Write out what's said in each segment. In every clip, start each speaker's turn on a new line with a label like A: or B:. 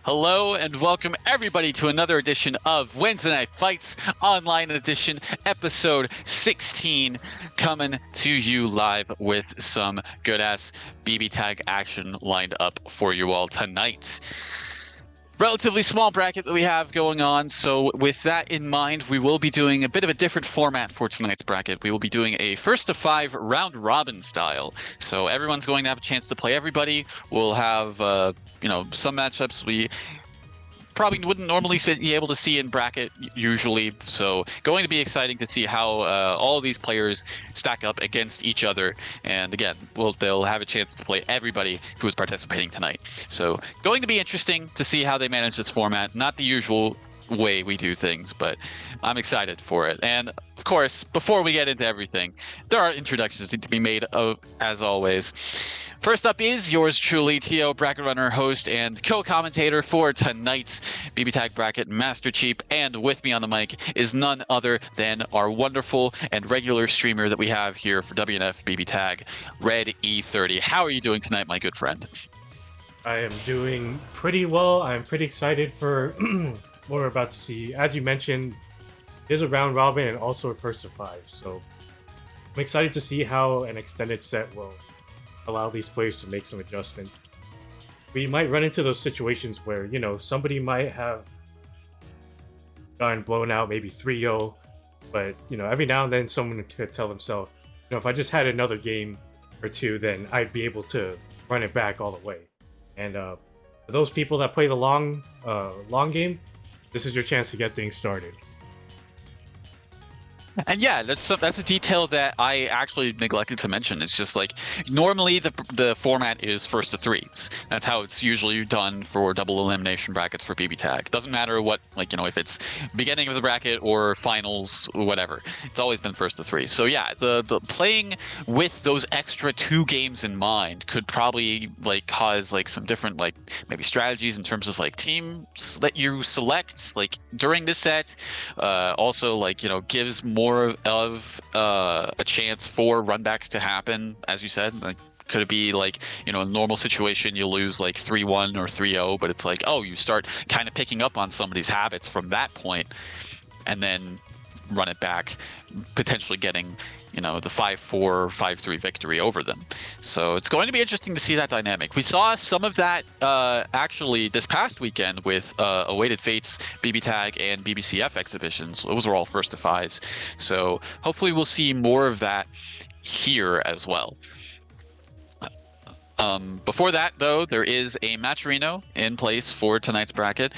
A: Hello and welcome everybody to another edition of Wednesday Night Fights Online Edition, episode 16, coming to you live with some good-ass BBTAG action lined up for you all tonight. Relatively small bracket that we have going on, so with that in mind, we will be doing a bit of a different format for tonight's bracket. We will be doing a first to five round robin style, so everyone's going to have a chance to play everybody. We'll have some matchups we probably wouldn't normally be able to see in bracket usually, so going to be exciting to see how all of these players stack up against each other. And again, they'll have a chance to play everybody who is participating tonight, so going to be interesting to see how they manage this format. Not the usual way we do things, but I'm excited for it. And of course, before we get into everything, there are introductions to be made of, as always. First up is yours truly, T.O. Bracket Runner, host and co-commentator for tonight's BBTAG Bracket, Master Chief, and with me on the mic is none other than our wonderful and regular streamer that we have here for WNF BBTAG, Red E30. How are you doing tonight, my good friend?
B: I am doing pretty well. I'm pretty excited for what we're about to see. As you mentioned, there's a round robin and also a first to five, so I'm excited to see how an extended set will allow these players to make some adjustments. We might run into those situations where, somebody might have gotten blown out, maybe 3-0, but, every now and then someone could tell themselves, if I just had another game or two, then I'd be able to run it back all the way. And for those people that play the long game, this is your chance to get things started.
A: And yeah, that's a detail that I actually neglected to mention. It's just like normally the format is first to threes. That's how it's usually done for double elimination brackets for BBTAG. Doesn't matter what, if it's beginning of the bracket or finals, whatever. It's always been first to three. So yeah, the playing with those extra two games in mind could probably cause some different maybe strategies in terms of teams that you select during this set. Also gives more of a chance for runbacks to happen, as you said. Could it be in a normal situation you lose 3-1 or 3-0, but it's you start kind of picking up on somebody's habits from that point and then run it back, potentially getting the 5-4, 5-3 victory over them. So it's going to be interesting to see that dynamic. We saw some of that actually this past weekend with Awaited Fates, BBTAG, and BBCF exhibitions. Those were all first to fives. So hopefully we'll see more of that here as well. Before that, though, there is a Matcherino in place for tonight's bracket.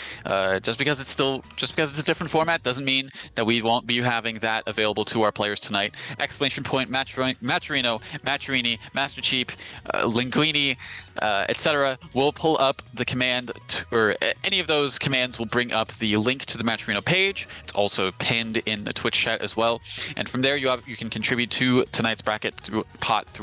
A: Just because it's a different format doesn't mean that we won't be having that available to our players tonight. Exclamation point, Matcherino, Matcherini, Master Chief, Linguini, etc. will pull up the command, or any of those commands will bring up the link to the Matcherino page. It's also pinned in the Twitch chat as well. And from there, you can contribute to tonight's bracket through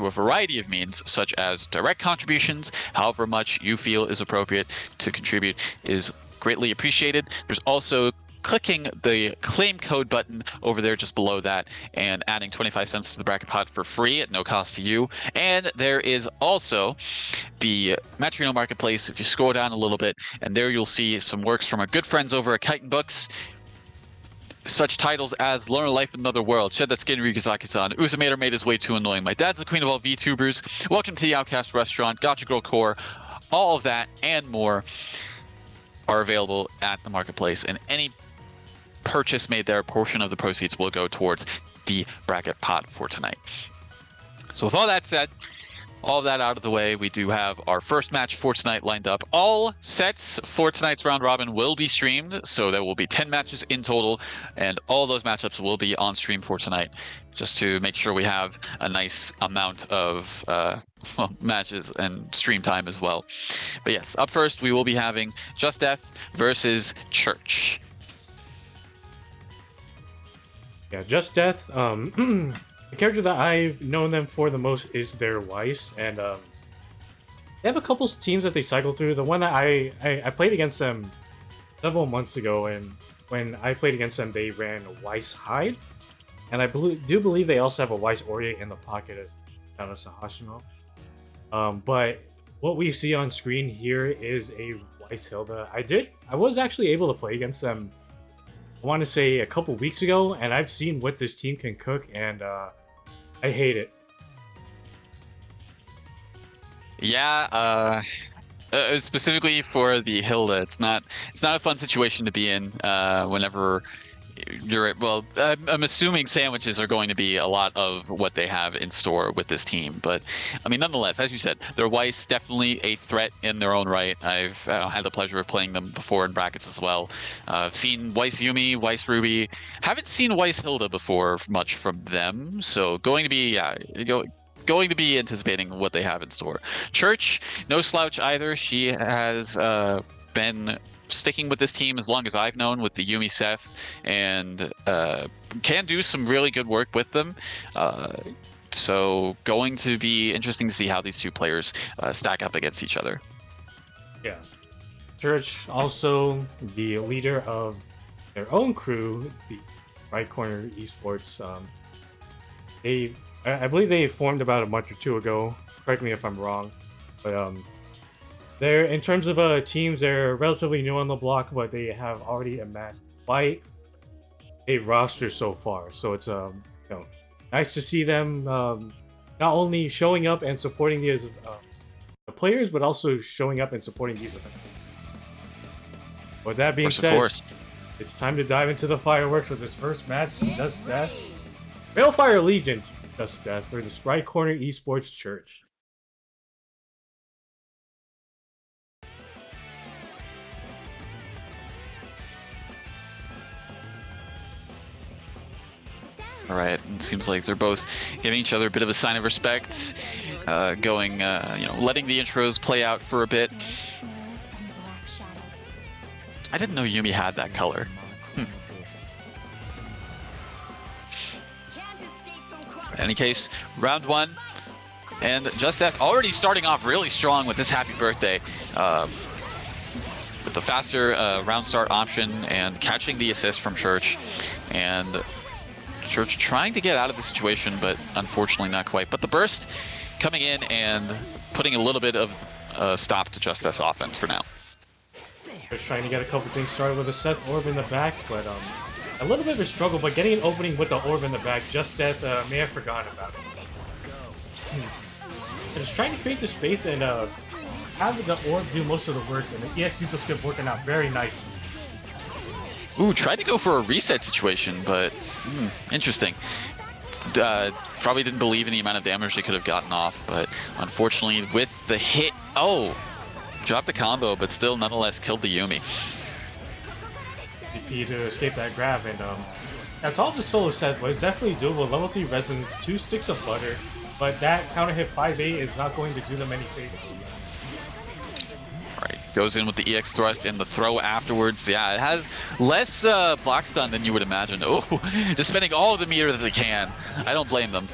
A: a variety of means, such as direct contributions. However much you feel is appropriate to contribute is greatly appreciated. There's also clicking the claim code button over there just below that and adding 25 cents to the bracket pot for free at no cost to you. And there is also the Matcherino Marketplace. If you scroll down a little bit, and there you'll see some works from our good friends over at Chitin Books. Such titles as Learn a Life in Another World, Shed That Skin, Ryuzaki-san, Uzumator Made His Way Too Annoying, My Dad's the Queen of All VTubers, Welcome to the Outcast Restaurant, Gotcha Girl Core. All of that and more are available at the marketplace, and any purchase made there, a portion of the proceeds will go towards the bracket pot for tonight. So with all that said, all that out of the way, we do have our first match for tonight lined up. All sets for tonight's round robin will be streamed, so there will be 10 matches in total, and all those matchups will be on stream for tonight, just to make sure we have a nice amount of matches and stream time as well. But yes, up first, we will be having Just Death versus Church.
B: Yeah, Just Death, the character that I've known them for the most is their Weiss, and they have a couple teams that they cycle through. The one that I played against them several months ago, and when I played against them, they ran Weiss Hyde, and I do believe they also have a Weiss Orient in the pocket as Sahashino. But what we see on screen here is a Weiss Hilda. I was actually able to play against them, I want to say a couple weeks ago, and I've seen what this team can cook, and I hate it.
A: Yeah, specifically for the Hilda, it's not a fun situation to be in whenever you're well. I'm assuming sandwiches are going to be a lot of what they have in store with this team, but I mean, nonetheless, as you said, their Weiss definitely a threat in their own right. I've had the pleasure of playing them before in brackets as well. I've seen Weiss Yumi, Weiss Ruby. Haven't seen Weiss Hilda before much from them, so going to be going to be anticipating what they have in store. Church, no slouch either. She has been sticking with this team as long as I've known with the Yumi Seth, and can do some really good work with them. So going to be interesting to see how these two players stack up against each other.
B: Yeah. Church, also the leader of their own crew, the Right Corner Esports. I believe they formed about a month or two ago. Correct me if I'm wrong, but they're in terms of teams, they're relatively new on the block, but they have already amassed quite a roster so far. So it's nice to see them not only showing up and supporting the players, but also showing up and supporting these events. With that being said, it's time to dive into the fireworks with this first match. Just Death, Balefire Legion. Just Death versus Right Corner Esports Church.
A: All right, it seems like they're both giving each other a bit of a sign of respect, letting the intros play out for a bit. I didn't know Yumi had that color. In any case, round one, and Just Death already starting off really strong with this happy birthday, with the faster round start option and catching the assist from Church, and Church trying to get out of the situation, but unfortunately not quite. But the burst coming in and putting a little bit of a stop to Just Death's offense for now.
B: Just trying to get a couple things started with a Seth orb in the back, but a little bit of a struggle, but getting an opening with the orb in the back, Just Death may have forgotten about it. Just trying to create the space and have the orb do most of the work, and the EX neutral skip working out very nicely.
A: Ooh, tried to go for a reset situation, but interesting. Probably didn't believe in the amount of damage they could have gotten off, but unfortunately with the hit, dropped the combo, but still nonetheless killed the Yumi.
B: CP to escape that grab, and that's all the solo set, but it's definitely doable. Level 3 Resonance, 2 sticks of butter, but that counter hit 5-8 is not going to do them any favors.
A: Right, goes in with the EX thrust and the throw afterwards. Yeah, it has less block stun than you would imagine. Oh, just spending all of the meter that they can. I don't blame them.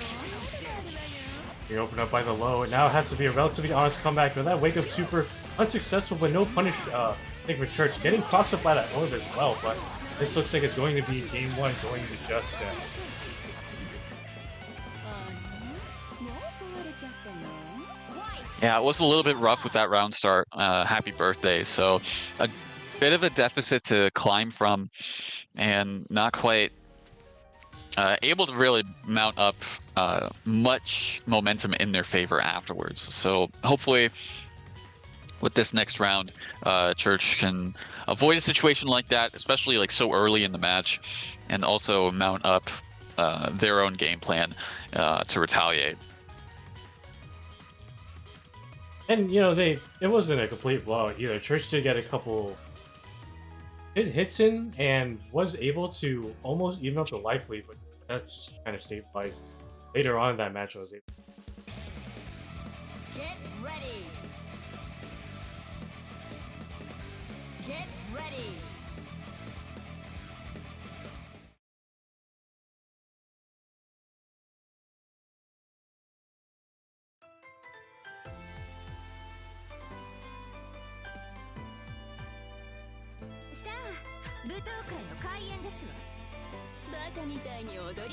B: You open up by the low, and now it has to be a relatively honest comeback. But that wake up super unsuccessful, but no punish thing for Church. Getting crossed up by that orb as well, but this looks like it's going to be game one going to Just Death.
A: Yeah, it was a little bit rough with that round start. Happy birthday. So a bit of a deficit to climb from, and not quite able to really mount up much momentum in their favor afterwards. So hopefully with this next round, Church can avoid a situation like that, especially like so early in the match, and also mount up their own game plan to retaliate.
B: And it wasn't a complete blowout either. Church did get a couple hits in and was able to almost even up the life lead, but that just kind of stabilized. Later on in that match, I was able.
C: Get ready. Get ready.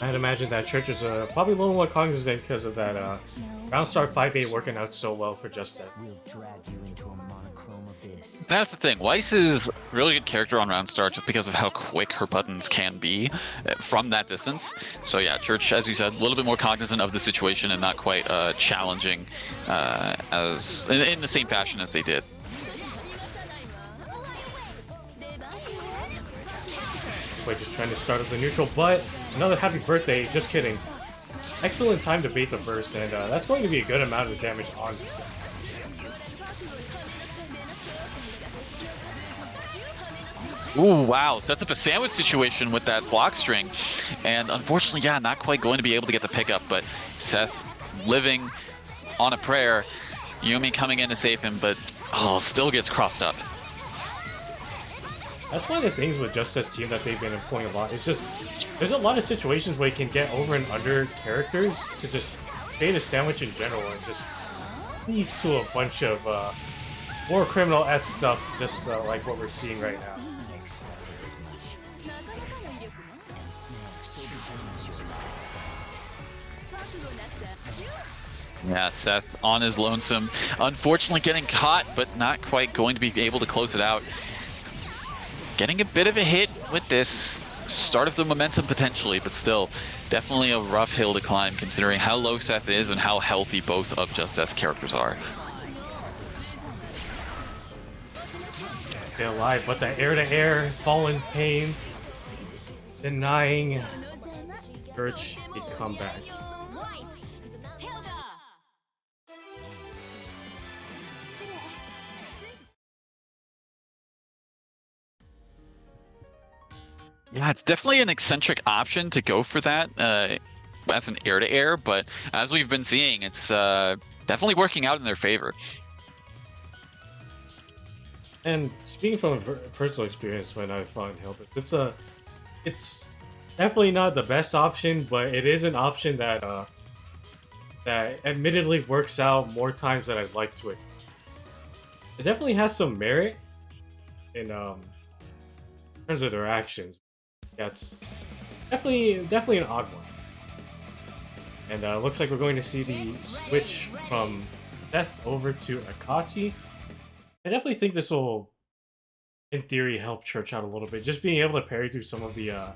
B: I'd imagine that Church is probably a little more cognizant because of that round start 5-8 working out so well for Just Death.
D: We'll drag you into a monochrome
B: team.
A: That's the thing. Weiss is a really good character on round start just because of how quick her buttons can be from that distance. So yeah, Church, as you said, a little bit more cognizant of the situation and not quite challenging as in the same fashion as they did.
B: Wait, just trying to start up the neutral, but another happy birthday. Just kidding. Excellent time to bait the burst, and that's going to be a good amount of damage on set.
A: Ooh, wow. Sets up a sandwich situation with that block string. And unfortunately, yeah, not quite going to be able to get the pickup, but Seth living on a prayer. Yumi coming in to save him, but still gets crossed up.
B: That's one of the things with Justice's team that they've been employing a lot. It's just, there's a lot of situations where you can get over and under characters to just bait a sandwich in general and just leads to a bunch of more criminal-esque stuff, just like what we're seeing right now.
A: Yeah, Seth on his lonesome. Unfortunately getting caught, but not quite going to be able to close it out. Getting a bit of a hit with this. Start of the momentum potentially, but still definitely a rough hill to climb considering how low Seth is and how healthy both of Just Seth's characters are.
B: They're alive, but the air-to-air, fallen pain, denying Church a comeback.
A: Yeah, it's definitely an eccentric option to go for that as an air-to-air, but as we've been seeing, it's definitely working out in their favor.
B: And speaking from a personal experience when I fought in Hilbert, it's definitely not the best option, but it is an option that that admittedly works out more times than I'd like to. It definitely has some merit in terms of their actions. That's definitely an odd one. And looks like we're going to see the switch from Seth over to Akati. I definitely think this will, in theory, help Church out a little bit. Just being able to parry through some of the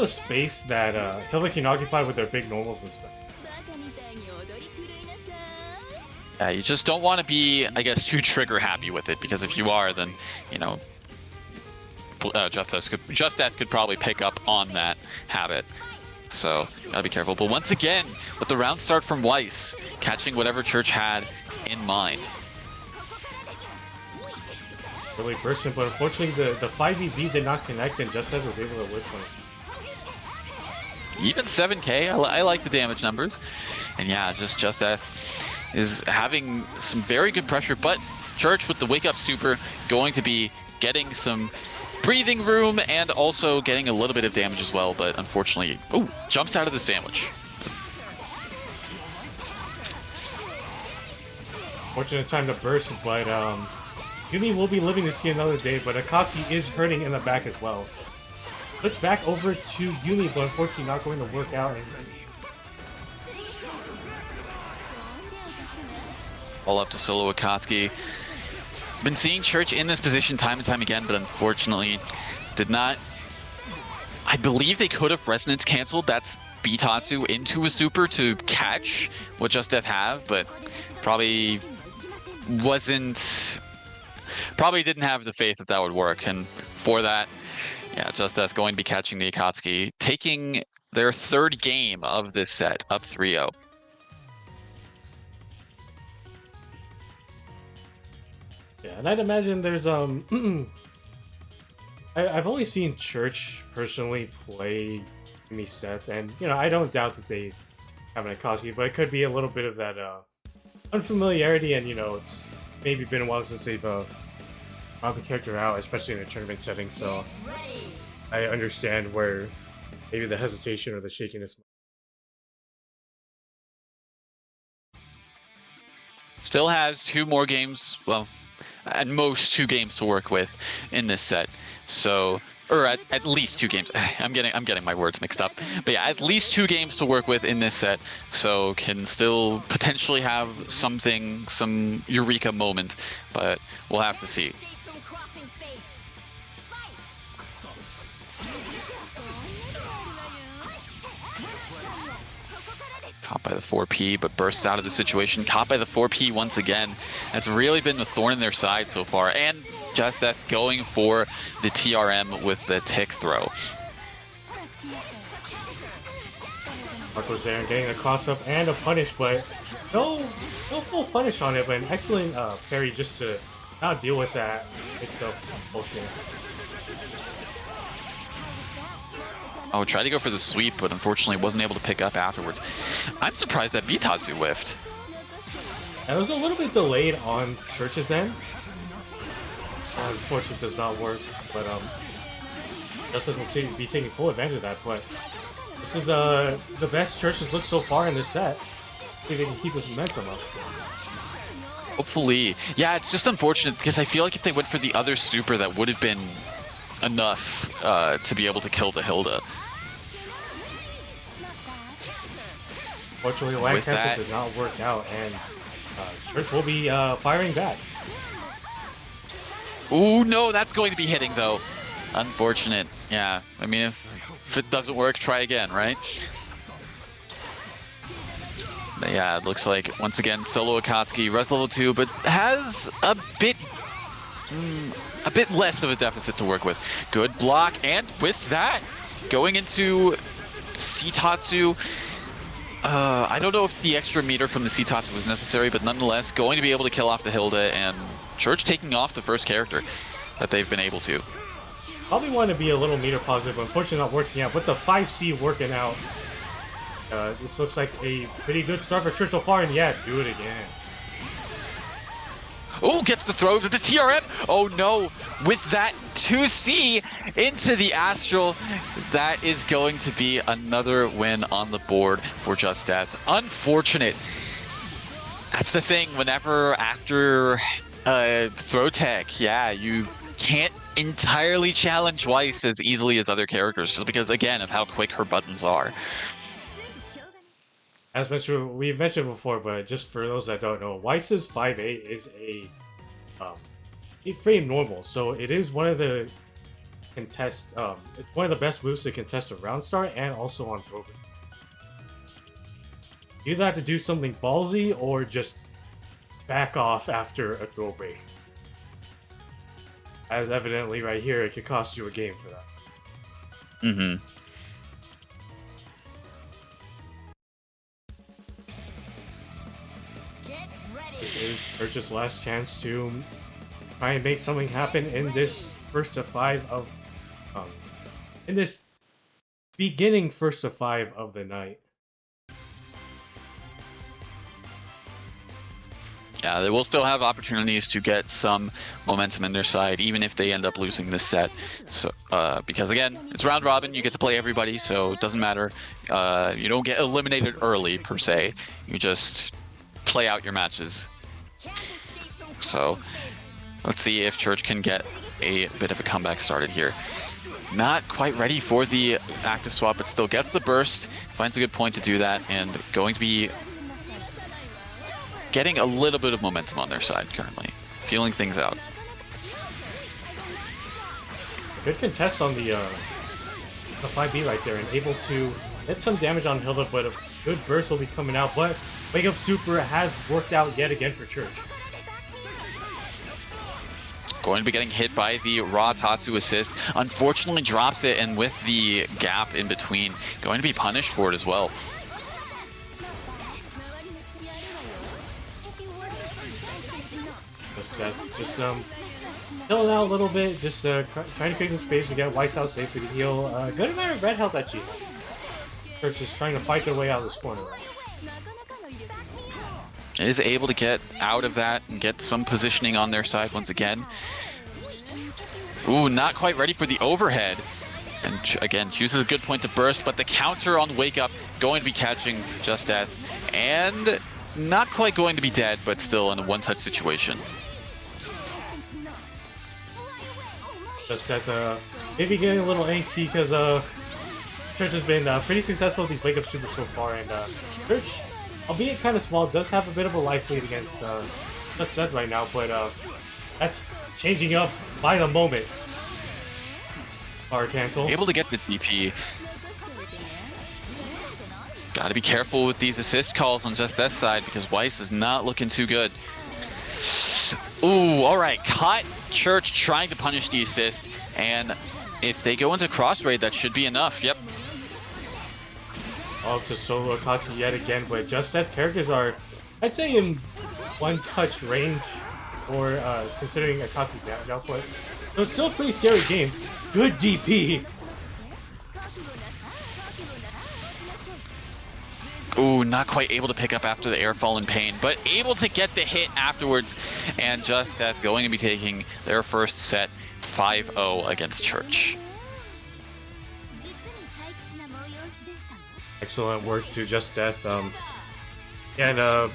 B: space that Hilda can occupy with their big normals and stuff.
A: Yeah, you just don't want to be, I guess, too trigger happy with it, because if you are, then, you know, Just could probably pick up on that habit. So, gotta be careful. But once again, with the round start from Weiss, catching whatever Church had in mind.
B: Really bursting, but unfortunately the 5EB did not connect and Just was able to whip one.
A: Even 7k, I like the damage numbers. And yeah, just is having some very good pressure, but Church with the wake up super going to be getting some breathing room and also getting a little bit of damage as well, but unfortunately, jumps out of the sandwich.
B: Fortunate time to burst, but Yumi will be living to see another day, but Akatsuki is hurting in the back as well. Switch back over to Yumi, but unfortunately not going to work out.
A: All up to solo Akatsuki. Been seeing Church in this position time and time again, but unfortunately did not. I believe they could have Resonance canceled. That's Bitatsu into a super to catch what Just Death have, but probably didn't have the faith that would work. And for that, yeah, Just Death going to be catching the Akatsuki, taking their third game of this set, up 3-0.
B: Yeah, and I'd imagine there's I've only seen Church personally play Yumi Seth, and you know I don't doubt that they have an Akatsuki, but it could be a little bit of that unfamiliarity, and you know it's maybe been a while since they've brought the character out, especially in a tournament setting. So I understand where maybe the hesitation or the shakiness.
A: Still has 2 more games, well, at most 2 games to work with in this set. So or at least 2 games. I'm getting my words mixed up. But yeah, at least 2 games to work with in this set, so can still potentially have something, some eureka moment, but we'll have to see. Caught by the 4P, but bursts out of the situation. Caught by the 4P once again. That's really been the thorn in their side so far. And Just Death going for the TRM with the tick throw.
B: Mark was there and getting a cross-up and a punish, but no full punish on it, but an excellent parry just to not deal with that mix-up bullshit.
A: Oh, tried to go for the sweep, but unfortunately wasn't able to pick up afterwards. I'm surprised that Bitatsu whiffed.
B: It was a little bit delayed on Church's end. Unfortunately, it does not work, but Justice will be taking full advantage of that. But this is the best Church has looked so far in this set. See if they can keep this momentum up.
A: Hopefully. Yeah, it's just unfortunate because I feel like if they went for the other super, that would have been enough to be able to kill the Hilda.
B: Fortunately, Lancaster does not work out, and Church will be firing back.
A: Ooh, no, that's going to be hitting, though. Unfortunate. Yeah, I mean, if it doesn't work, try again, right? But yeah, it looks like, once again, solo Akatsuki, res level 2, but has a bit less of a deficit to work with. Good block, and with that, going into Citatsu. I don't know if the extra meter from the Citatsu was necessary, but nonetheless, going to be able to kill off the Hilda, and Church taking off the first character that they've been able to.
B: Probably want to be a little meter positive, but unfortunately not working out. But the 5C working out. This looks like a pretty good start for Church so far, and yeah, do it again.
A: Oh, gets the throw to the TRM. Oh no, with that 2C into the Astral, that is going to be another win on the board for Just Death. Unfortunate. That's the thing, whenever after throw tech, yeah, you can't entirely challenge Weiss as easily as other characters, just because, again, of how quick her buttons are.
B: As mentioned, we've mentioned before, but just for those that don't know, Weiss's 5A is a 8-frame normal, so it is one of the it's one of the best moves to contest a round start and also on throw break. You either have to do something ballsy or just back off after a throw break. As evidently right here, it could cost you a game for that.
A: Mm-hmm.
B: This is Church's last chance to try and make something happen in this first to 5 of in this beginning first to 5 of the night.
A: Yeah, they will still have opportunities to get some momentum in their side, even if they end up losing this set. So, because again, it's round robin, you get to play everybody, so it doesn't matter. You don't get eliminated early per se. You just play out your matches. So, let's see if Church can get a bit of a comeback started here. Not quite ready for the active swap, but still gets the burst, finds a good point to do that, and going to be getting a little bit of momentum on their side currently. Feeling things out.
B: Good contest on the 5B right there, and able to get some damage on Hilda, but a good burst will be coming out. But Wake Up Super has worked out yet again for Church.
A: Going to be getting hit by the raw Tatsu assist. Unfortunately drops it, and with the gap in between, going to be punished for it as well. Just
B: filling out a little bit, just trying to create some space to get Weiss out safe for the heal. Good amount of red health that she has. Church is trying to fight their way out of this corner.
A: Is able to get out of that and get some positioning on their side once again. Ooh, not quite ready for the overhead. And again, chooses a good point to burst, but the counter on Wake Up going to be catching Just Death. And not quite going to be dead, but still in a one-touch situation.
B: Just Death maybe getting a little angsty because Church has been pretty successful with these wake up supers so far, and Church, albeit kind of small, does have a bit of a life lead against Just Death right now, but that's changing up by the moment. Power cancel.
A: Able to get the DP. Got to be careful with these assist calls on Just Death's side because Weiss is not looking too good. Ooh, all right. Caught Church trying to punish the assist, and if they go into cross raid, that should be enough. Yep.
B: Up to solo Akatsuki yet again, but Just Death's characters are, I'd say, in one-touch range, or considering Akatsuki's damage output. So it's still a pretty scary game. Good DP.
A: Ooh, not quite able to pick up after the airfall in pain, but able to get the hit afterwards. And Just Death going to be taking their first set 5-0 against Church.
B: Excellent work to Just Death. And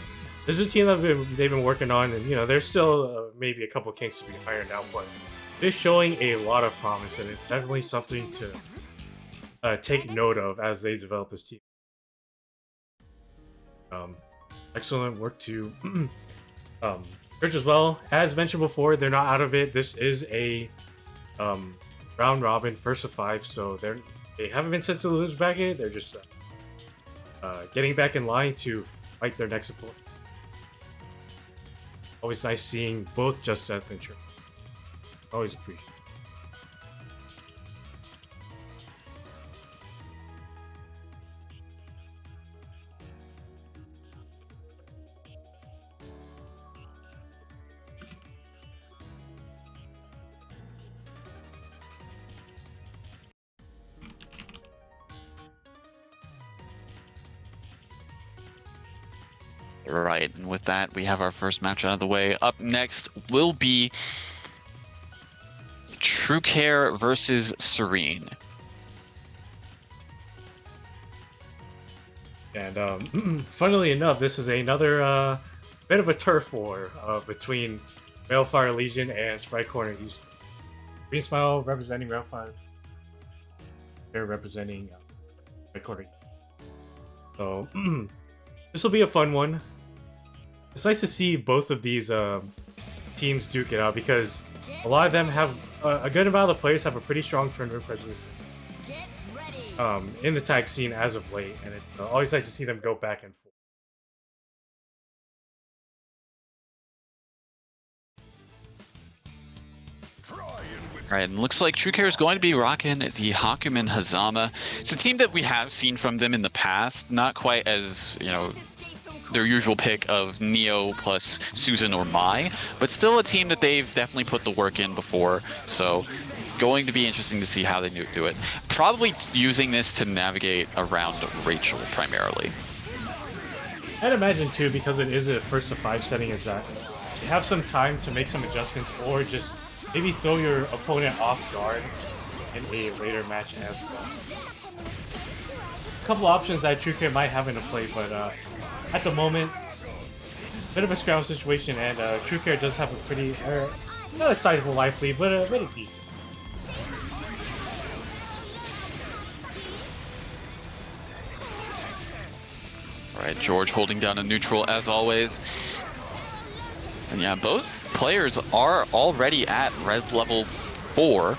B: this is a team that they've been working on, and there's still maybe a couple kinks to be ironed out, but they're showing a lot of promise, and it's definitely something to take note of as they develop this team. Excellent work to Church as well. As mentioned before, they're not out of it. This is a round robin, first of 5, so they haven't been sent to the loser bracket. They're just getting back in line to fight their next opponent. Always nice seeing both Just Death and Church. Always appreciate it.
A: Right, and with that, we have our first match out of the way. Up next will be True Care versus Serene.
B: And funnily enough, this is another bit of a turf war between Railfire Legion and Sprite Corner East. Green Smile representing Railfire. They're representing Sprite Corner. So this will be a fun one. It's nice to see both of these teams duke it out because a lot of them have a good amount of the players have a pretty strong tournament presence in the tag scene as of late, and it's always nice to see them go back and forth.
A: Right, and looks like True Care is going to be rocking the Hakumen Hazama. It's a team that we have seen from them in the past, not quite as, their usual pick of Neo plus Susan or Mai, but still a team that they've definitely put the work in before, so going to be interesting to see how they do it. Probably using this to navigate around Rachel primarily.
B: I'd imagine too, because it is a first to 5 setting, is that you have some time to make some adjustments or just maybe throw your opponent off guard in a later match as well. A couple options that True Care might have into play, but at the moment, bit of a scramble situation, and True Care does have a pretty, not a sizable life lead, but a decent.
A: Alright, George holding down a neutral as always. And yeah, both players are already at res level 4.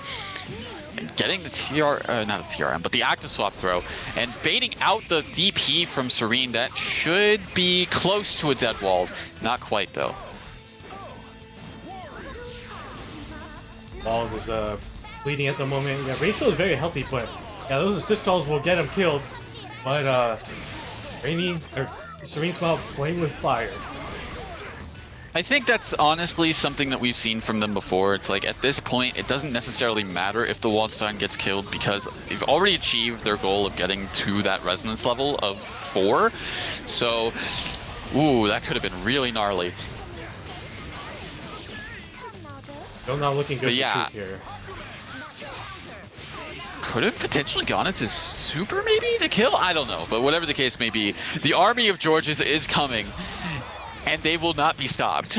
A: And getting the not the TRM, but the active swap throw. And baiting out the DP from Serene. That should be close to a dead wall. Not quite, though.
B: Wall is bleeding at the moment. Yeah, Rachel is very healthy, but yeah, those assist calls will get him killed. But Serene Smile playing with fire.
A: I think that's honestly something that we've seen from them before. It's like, at this point, it doesn't necessarily matter if the Waldstein gets killed because they've already achieved their goal of getting to that resonance level of 4. So, ooh, that could have been really gnarly.
B: Still not looking good
A: yeah,
B: for True Care.
A: Could have potentially gone into super maybe to kill? I don't know, but whatever the case may be, the army of Georges is coming. And they will not be stopped.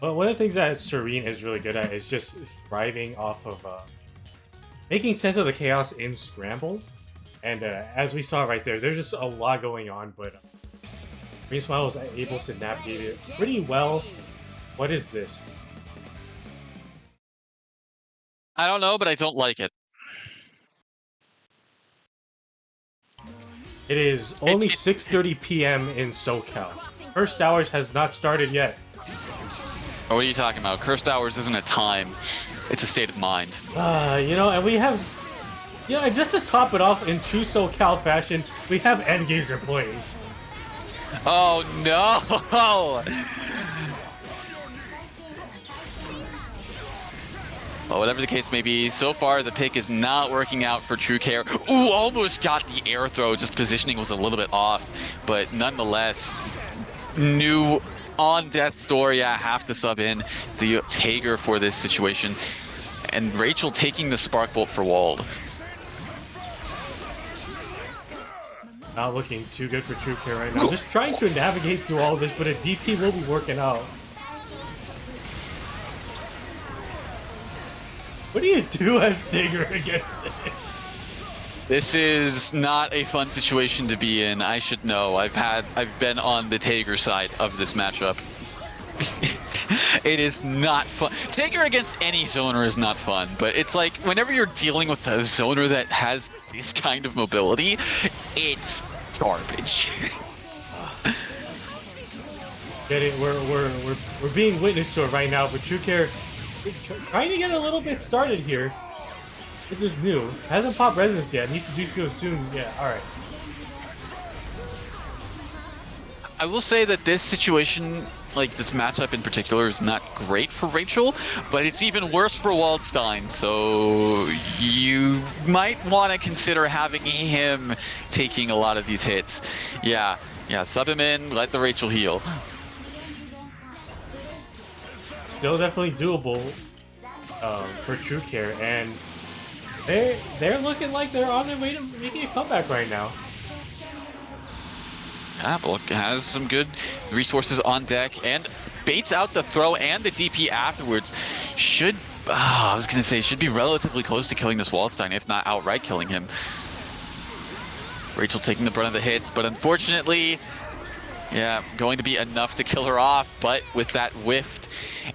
B: Well, one of the things that Serene is really good at is just thriving off of making sense of the chaos in scrambles. And as we saw right there, there's just a lot going on, but Serene Smile was able to navigate it pretty well. What is this?
A: I don't know, but I don't like it.
B: It is only 6:30 p.m. in SoCal. First hours has not started yet.
A: What are you talking about? Cursed hours isn't a time. It's a state of mind.
B: You know, and we have... You know, just to top it off in true SoCal fashion, we have Endgazer playing.
A: Oh, no! Well, whatever the case may be, so far the pick is not working out for True Care. Ooh, almost got the air throw. Just positioning was a little bit off. But nonetheless, new on death story. I have to sub in the Tager for this situation. And Rachel taking the Spark Bolt for Wald.
B: Not looking too good for True Care right now. Just trying to navigate through all this, but a DP will be working out. What do you do as Tigger against this?
A: This is not a fun situation to be in. I should know. I've been on the Tager side of this matchup. It is not fun. Tager against any zoner is not fun, but it's like whenever you're dealing with a zoner that has this kind of mobility, it's garbage.
B: Get it? We're being witness to it right now, but True Care trying to get a little bit started here. This is new. Hasn't popped resonance yet. Needs to do so soon. Yeah, alright.
A: I will say that this situation, like this matchup in particular, is not great for Rachel, but it's even worse for Waldstein, so you might want to consider having him taking a lot of these hits. Yeah, sub him in, let the Rachel heal.
B: Still definitely doable for True Care, and they're looking like they're on their way to making a comeback right now.
A: Yeah, but look, has some good resources on deck and baits out the throw and the DP afterwards. Should, I was going to say, should be relatively close to killing this Waldstein, if not outright killing him. Rachel taking the brunt of the hits, but unfortunately, yeah, going to be enough to kill her off, but with that whiffed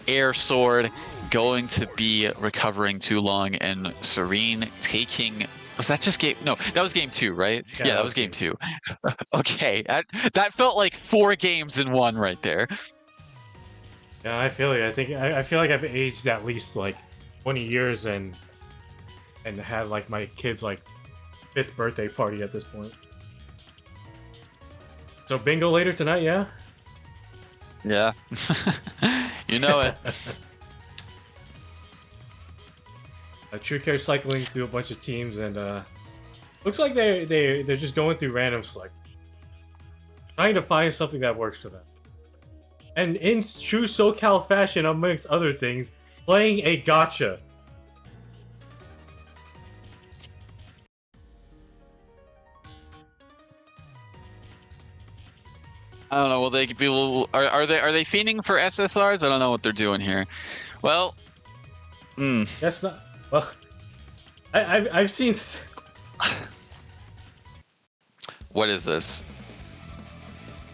A: air sword, going to be recovering too long, and Serene taking... Was that just game? No, that was game 2, right? Yeah, that was game 2. Okay, that felt like 4 games in 1 right there.
B: Yeah, I feel you. I feel like I've aged at least like 20 years and had like my kid's like 5th birthday party at this point. So bingo later tonight, yeah?
A: Yeah. You know it.
B: True Care cycling through a bunch of teams, and looks like they're just going through random select, trying to find something that works for them. And in true SoCal fashion, amongst other things, playing a gacha.
A: I don't know. Will they be? Are they fiending for SSRs? I don't know what they're doing here. Well,
B: That's not. Well, I've seen.
A: What is this?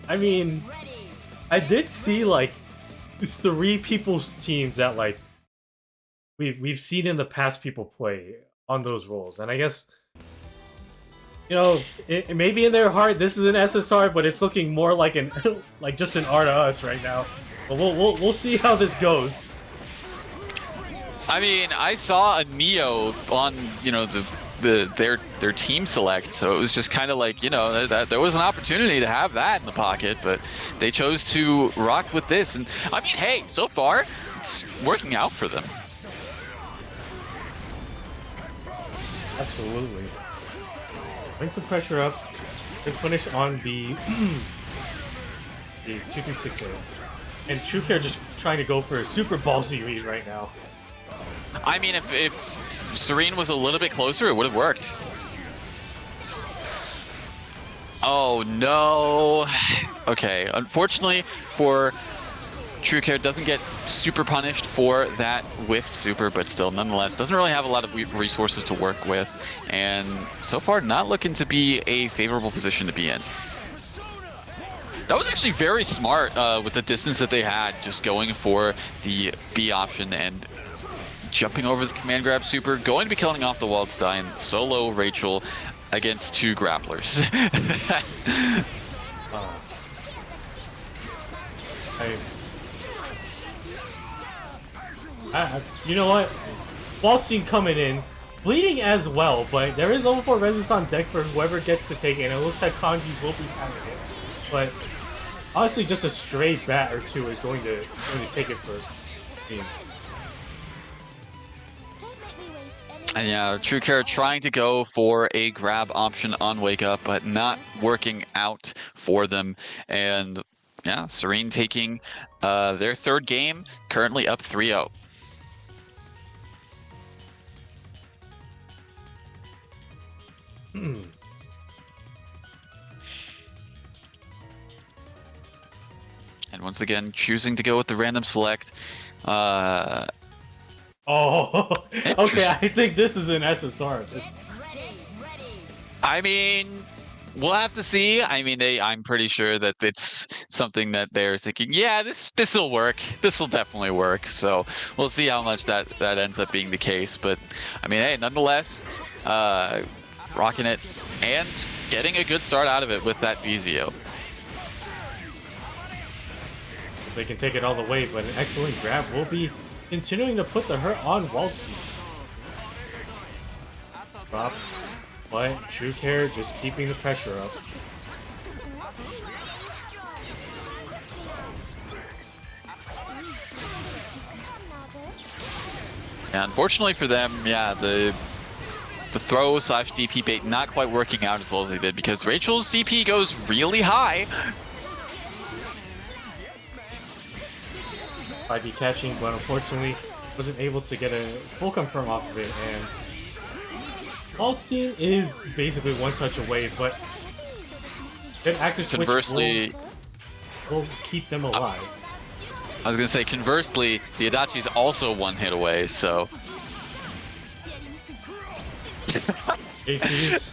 B: I mean, I did see like 3 people's teams that like we've seen in the past people play on those roles, and I guess, you know, maybe in their heart this is an SSR, but it's looking more like an like just an R to us right now. But we'll see how this goes.
A: I mean, I saw a Neo on, you know, their team select, so it was just kind of like, you know, that there was an opportunity to have that in the pocket, but they chose to rock with this, and I mean, hey, so far it's working out for them.
B: Absolutely. Bring some pressure up. Good punish on the see 236A, and True Care just trying to go for a super ballsy lead right now.
A: I mean, if Serene was a little bit closer, it would have worked. Oh no. Okay, unfortunately for True Care, doesn't get super punished for that whiffed super, but still, nonetheless, doesn't really have a lot of resources to work with, and so far not looking to be a favorable position to be in. That was actually very smart with the distance that they had, just going for the B option and jumping over the command grab super, going to be killing off the Waldstein, solo Rachel against 2 grapplers.
B: You know what? Waldstein coming in, bleeding as well, but there is level 4 resistance on deck for whoever gets to take it, and it looks like Kanji will be having it. But honestly, just a stray bat or 2 is going to take it for me.
A: And yeah, True Care trying to go for a grab option on Wake Up, but not working out for them. And yeah, Serene taking their 3rd game, currently up 3-0. And once again, choosing to go with the random select.
B: Oh, okay, I think this is an SSR at this point.
A: I mean, we'll have to see. I mean, I'm pretty sure that it's something that they're thinking, yeah, this will work. This will definitely work. So we'll see how much that ends up being the case. But I mean, hey, nonetheless, rocking it and getting a good start out of it with that VZO.
B: If they can take it all the way, but an excellent grab will be continuing to put the hurt on Waldstein. Drop, but True Care just keeping the pressure up.
A: Yeah, unfortunately for them, yeah, the throw / DP bait not quite working out as well as they did, because Rachel's CP goes really high.
B: By be catching, but unfortunately wasn't able to get a full confirm off of it, and Waldstein is basically one touch away, but that active switch will keep them alive.
A: I was gonna say, conversely, the Adachi is also 1 hit away, so.
B: ACs.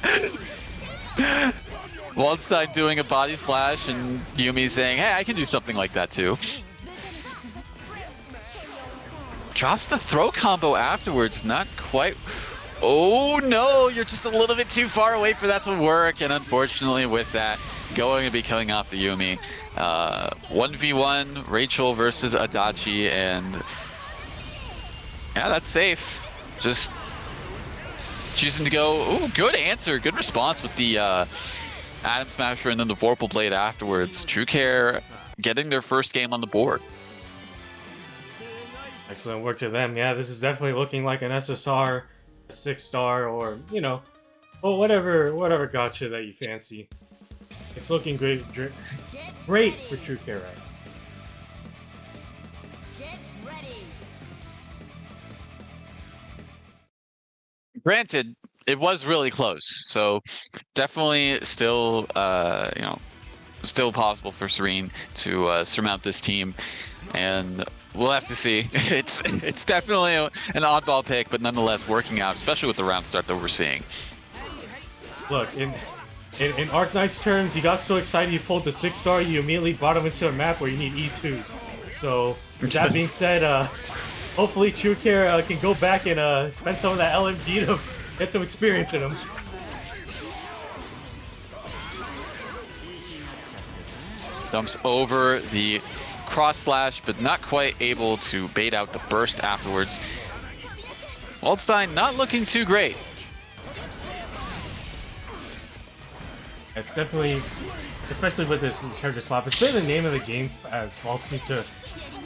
A: Waldstein doing a body splash, and Yumi saying, hey, I can do something like that too. Drops the throw combo afterwards, not quite. Oh no, you're just a little bit too far away for that to work, and unfortunately with that, going to be killing off the Yumi. 1v1, Rachel versus Adachi, and yeah, that's safe. Just choosing to go, ooh, good answer, good response with the Atom Smasher and then the Vorpal Blade afterwards. True Care getting their first game on the board.
B: Excellent work to them. Yeah, this is definitely looking like an SSR, a 6-star, or, you know, well, whatever gacha that you fancy. It's looking great for True Care right now.
C: Get ready.
A: Granted, it was really close, so definitely still, still possible for Serene to surmount this team, and we'll have to see. It's definitely an oddball pick, but nonetheless working out, especially with the round start that we're seeing.
B: Look, in Arc Knight's terms, you got so excited you pulled the 6-star, you immediately brought him into a map where you need E2s. So, with that being said, hopefully True Care can go back and spend some of that LMD to get some experience in him.
A: Dumps over the cross slash, but not quite able to bait out the burst afterwards. Waldstein not looking too great.
B: It's definitely, especially with this character swap, it's been the name of the game as Waldstein to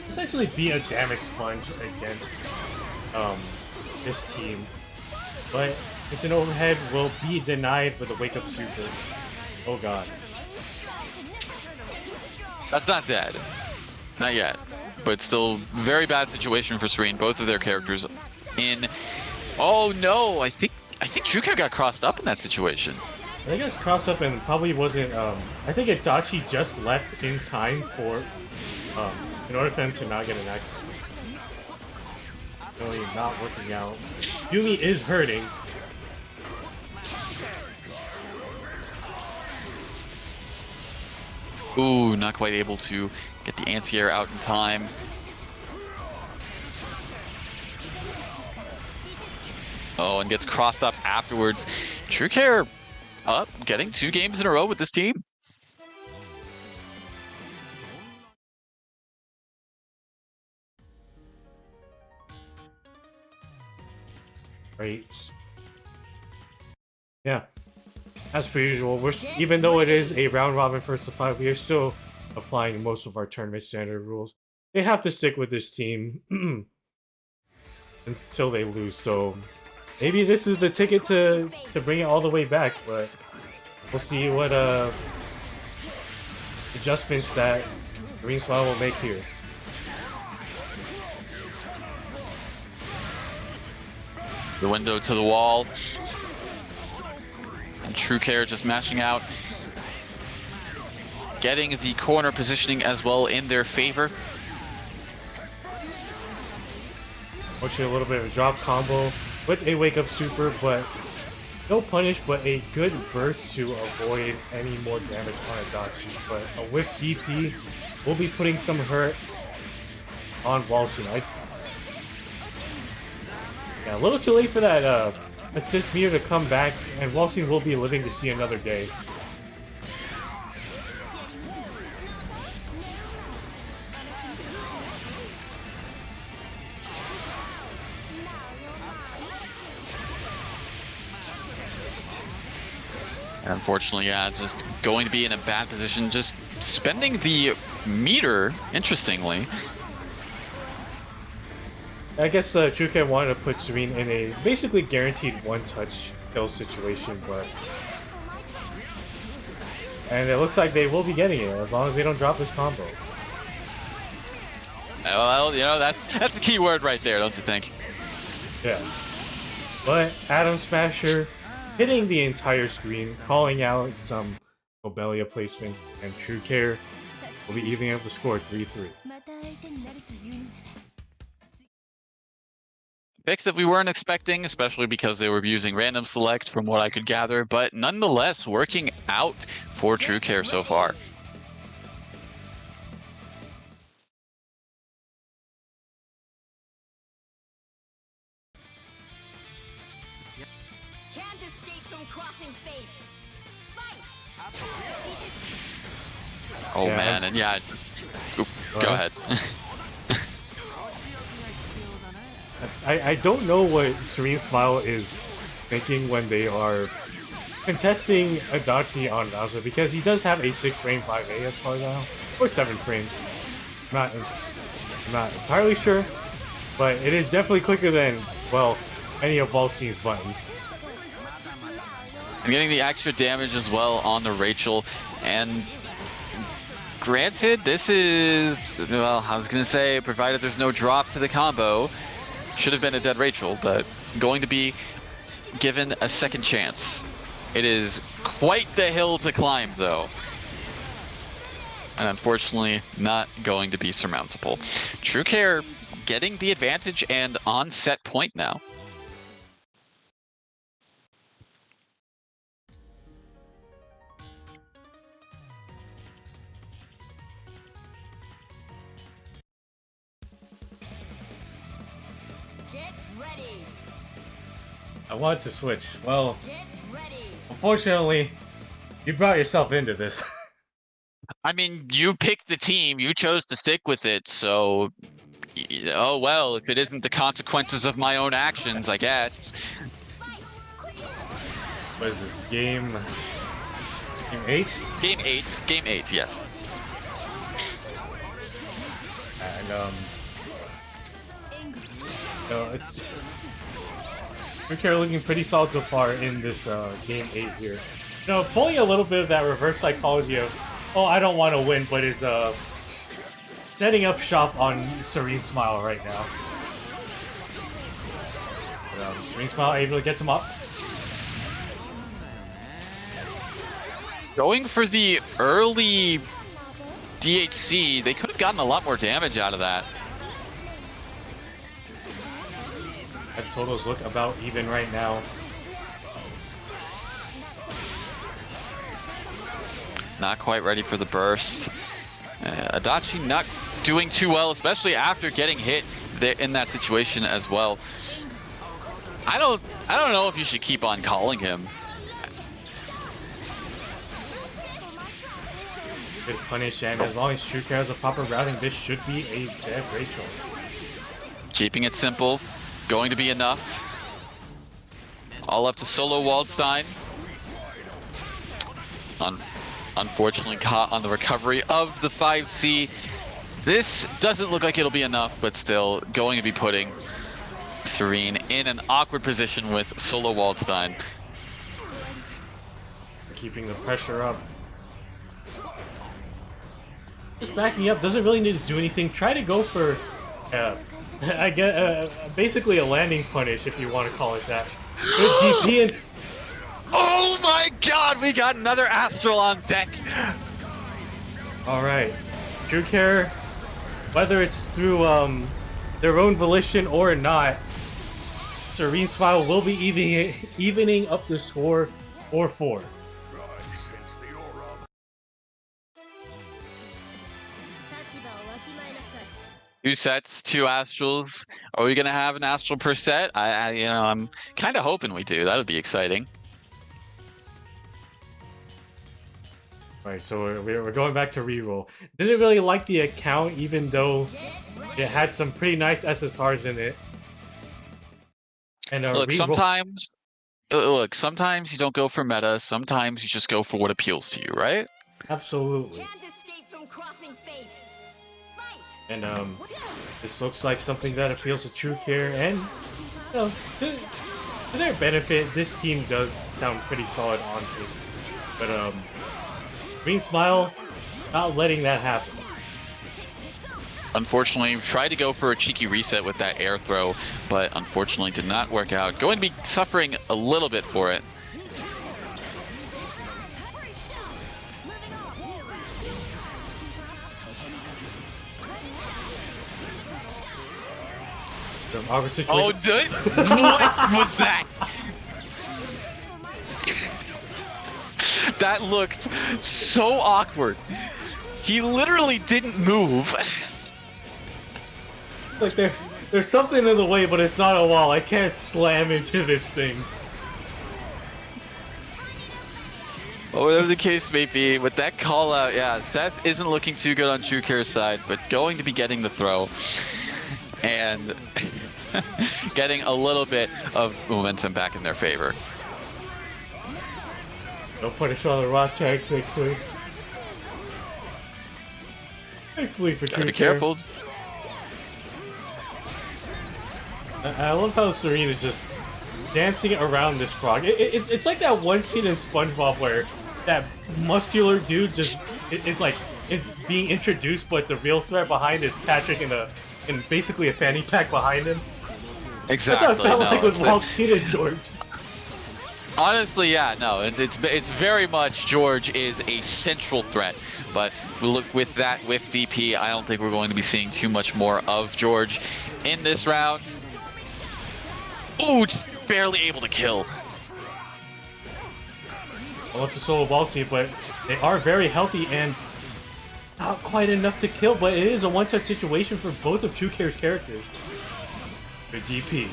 B: essentially be a damage sponge against this team. But it's an overhead will be denied with a wake up super. Oh god.
A: That's not dead. Not yet. But still very bad situation for Serene. Both of their characters in. Oh no, I think True Care got crossed up in that situation.
B: I think it's crossed up and probably wasn't, I think Itachi just left in time for, in order for him to not get an active switch. Really not working out. Yumi is hurting.
A: Ooh, not quite able to get the anti-air out in time. Oh, and gets crossed up afterwards. True Care up, getting 2 games in a row with this team.
B: Great. Yeah. As per usual, even though it is a round robin first of 5, we are still applying most of our tournament standard rules. They have to stick with this team until they lose, so maybe this is the ticket to bring it all the way back, but we'll see what adjustments that Green Smile will make here.
A: The window to the wall. And True Care just mashing out. Getting the corner positioning as well in their favor.
B: Watching a little bit of a drop combo with a wake up super, but no punish, but a good burst to avoid any more damage on Adachi. But a whiff DP will be putting some hurt on Walson. Yeah, a little too late for that assist meter to come back, and Walson will be living to see another day.
A: And unfortunately, yeah, just going to be in a bad position, just spending the meter, interestingly.
B: I guess True Care wanted to put Serene in a basically guaranteed one-touch kill situation, but... And it looks like they will be getting it, as long as they don't drop this combo.
A: Well, you know, that's the key word right there, don't you think?
B: Yeah. But Atom Smasher hitting the entire screen, calling out some Obelia placements, and True Care will be evening up the score 3-3.
A: Picks that we weren't expecting, especially because they were using random select from what I could gather, but nonetheless working out for True Care so far.
C: Can't escape from crossing fate. Fight!
A: Oh
B: Yeah.
A: man, and yeah, oop, go ahead.
B: I don't know what Serene Smile is thinking when they are contesting Adachi on Naja, because he does have a 6-frame 5A as far as I know, or 7 frames. I'm not entirely sure, but it is definitely quicker than, well, any of Valstein's buttons.
A: I'm getting the extra damage as well on the Rachel, and granted, this is, well, I was gonna say, provided there's no drop to the combo, should have been a dead Rachel, but going to be given a second chance. It is quite the hill to climb, though. And unfortunately, not going to be surmountable. True Care getting the advantage and on set point now.
C: Get ready!
B: I wanted to switch. Well,
C: Get ready!
B: unfortunately, you brought yourself into this.
A: I mean, you picked the team, you chose to stick with it, so... Oh well, if it isn't the consequences of my own actions, I guess.
B: What is this, game 8?
A: Game 8, yes.
B: And, True Care looking pretty solid so far in this game 8 here. You know, pulling a little bit of that reverse psychology of, oh, I don't want to win, but is setting up shop on Serene Smile right now. But, Serene Smile able to get some up.
A: Going for the early DHC, they could have gotten a lot more damage out of that.
B: F totals look about even right now.
A: Not quite ready for the burst. Adachi not doing too well, especially after getting hit there in that situation as well. I don't know if you should keep on calling him.
B: Good punish, and as long as Shuka has a proper routing, this should be a dead Rachel.
A: Keeping it simple, going to be enough. All up to solo Waldstein. Unfortunately caught on the recovery of the 5C. This doesn't look like it'll be enough, but still going to be putting Serene in an awkward position with solo Waldstein.
B: Keeping the pressure up. Just backing up, doesn't really need to do anything. Try to go for, I get basically a landing punish if you want to call it that. Good DP and
A: Oh my god, we got another Astral on deck.
B: all right, True Care, whether it's through their own volition or not, Serene's Smile will be evening up the score 4-4.
A: 2 sets, 2 Astrals. Are we gonna have an Astral per set? I'm kind of hoping we do. That would be exciting.
B: Right, so we're going back to reroll. Didn't really like the account, even though it had some pretty nice SSRs in it. And
A: Look, sometimes you don't go for meta. Sometimes you just go for what appeals to you, right?
B: Absolutely.
C: Can't escape from crossing fate. Fight.
B: And this looks like something that appeals to True Care, and you know, to their benefit, this team does sound pretty solid on paper. But Green Smile, not letting that happen.
A: Unfortunately, tried to go for a cheeky reset with that air throw, but unfortunately did not work out. Going to be suffering a little bit for it.
B: Awkward situation.
A: What was that? That looked so awkward. He literally didn't move.
B: Like there's something in the way, but it's not a wall. I can't slam into this thing.
A: Well, whatever the case may be, with that call out, yeah, Seth isn't looking too good on True Care's side, but going to be getting the throw. And getting a little bit of momentum back in their favor.
B: Don't punish on the rock tag quickly. Thankfully for True
A: Gotta be
B: Care.
A: careful.
B: I love how Serene is just dancing around this frog. It's like that one scene in SpongeBob where that muscular dude it's being introduced, but the real threat behind is Patrick in basically a fanny pack behind him.
A: Exactly.
B: That's how it felt like with Waltzina and George.
A: Honestly, yeah, no, it's very much George is a central threat, but we look with DP, I don't think we're going to be seeing too much more of George in this round. Ooh, just barely able to kill.
B: I love the solo Waltzina, but they are very healthy and not quite enough to kill, but it is a one-shot situation for both of True Care's characters. Good DP.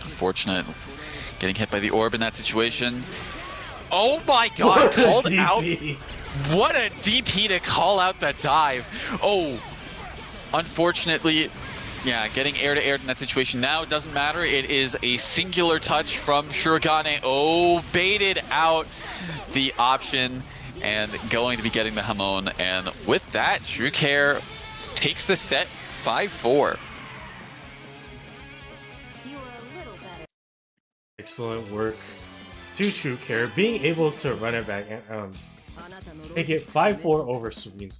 A: Unfortunate. Getting hit by the orb in that situation. Oh my god, called out. What a DP to call out that dive. Oh, unfortunately, yeah, getting air to air in that situation now, it doesn't matter. It is a singular touch from Shurigane. Oh, baited out the option and going to be getting the Hamon. And with that, True Care takes the set 5-4.
B: Excellent work to True Care, being able to run it back and take it 5-4 over Serene.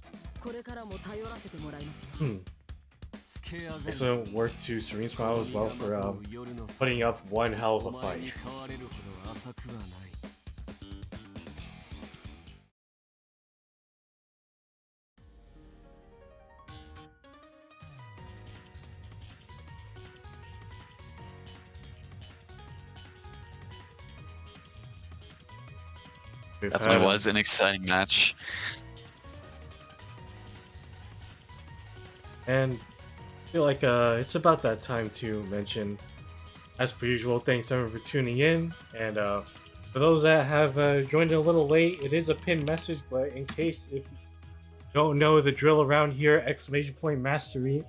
B: Excellent work to Serene Smile as well for putting up one hell of a fight.
A: Definitely was an exciting match.
B: And I feel like it's about that time to mention, as per usual, thanks everyone for tuning in. And for those that have joined a little late, it is a pinned message, but in case if you don't know the drill around here, !! Mastery.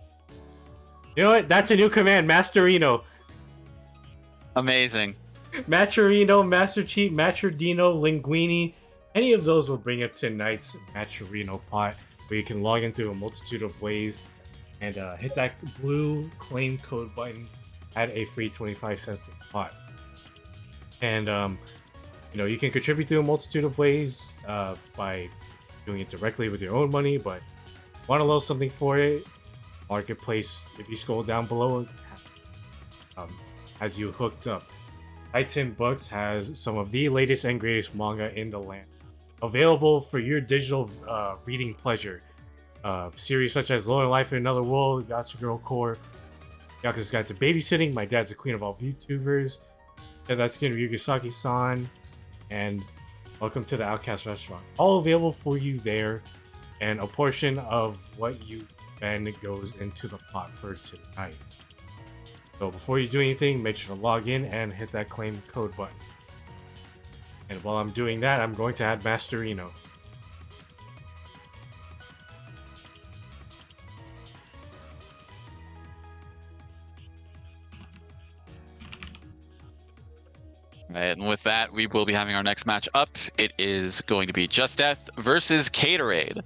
B: You know what? That's a new command, Masterino.
A: Amazing.
B: Macherino, Master Cheat, Macherdino, Linguini. Any of those will bring up tonight's Macherino pot, where you can log into a multitude of ways and hit that blue claim code button, add a free 25 cents to the pot. And, you know, you can contribute to a multitude of ways by doing it directly with your own money, but want to load something for it, Marketplace, if you scroll down below, has you hooked up. Titan Books has some of the latest and greatest manga in the land, available for your digital reading pleasure. Series such as Low in Life in Another World, Gotcha Girl Core, Yakuza's Guide to Babysitting, My Dad's the Queen of All VTubers, and that's Skin Ryugasaki-san, and Welcome to the Outcast Restaurant. All available for you there, and a portion of what you spend goes into the pot for tonight. So before you do anything, make sure to log in and hit that claim code button. And while I'm doing that, I'm going to add Masterino.
A: And with that, we will be having our next match up. It is going to be Just Death versus Gatorade.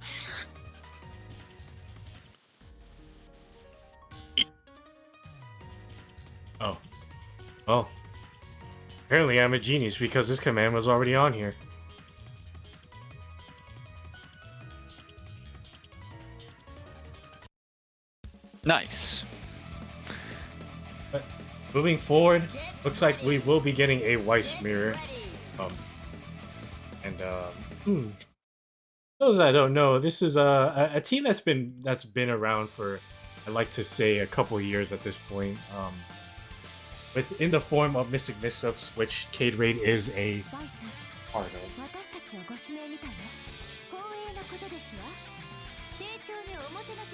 B: Oh. Well. Apparently I'm a genius because this command was already on here.
A: Nice.
B: But moving forward, looks like we will be getting a Weiss mirror. Those that don't know, this is a team that's been around for, I like to say, a couple years at this point. In the form of Mystic Mix-Ups, which Gatorade is a part of.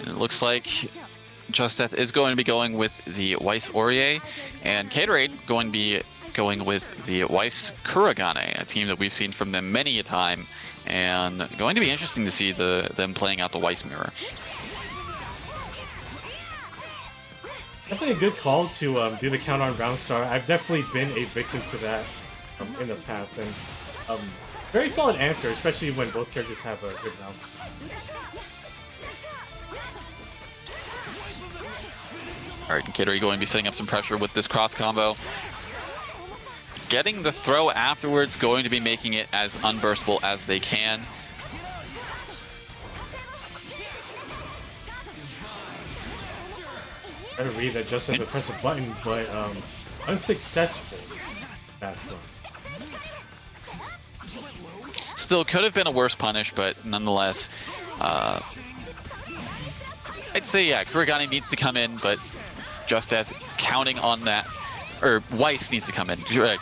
A: And it looks like Just Death is going to be going with the Weiss Aurier, and Gatorade going to be going with the Weiss Kuragane, a team that we've seen from them many a time, and going to be interesting to see them playing out the Weiss mirror.
B: Definitely a good call to do the count on round star. I've definitely been a victim to that in the past, and very solid answer, especially when both characters have a good round.
A: Alright, Gatorade going to be setting up some pressure with this cross combo. Getting the throw afterwards, going to be making it as unburstable as they can.
B: I had to read that just had to press a button, but unsuccessful. That's one.
A: Still could have been a worse punish, but nonetheless, I'd say, yeah, Kuragane needs to come in, but Just Death counting on that, or Weiss needs to come in. Yeah,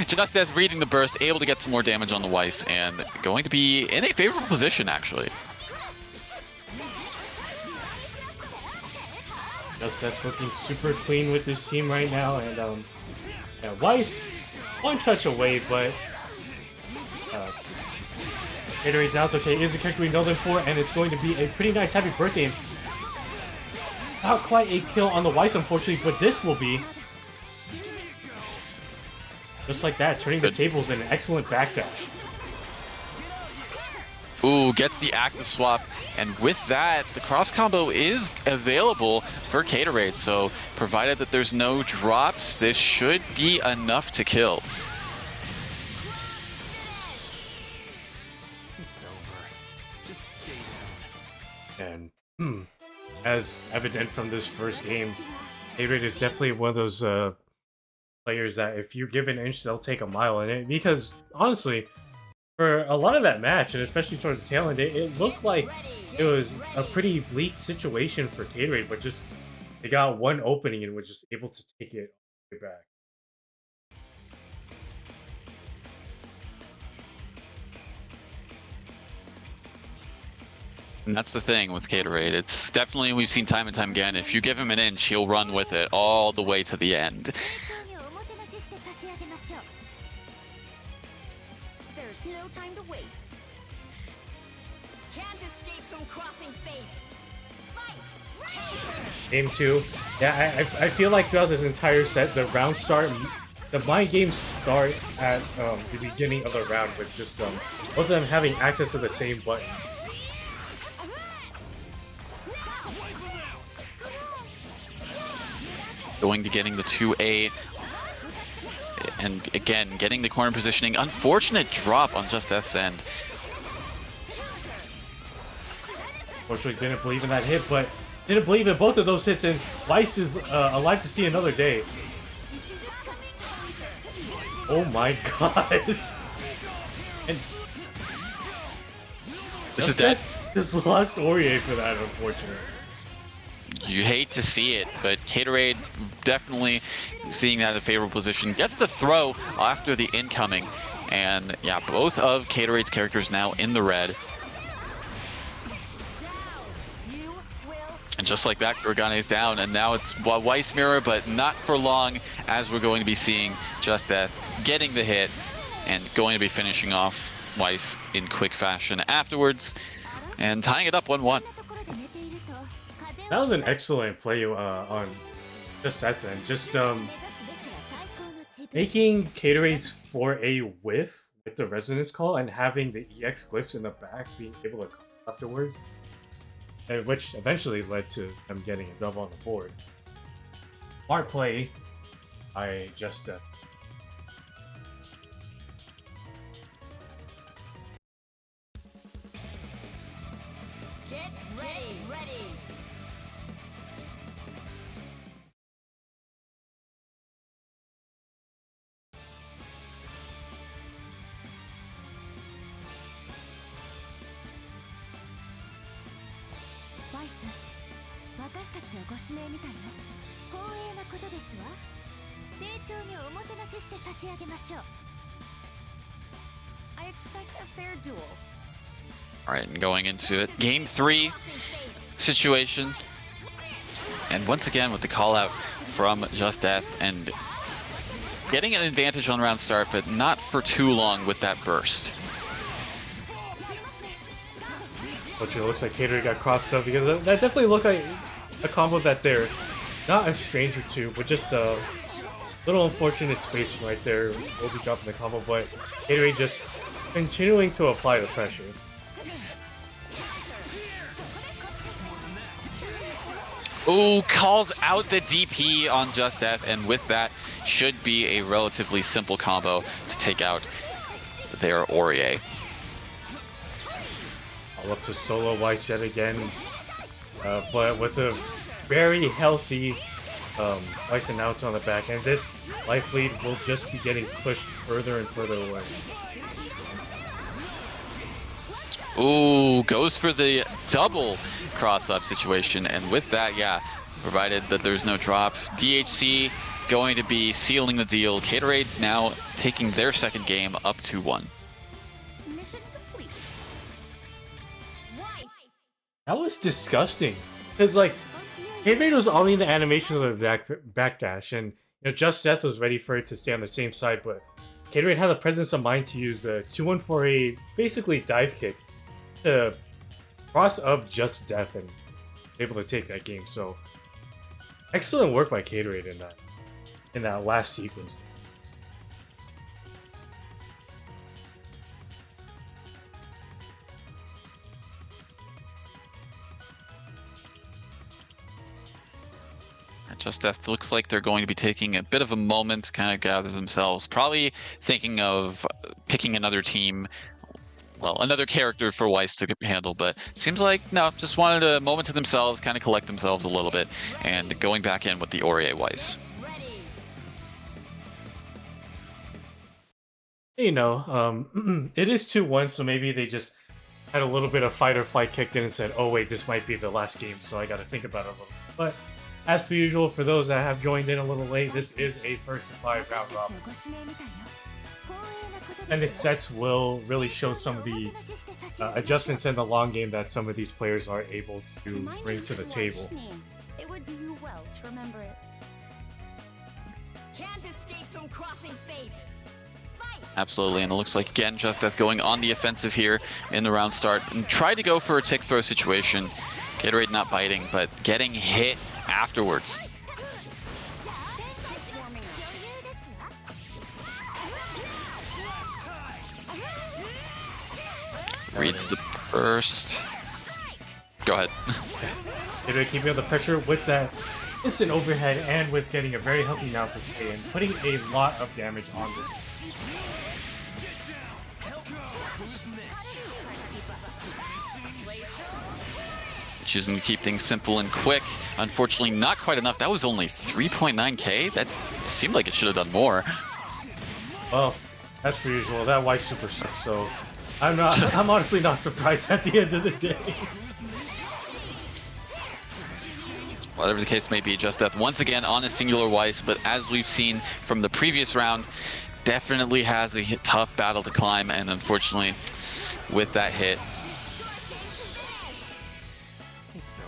A: Just Death reading the burst, able to get some more damage on the Weiss, and going to be in a favorable position, actually.
B: Just Death looking super clean with this team right now, and yeah, Weiss one touch away, but Gatorade's out. Okay, is the character we know them for, and it's going to be a pretty nice happy birthday. Not quite a kill on the Weiss, unfortunately, but this will be. Just like that, turning the tables in an excellent backdash.
A: Ooh, gets the active swap, and with that, the cross combo is available for Gatorade, so provided that there's no drops, this should be enough to kill.
B: And as evident from this first game, Gatorade is definitely one of those players that if you give an inch, they'll take a mile in it. Because honestly, for a lot of that match, and especially towards the tail end, it looked like it was a pretty bleak situation for Gatorade, but just they got one opening and was just able to take it all the way back.
A: And that's the thing with Gatorade. It's definitely, we've seen time and time again, if you give him an inch, he'll run with it all the way to the end.
C: There's no time to waste. Can't escape from crossing fate. Fight!
B: Game 2. Yeah, I feel like throughout this entire set, the round start, the mind games start at the beginning of the round with just both of them having access to the same button.
A: Going to getting the 2A, and again, getting the corner positioning. Unfortunate drop on Just F's end.
B: Unfortunately, didn't believe in that hit, but didn't believe in both of those hits, and Weiss is alive to see another day. Oh my god. And
A: This is dead.
B: Just lost Aurier for that, unfortunately.
A: You hate to see it, but Gatorade definitely seeing that in a favorable position. Gets the throw after the incoming. And yeah, both of Gatorade's characters now in the red. And just like that, Gorgane is down, and now it's Weiss mirror, but not for long, as we're going to be seeing Just Death getting the hit and going to be finishing off Weiss in quick fashion afterwards, and tying it up 1-1.
B: That was an excellent play on Just Death then. Just making Gatorade's 4A whiff with the resonance call and having the EX glyphs in the back being able to come afterwards. And which eventually led to them getting a double on the board. Smart play by Just Death.
C: Get ready.
D: Weiss, 私たちをご指名みたいよ。光栄なことですわ。丁重におもてなしして差し上げましょう。
C: I expect a fair duel.
A: All right, and going into it, game 3 situation. And once again with the call out from Just Death and getting an advantage on round start, but not for too long with that burst.
B: Which it looks like Gatorade got crossed up because that definitely looked like a combo that they're not a stranger to, but just a little unfortunate spacing right there. Will be dropping the combo, but Gatorade just continuing to apply the pressure.
A: Ooh, calls out the DP on Just Death, and with that, should be a relatively simple combo to take out their Aurier.
B: All up to solo Weiss yet again, but with a very healthy Weiss announcer on the back end, this life lead will just be getting pushed further and further away.
A: Ooh, goes for the double cross-up situation, and with that, yeah, provided that there's no drop, DHC going to be sealing the deal. Gatorade now taking their second game up 2-1.
C: Mission complete. Weiss.
B: That was disgusting. Because, like, Gatorade was owning the animations of the backdash, and you know, Just Death was ready for it to stay on the same side, but Gatorade had the presence of mind to use the 2-1-4-A, basically dive kick, to cross up Just Death and able to take that game. So, excellent work by Gatorade in that last sequence.
A: Just Death looks like they're going to be taking a bit of a moment to kind of gather themselves, probably thinking of picking another team well, another character for Weiss to handle, but seems like, no, just wanted a moment to themselves, kind of collect themselves a little bit, and going back in with the Aurier Weiss.
C: Ready.
B: You know, it is 2-1, so maybe they just had a little bit of fight or flight kicked in and said, oh wait, this might be the last game, so I gotta think about it a little. But as per usual, for those that have joined in a little late, this is a first to 5 round robin. And its sets will really show some of the adjustments in the long game that some of these players are able to bring to the table.
D: It would do you well to remember it.
C: Can't escape from crossing fate. Fight.
A: Absolutely, and it looks like, again, Just Death going on the offensive here in the round start, and tried to go for a tick throw situation. Gatorade not biting, but getting hit afterwards. Reads the burst. Go ahead.
B: Gatorade keeping up the pressure with that instant overhead and with getting a very healthy now to stay in, putting a lot of damage on this.
A: Choosing to keep things simple and quick. Unfortunately, not quite enough. That was only 3.9k. That seemed like it should have done more.
B: Well, as per usual, that white super sucks, so I'm honestly not surprised at the end of the day.
A: Whatever the case may be, Just Death once again on a singular Weiss, but as we've seen from the previous round, definitely has a tough battle to climb, and unfortunately, with that hit,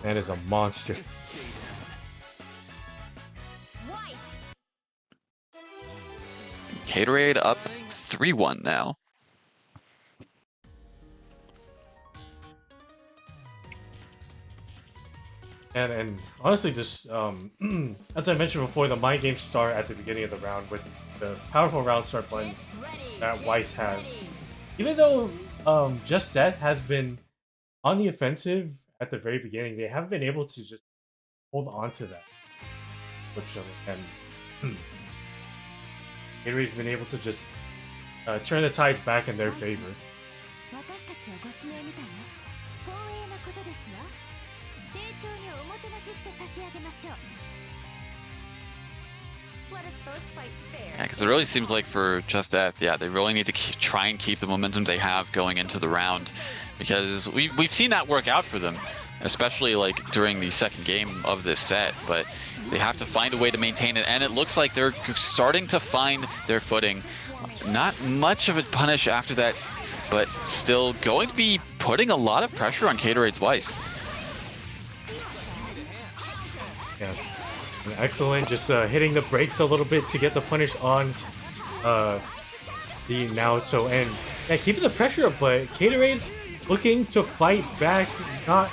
B: Man is a monster.
A: Gatorade up 3-1 now.
B: And honestly, just as I mentioned before, the mind games start at the beginning of the round with the powerful round start buttons that Weiss has. Even though Just Death has been on the offensive at the very beginning, they haven't been able to just hold on to that. And Gatorade's been able to just turn the tides back in their favor.
A: Yeah, because it really seems like for Just Death, yeah, they really need to try and keep the momentum they have going into the round, because we've seen that work out for them, especially like during the second game of this set, but they have to find a way to maintain it, and it looks like they're starting to find their footing. Not much of a punish after that, but still going to be putting a lot of pressure on Gatorade's Weiss.
B: Yeah. Excellent, just hitting the brakes a little bit to get the punish on the Naoto, and yeah, keeping the pressure up, but Gatorade looking to fight back, not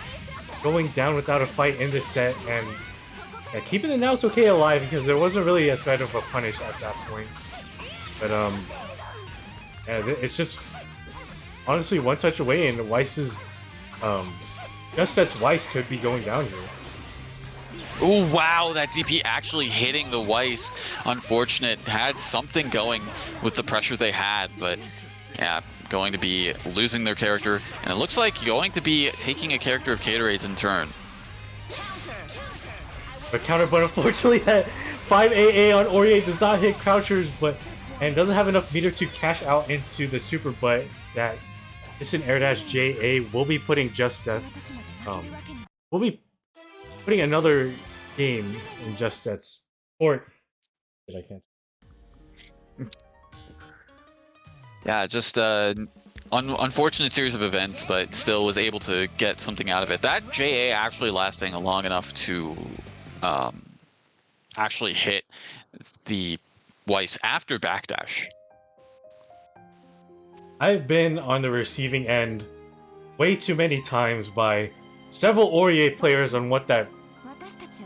B: going down without a fight in this set, and yeah, keeping the Naoto K alive because there wasn't really a threat of a punish at that point. But yeah, it's just honestly one touch away, and Weiss's Just Death's Weiss could be going down here.
A: Oh wow, that DP actually hitting the Weiss. Unfortunate, had something going with the pressure they had, but yeah, going to be losing their character, and it looks like going to be taking a character of Gatorade's in turn.
B: The counter, but unfortunately that 5 AA on Aurier does not hit crouchers, and doesn't have enough meter to cash out into the super, but that instant air dash JA will be putting Just Death, will be putting another game in Just Death's court. I can't.
A: Yeah, just unfortunate series of events, but still was able to get something out of it. That JA actually lasting long enough to actually hit the Weiss after backdash.
B: I've been on the receiving end way too many times by several Aurier players on what that...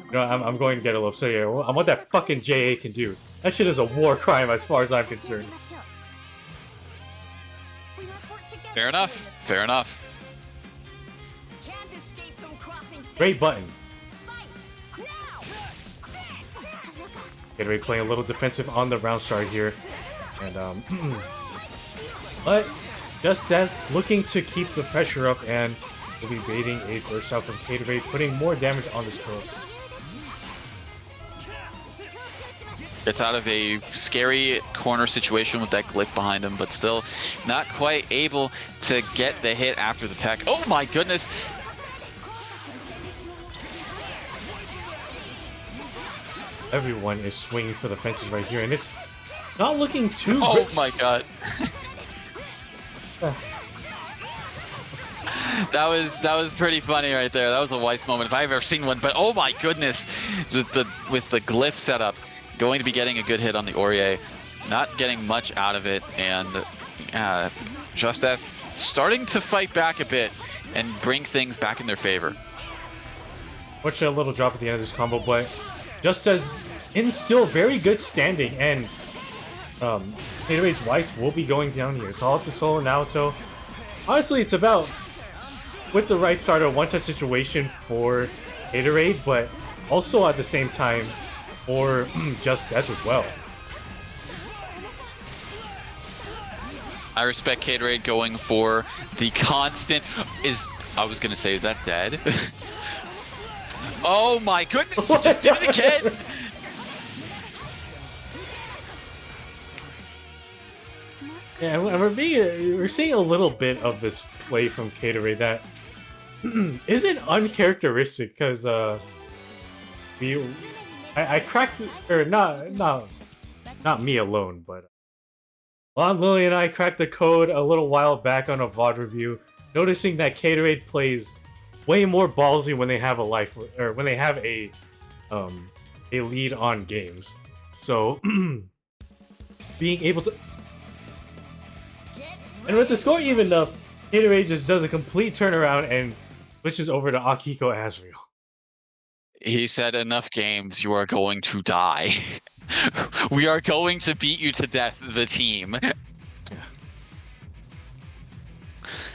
B: You know, I'm going to get a little upset here. On what that fucking JA can do. That shit is a war crime as far as I'm concerned.
A: Fair enough. Fair enough.
B: Great button. Gatorade playing a little defensive on the round start here. And, but Just Death looking to keep the pressure up and will be baiting a burst out from Gatorade, putting more damage on this code.
A: Gets out of a scary corner situation with that glyph behind him, but still not quite able to get the hit after the tech. Oh my goodness!
B: Everyone is swinging for the fences right here, and it's not looking too
A: Oh
B: good.
A: my god. That was pretty funny right there. That was a Weiss moment if I've ever seen one. But oh my goodness, with the glyph setup, going to be getting a good hit on the Aurier, not getting much out of it, and Just Death starting to fight back a bit and bring things back in their favor.
B: Fortunately, a little drop at the end of this combo, but Just Death in still very good standing, and Gatorade's Weiss will be going down here. It's all up to Solo now, so honestly, it's about, with the right start, a one-touch situation for Gatorade, but also at the same time for Just Death as well.
A: I respect Gatorade going for the constant. I was gonna say, is that dead? Oh my goodness! Just did it again.
B: Yeah, and we're seeing a little bit of this play from Gatorade that isn't uncharacteristic, because I cracked, or not me alone, but Lon Lily and I cracked the code a little while back on a VOD review, noticing that Gatorade plays way more ballsy when they have a life, or when they have a lead on games. So being able to, and with the score evened up, Gatorade just does a complete turnaround and switches over to Akiko Asriel.
A: He said, "Enough games. You are going to die. We are going to beat you to death, the team."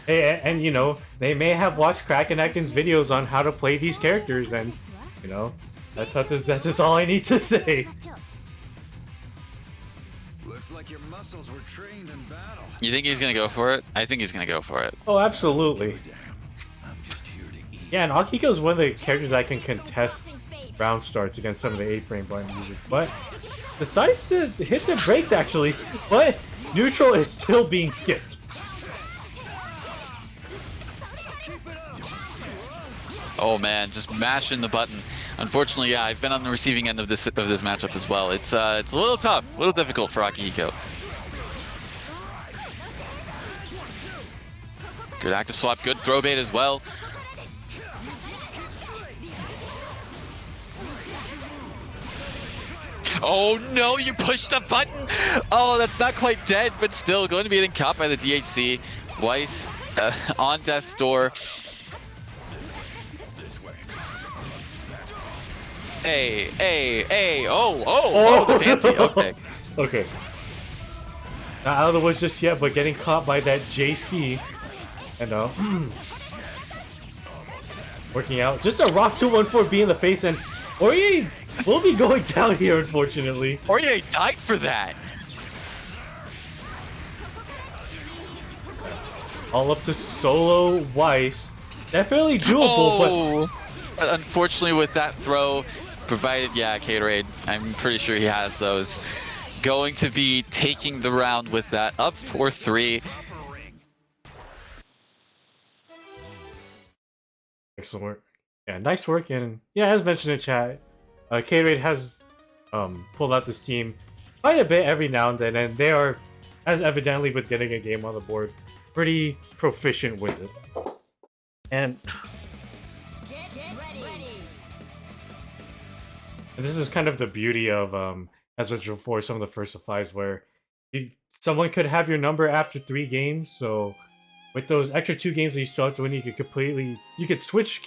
B: Hey, and you know, they may have watched Kraken Atkins videos on how to play these characters, and you know, that's all I need to say.
E: Looks like your muscles were trained in battle.
A: You think he's gonna go for it? I think he's gonna go for it.
B: Oh, absolutely.
E: I'm just here to eat.
B: Yeah, and Akiko is one of the characters that can contest round starts against some of the 8-frame blind users, but decides to hit the brakes actually, but neutral is still being skipped.
A: Oh man, just mashing the button. Unfortunately, yeah, I've been on the receiving end of this matchup as well. It's a little tough, a little difficult for Akihiko. Good active swap, good throw bait as well. Oh no, you pushed the button! Oh, that's not quite dead, but still going to be getting caught by the DHC. Weiss on death's door. Hey, oh, the fancy, okay.
B: Okay. Not out of the woods just yet, but getting caught by that JC. And working out. Just a Rock 214B in the face, and Aurier will be going down here, unfortunately.
A: Aurier died for that.
B: All up to Solo Weiss. Definitely doable,
A: but unfortunately with that throw, provided, yeah, Gatorade, I'm pretty sure he has those. Going to be taking the round with that, up 4-3.
B: Excellent work. Yeah, nice work. And yeah, as mentioned in chat, Gatorade has pulled out this team quite a bit every now and then, and they are, as evidently with getting a game on the board, pretty proficient with it. And this is kind of the beauty of, as mentioned before, some of the first to fives where someone could have your number after 3 games. So with those extra 2 games that you still have to win, you could switch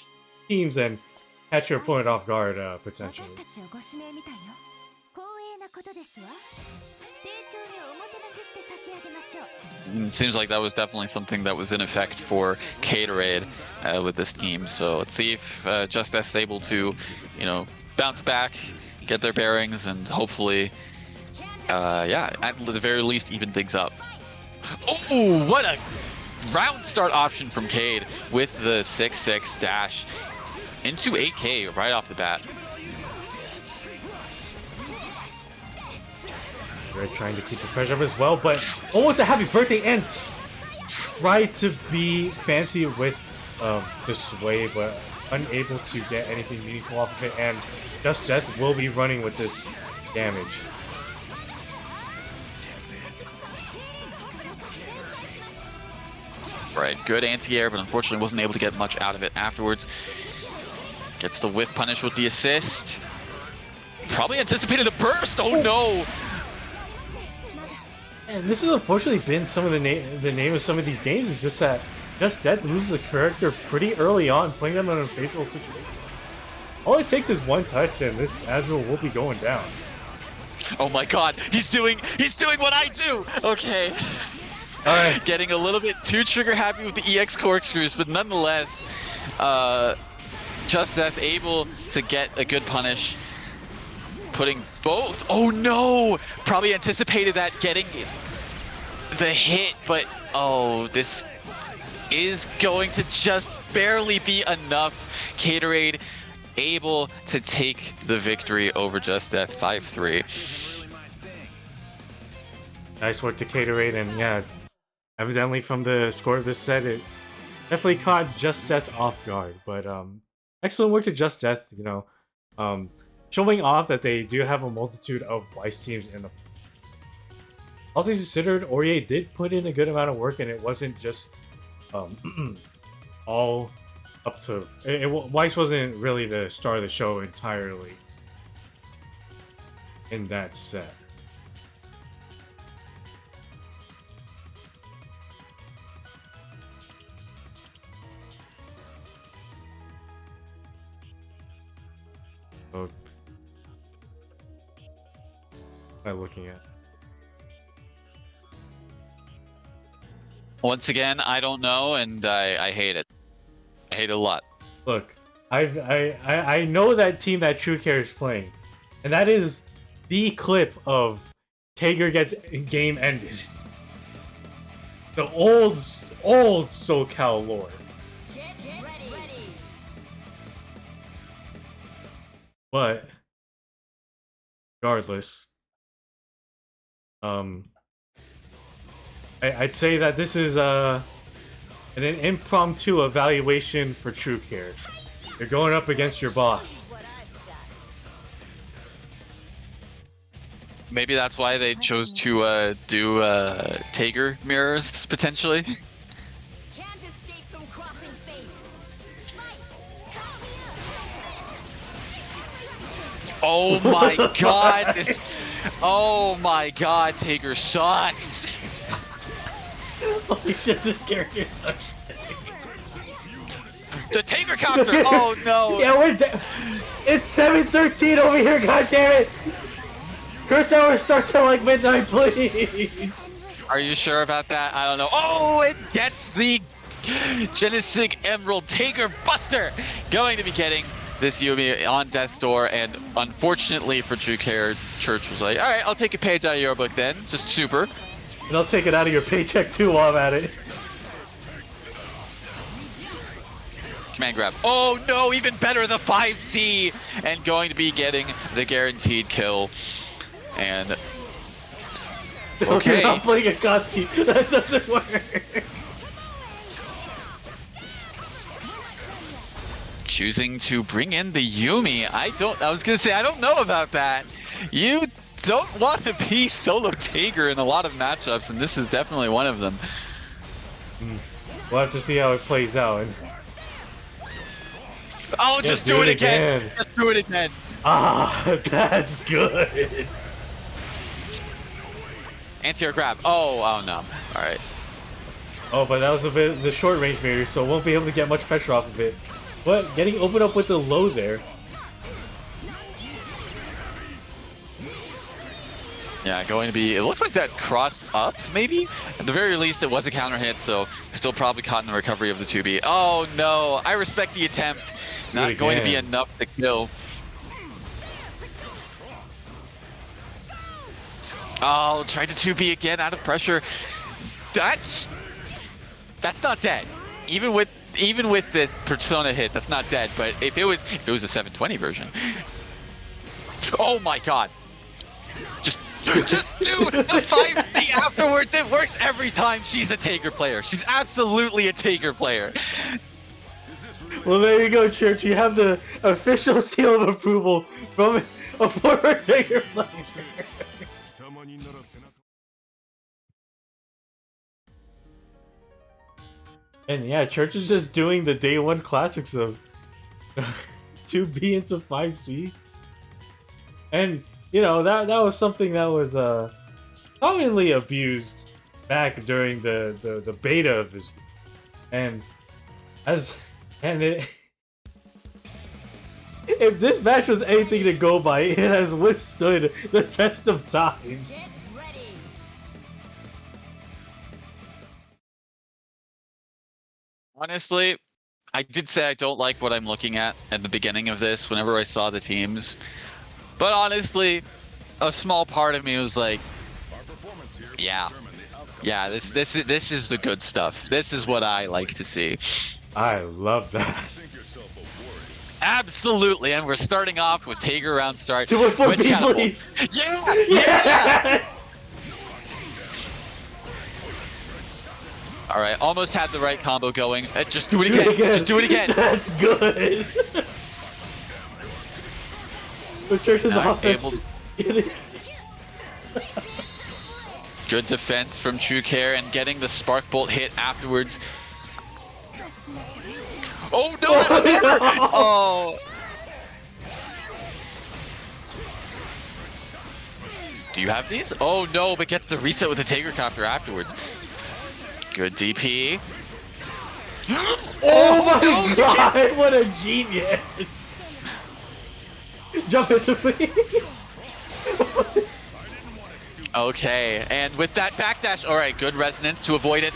B: teams and catch your opponent off guard, potentially.
A: It seems like that was definitely something that was in effect for Gatorade with this team. So let's see if Just Death is able to, you know, bounce back, get their bearings, and hopefully, yeah, at the very least, even things up. Oh, what a round start option from Cade with the 6-6 dash into 8K right off the bat.
B: They're trying to keep the pressure up as well, but almost a happy birthday and try to be fancy with the sway, but unable to get anything meaningful off of it. And Just Death will be running with this damage.
A: Right, good anti-air, but unfortunately wasn't able to get much out of it afterwards. Gets the whiff punish with the assist. Probably anticipated the burst. Oh no!
B: And this has unfortunately been some of the name of some of these games is just that Just Death loses a character pretty early on, putting them in a fatal situation. All it takes is one touch, and this Azrael will be going down.
A: Oh my god, he's doing what I do! Okay.
B: Alright.
A: Getting a little bit too trigger happy with the EX corkscrews, but nonetheless, Just Death able to get a good punish. Putting both. Oh no! Probably anticipated that getting the hit, but oh, this is going to just barely be enough. Gatorade able to take the victory over Just Death 5-3.
B: Nice work to Gatorade, and yeah, evidently from the score of this set, it definitely caught Just Death off guard. But excellent work to Just Death, you know, showing off that they do have a multitude of wise teams in the. All things considered, Aurier did put in a good amount of work, and it wasn't just all up to. Weiss wasn't really the star of the show entirely in that set. So, what am I looking at?
A: Once again, I don't know, and I hate it. I hate it a lot.
B: Look, I know that team that True Care is playing, and that is the clip of Tager gets game ended. The old SoCal lore.
C: Get ready.
B: But regardless, I'd say that this is an impromptu evaluation for True Care. You're going up against your boss.
A: Maybe that's why they chose to do Tager mirrors, potentially.
C: Can't escape from crossing fate.
A: Oh my god! Oh my god, Tager sucks!
B: Holy shit, this character sucks.
A: The Tager counter! Oh no!
B: Yeah, it's 7:13 over here, goddammit! Curse hour starts at like midnight, please!
A: Are you sure about that? I don't know. Oh, it gets the Genesig Emerald Tager Buster! Going to be getting this Yumi on death's door, and unfortunately for True Care, Church was like, alright, I'll take a page out of your book then. Just super.
B: And I'll take it out of your paycheck too while I'm at it.
A: Command grab. Oh no, even better, the 5C! And going to be getting the guaranteed kill. And okay.
B: You're not playing Akatsuki. That doesn't work.
A: Choosing to bring in the Yumi. I was gonna say, I don't know about that. You don't want to be solo Tager in a lot of matchups, and this is definitely one of them.
B: We'll have to see how it plays out.
A: Oh, just do it again. Just do it again.
B: Ah, that's good.
A: Anti-air grab. Oh no. All right.
B: Oh, but that was a bit the short range meter, so won't be able to get much pressure off of it. But getting opened up with the low there.
A: Yeah, going to be. It looks like that crossed up, maybe. At the very least, it was a counter hit, so still probably caught in the recovery of the 2B. Oh no! I respect the attempt. Not going to be enough to kill. Oh, tried to 2B again, out of pressure. That's not dead. Even with this Persona hit, that's not dead. But if it was a 720 version, oh my god! Just do the 5D afterwards. It works every time. She's a Taker player. She's absolutely a Taker player.
B: Well, there you go, Church. You have the official seal of approval from a former Taker player. And yeah, Church is just doing the day one classics of 2B into 5C. And, you know, that was something that was commonly abused back during the beta of this. And if this match was anything to go by, it has withstood the test of time.
C: Get ready.
A: Honestly, I did say I don't like what I'm looking at the beginning of this whenever I saw the teams. But honestly, a small part of me was like, yeah, this is the good stuff. This is what I like to see.
B: I love that.
A: Absolutely, and we're starting off with Taker round start.
B: 214, please.
A: Yeah!
B: Yes!
A: All right, almost had the right combo going. Just do it again. Just do it again.
B: That's good. But Church's offense.
A: Good defense from True Care and getting the Spark Bolt hit afterwards. Oh no! That was over! Oh. Do you have these? Oh no, but gets the reset with the Taker Copter afterwards. Good DP.
B: Oh my god, what a genius! Jump into me.
A: Okay, and with that backdash, alright, good resonance to avoid it.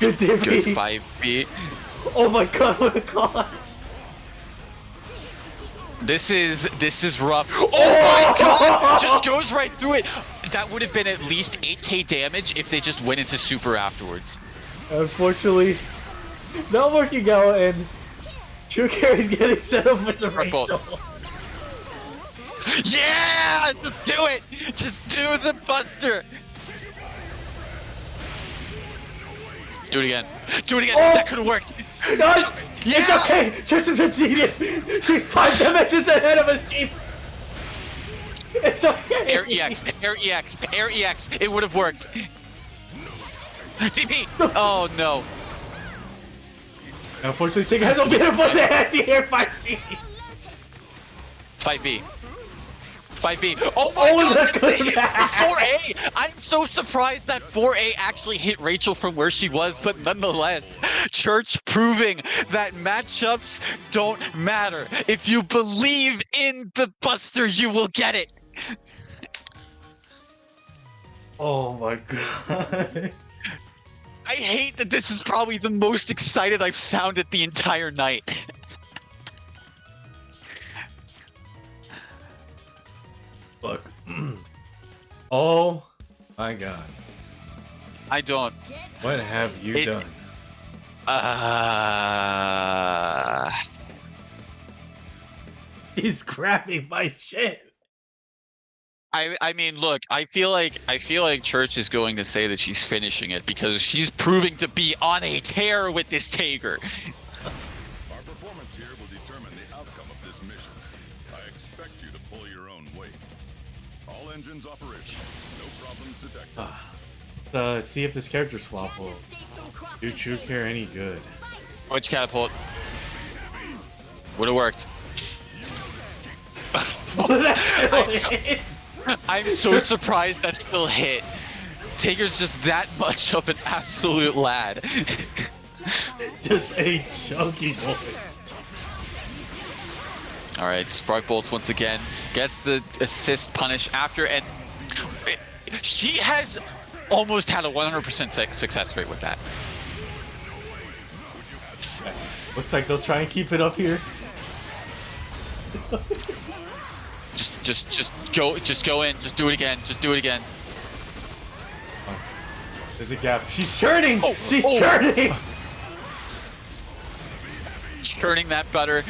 B: Good DP.
A: Good 5B.
B: Oh my god, what a god!
A: This is rough. Oh my god! Just goes right through it. That would have been at least 8k damage if they just went into super afterwards.
B: Unfortunately, not working out, and True Carry's getting set up with the Rachel.
A: Yeah! Just do it! Just do the buster! Do it again. Do it again.
B: Oh.
A: That could have worked.
B: No,
A: Yeah.
B: it's okay. Church is a genius. She's 5 dimensions ahead of us, Chief. It's okay.
A: Air EX. Air EX. Air EX. It would have worked. TP. Oh no.
B: Unfortunately, Taker has no beautiful anti-air 5C.
A: 5B. 5B. Oh my god,
B: that's
A: that's the
B: good
A: hit.
B: match.
A: 4A! I'm so surprised that 4A actually hit Rachel from where she was, but nonetheless, Church proving that matchups don't matter. If you believe in the Buster, you will get it.
B: Oh my god.
A: I hate that this is probably the most excited I've sounded the entire night.
B: Look. Oh my god.
A: I don't.
B: What have you done? He's grabbing my shit.
A: I mean, look, I feel like Church is going to say that she's finishing it because she's proving to be on a tear with this Taker.
E: Our performance here will determine the outcome of this mission. I expect you to pull your own weight. All engines operational. No problems detected.
B: See if this character swap will do True Care any good.
A: Which catapult? Would have worked. I'm so surprised that still hit. Taker's just that much of an absolute lad.
B: Just a chunky boy.
A: Alright, Spark Bolts once again gets the assist punish after, and she has almost had a 100% success rate with that.
B: Looks like they'll try and keep it up here. Just
A: Just go in, just do it again, just do it again.
B: There's a gap. She's churning!
A: Oh,
B: She's
A: oh.
B: churning!
A: Churning that butter,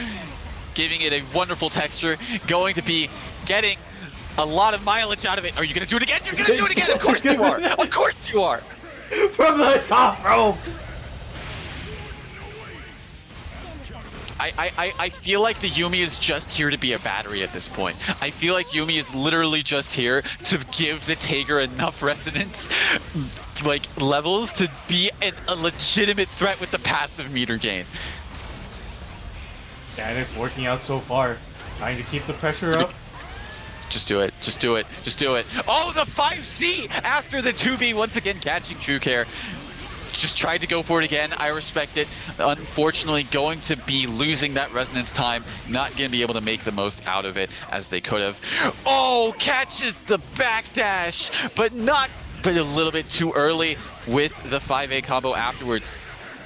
A: giving it a wonderful texture, going to be getting a lot of mileage out of it. Are you going to do it again? You're going to do it again! Of course you are! Of course you are!
B: From the top rope!
A: I feel like the Yumi is just here to be a battery at this point. I feel like Yumi is literally just here to give the Tager enough resonance, like, levels to be a legitimate threat with the passive meter gain.
B: And it's working out so far. Trying to keep the pressure up.
A: Just do it. Just do it. Just do it. Oh, the 5C after the 2B once again catching True Care. Just tried to go for it again. I respect it. Unfortunately, going to be losing that resonance time. Not going to be able to make the most out of it as they could have. Oh, catches the backdash, but a little bit too early with the 5A combo afterwards.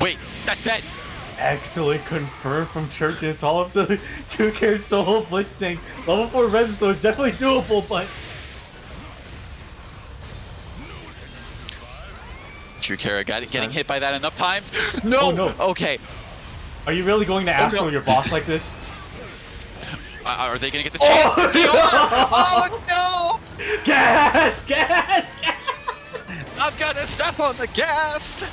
A: Wait, that's that.
B: Excellent confirmed from Church, and it's all up to 2K solo blitz tank. Level 4 resistance, so it's definitely doable, but
A: True Care getting hit by that enough times. No!
B: Oh, no.
A: Okay.
B: Are you really going to Astro
A: no.
B: your boss like this?
A: Are they going to get the chance? Oh, no!
B: Gas! Gas! Gas!
A: I'm going to step on the gas!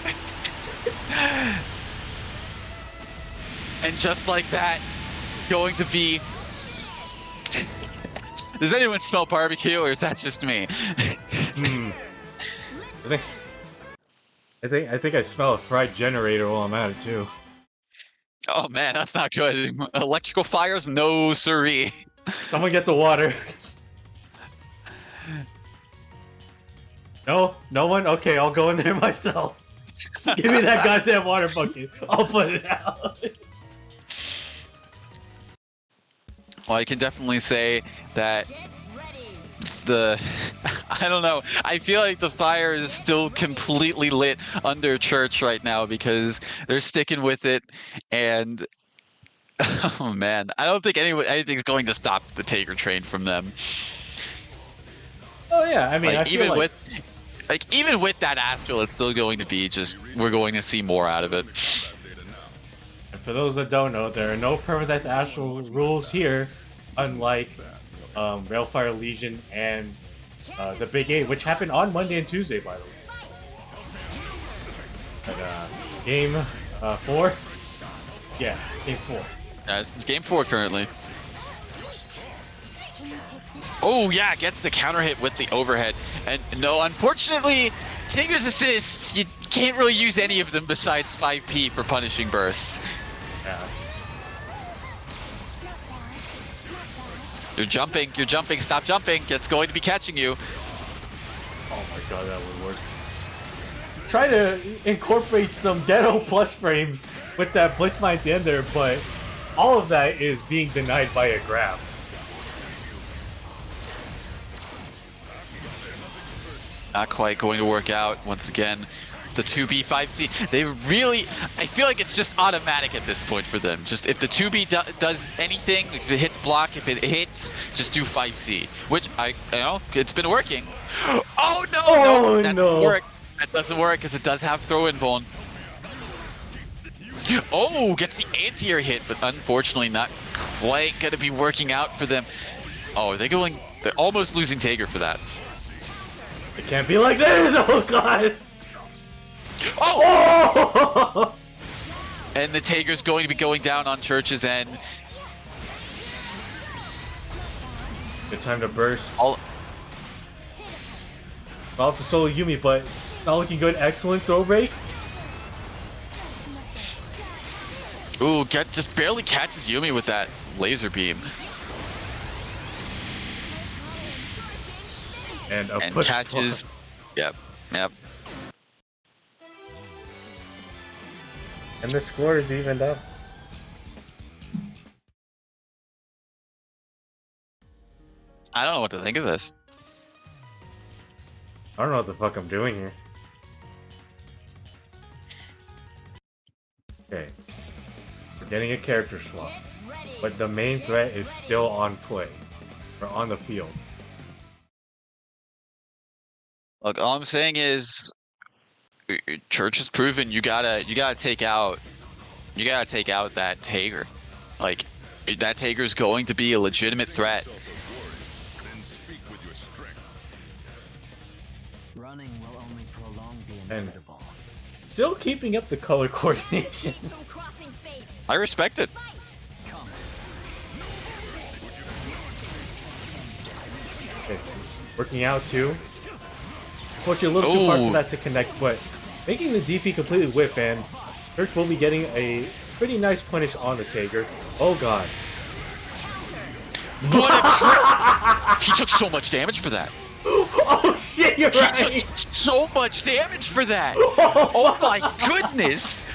A: And just like that, going to be... Does anyone smell barbecue, or is that just me?
B: I think I smell a fried generator while I'm at it too.
A: Oh man, that's not good. Electrical fires? No, siree.
B: Someone get the water. No? No one? Okay, I'll go in there myself. Give me that goddamn water bucket. I'll put it out.
A: Well, I can definitely say that
C: Get ready.
A: I don't know. I feel like the fire is still completely lit under Church right now because they're sticking with it, and oh man, I don't think anything's going to stop the Tager train from them.
B: Oh yeah, I mean,
A: Like,
B: I feel
A: even with that Astral, it's still going to be just we're going to see more out of it.
B: And for those that don't know, there are no permadeath Astral rules here, unlike Railfire Legion and the Big 8, which happened on Monday and Tuesday, by the way. But, game 4? Yeah, game 4.
A: It's game 4 currently. Oh yeah, gets the counter hit with the overhead. And no, unfortunately, Tager's assists, you can't really use any of them besides 5P for punishing bursts.
B: Yeah.
A: You're jumping, stop jumping. It's going to be catching you.
B: Oh my god, that would work. Try to incorporate some Deado Plus frames with that Blitzmine at the end there, but all of that is being denied by a grab.
A: Not quite going to work out once again. The 2B, 5C, they really, I feel like it's just automatic at this point for them. Just if the 2B does anything, if it hits block, if it hits, just do 5C, which it's been working. Oh no,
B: Oh,
A: that
B: no.
A: doesn't work. That doesn't work because it does have throw-in vuln. Oh, gets the anti-air hit, but unfortunately not quite gonna be working out for them. Oh, they're almost losing Tager for that.
B: It can't be like this! Oh god!
A: Oh! And the Tager's going to be going down on Church's end.
B: Good time to burst.
A: All
B: Off to solo Yumi, but not looking good. Excellent throw break.
A: Ooh, just barely catches Yumi with that laser beam.
B: And a
A: And
B: push
A: catches.
B: block.
A: Yep.
B: And the score is evened up.
A: I don't know what to think of this.
B: I don't know what the fuck I'm doing here. Okay. We're getting a character swap. But the main threat is still on play. Or on the field.
A: Look, all I'm saying is Church has proven you gotta take out that Tager. Like that Tager's going to be a legitimate threat.
E: Then speak with your strength.
F: Running will only prolong the
B: And-
F: inevitable.
B: Still keeping up the color coordination.
C: Escape from crossing fate.
A: I respect it.
C: Fight!
F: Come.
B: Okay, working out too. Unfortunately, a little too far
A: Ooh.
B: for that to connect, but making the DP completely whiff, and Church will be getting a pretty nice punish on the Tager. Oh god.
A: What he took so much damage for that.
B: Oh shit, you're
A: He
B: right!
A: took so much damage for that. Oh my goodness.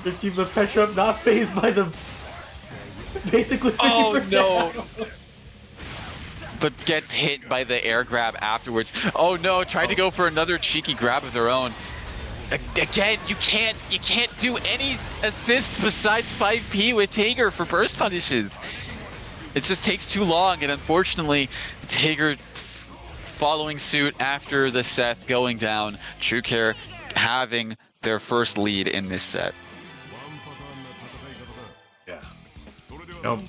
B: Just keep the pressure up, not phased by the basically 50%.
A: Oh no. But gets hit by the air grab afterwards. Oh no, tried to go for another cheeky grab of their own. Again, you can't do any assists besides 5P with Tager for burst punishes. It just takes too long, and unfortunately, Tager following suit after the Seth going down. True Care having their first lead in this set.
B: Yeah. Nope.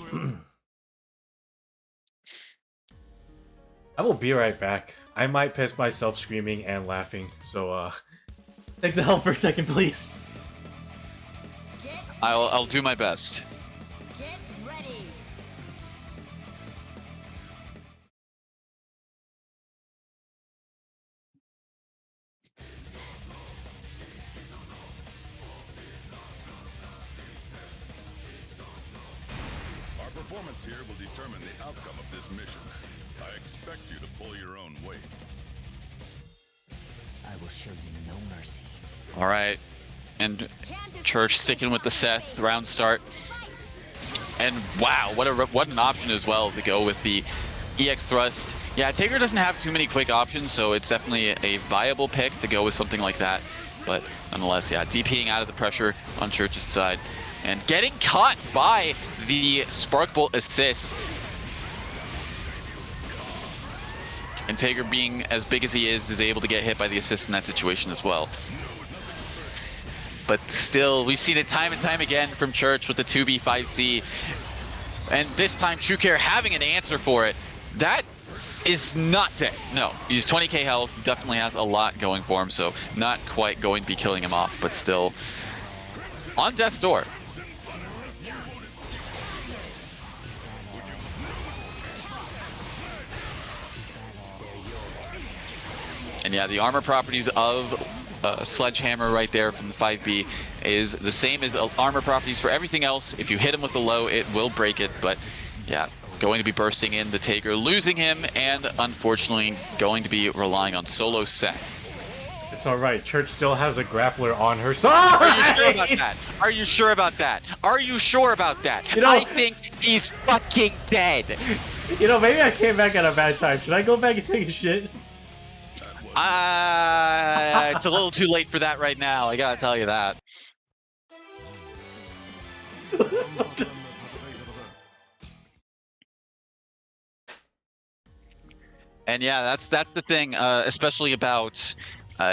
B: I will be right back. I might piss myself screaming and laughing, so take the helm for a second, please.
C: Get,
A: I'll do my best.
C: get ready.
E: Our performance here will determine the outcome of this mission. I expect you to pull your own weight.
F: I will show you no mercy.
A: All right, and Church sticking with the Seth round start. And wow, what an option as well to go with the EX thrust. Yeah, Tager doesn't have too many quick options, so it's definitely a viable pick to go with something like that. But nonetheless, yeah, DPing out of the pressure on Church's side and getting caught by the Spark Bolt assist. And Tager, being as big as he is able to get hit by the assist in that situation as well. But still, we've seen it time and time again from Church with the 2B5C. And this time, True Care having an answer for it. That is not dead. No, he's 20k health. He definitely has a lot going for him, so not quite going to be killing him off, but still on death's door. And yeah, the armor properties of Sledgehammer right there from the 5B is the same as armor properties for everything else. If you hit him with the low, it will break it. But yeah, going to be bursting in the Tager, losing him, and unfortunately going to be relying on solo Seth.
B: It's alright, Church still has a grappler on her side!
A: Are you sure about that? Are you sure about that? Are you sure about that?
B: You know-
A: I think he's fucking dead.
B: You know, maybe I came back at a bad time. Should I go back and take a shit?
A: It's a little too late for that right now. I gotta tell you that. And yeah, that's the thing, especially about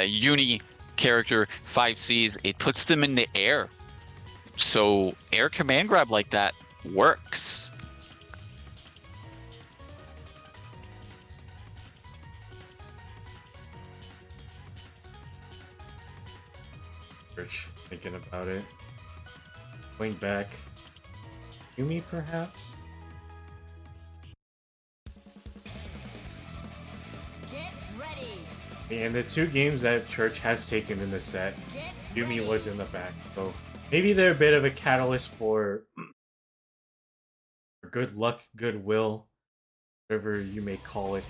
A: uni character 5Cs. It puts them in the air. So air command grab like that works.
B: Church, thinking about it. Going back. Yumi, perhaps?
C: Get ready.
B: And the two games that Church has taken in the set,
C: Get
B: Yumi
C: ready.
B: was in the back. So maybe they're a bit of a catalyst for good luck, goodwill, whatever you may call it.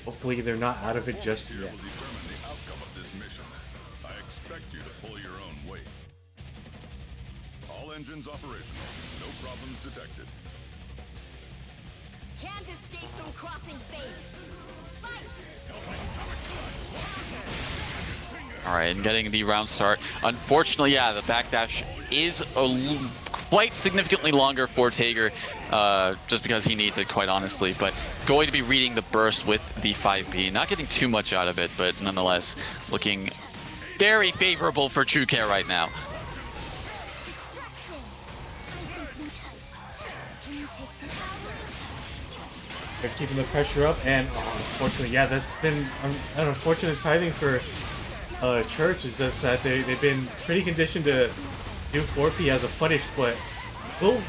B: Hopefully they're not out of it just
E: Here
B: yet.
E: will determine the outcome of this mission. I expect you to pull your own weight. All engines operational. No problems detected.
C: Can't escape from crossing fate. Fight!
A: All right, and getting the round start. Unfortunately, yeah, the backdash is quite significantly longer for Tager, just because he needs it, quite honestly. But going to be reading the burst with the 5B, not getting too much out of it, but nonetheless looking very favorable for True Care right now.
B: They're keeping the pressure up, and unfortunately, yeah, that's been an unfortunate timing for Church. Is just that they've been pretty conditioned to do 4P as a punish, but will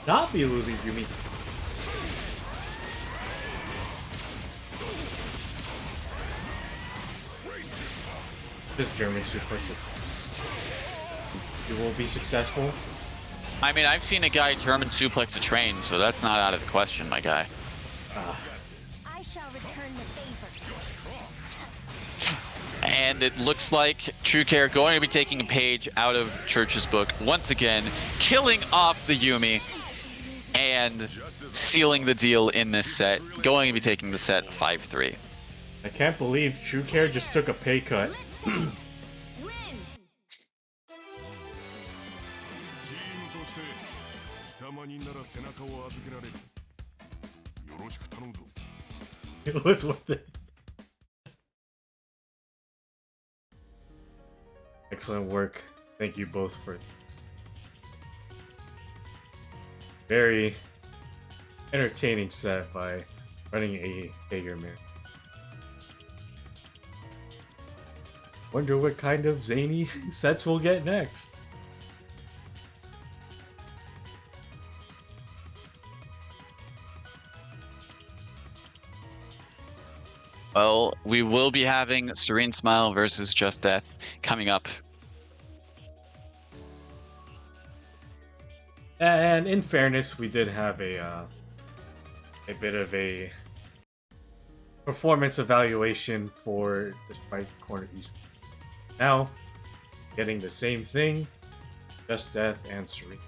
B: not be losing Yumi. This German suplex, it will be successful.
A: I mean, I've seen a guy German suplex a train, so that's not out of the question, my guy.
C: I shall return the favor.
A: And it looks like True Care going to be taking a page out of Church's book once again, killing off the Yumi and sealing the deal in this set. Going to be taking the set 5-3.
B: I can't believe True Care just took a pay cut.
C: Win!
E: チームとして貴様になら背中を預けられる。よろしく頼むぞ。
B: It was worth it. Excellent work. Thank you both for very entertaining set by running a Tager mare. Wonder what kind of zany sets we'll get next.
A: Well, we will be having Serene Smile versus Just Death coming up.
B: And in fairness, we did have a bit of a performance evaluation for the Sprite Corner East. Now, getting the same thing, Just Death and Serene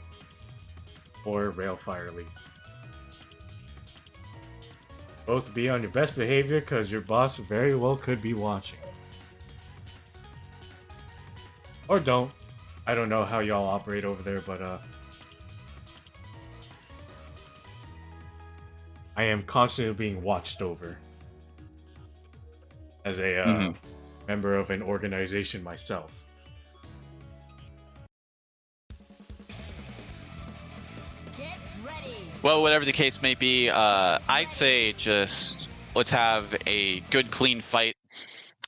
B: for Railfire League. Both be on your best behavior because your boss very well could be watching. Or don't. I don't know how y'all operate over there, but I am constantly being watched over as a member of an organization myself.
C: Get ready!
A: Well, whatever the case may be, I'd say just let's have a good, clean fight.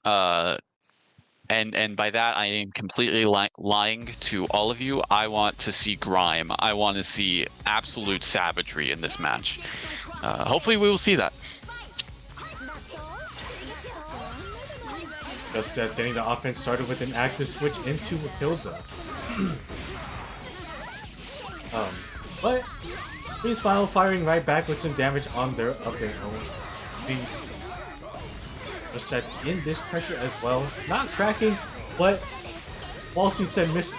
A: And by that, I am completely lying to all of you. I want to see grime. I want to see absolute savagery in this match. Hopefully, we will see that.
B: Just getting the offense started with an active switch into Hilda. But Freeze Final firing right back with some damage on their own. The set in this pressure as well. Not cracking, but Walsing said Miss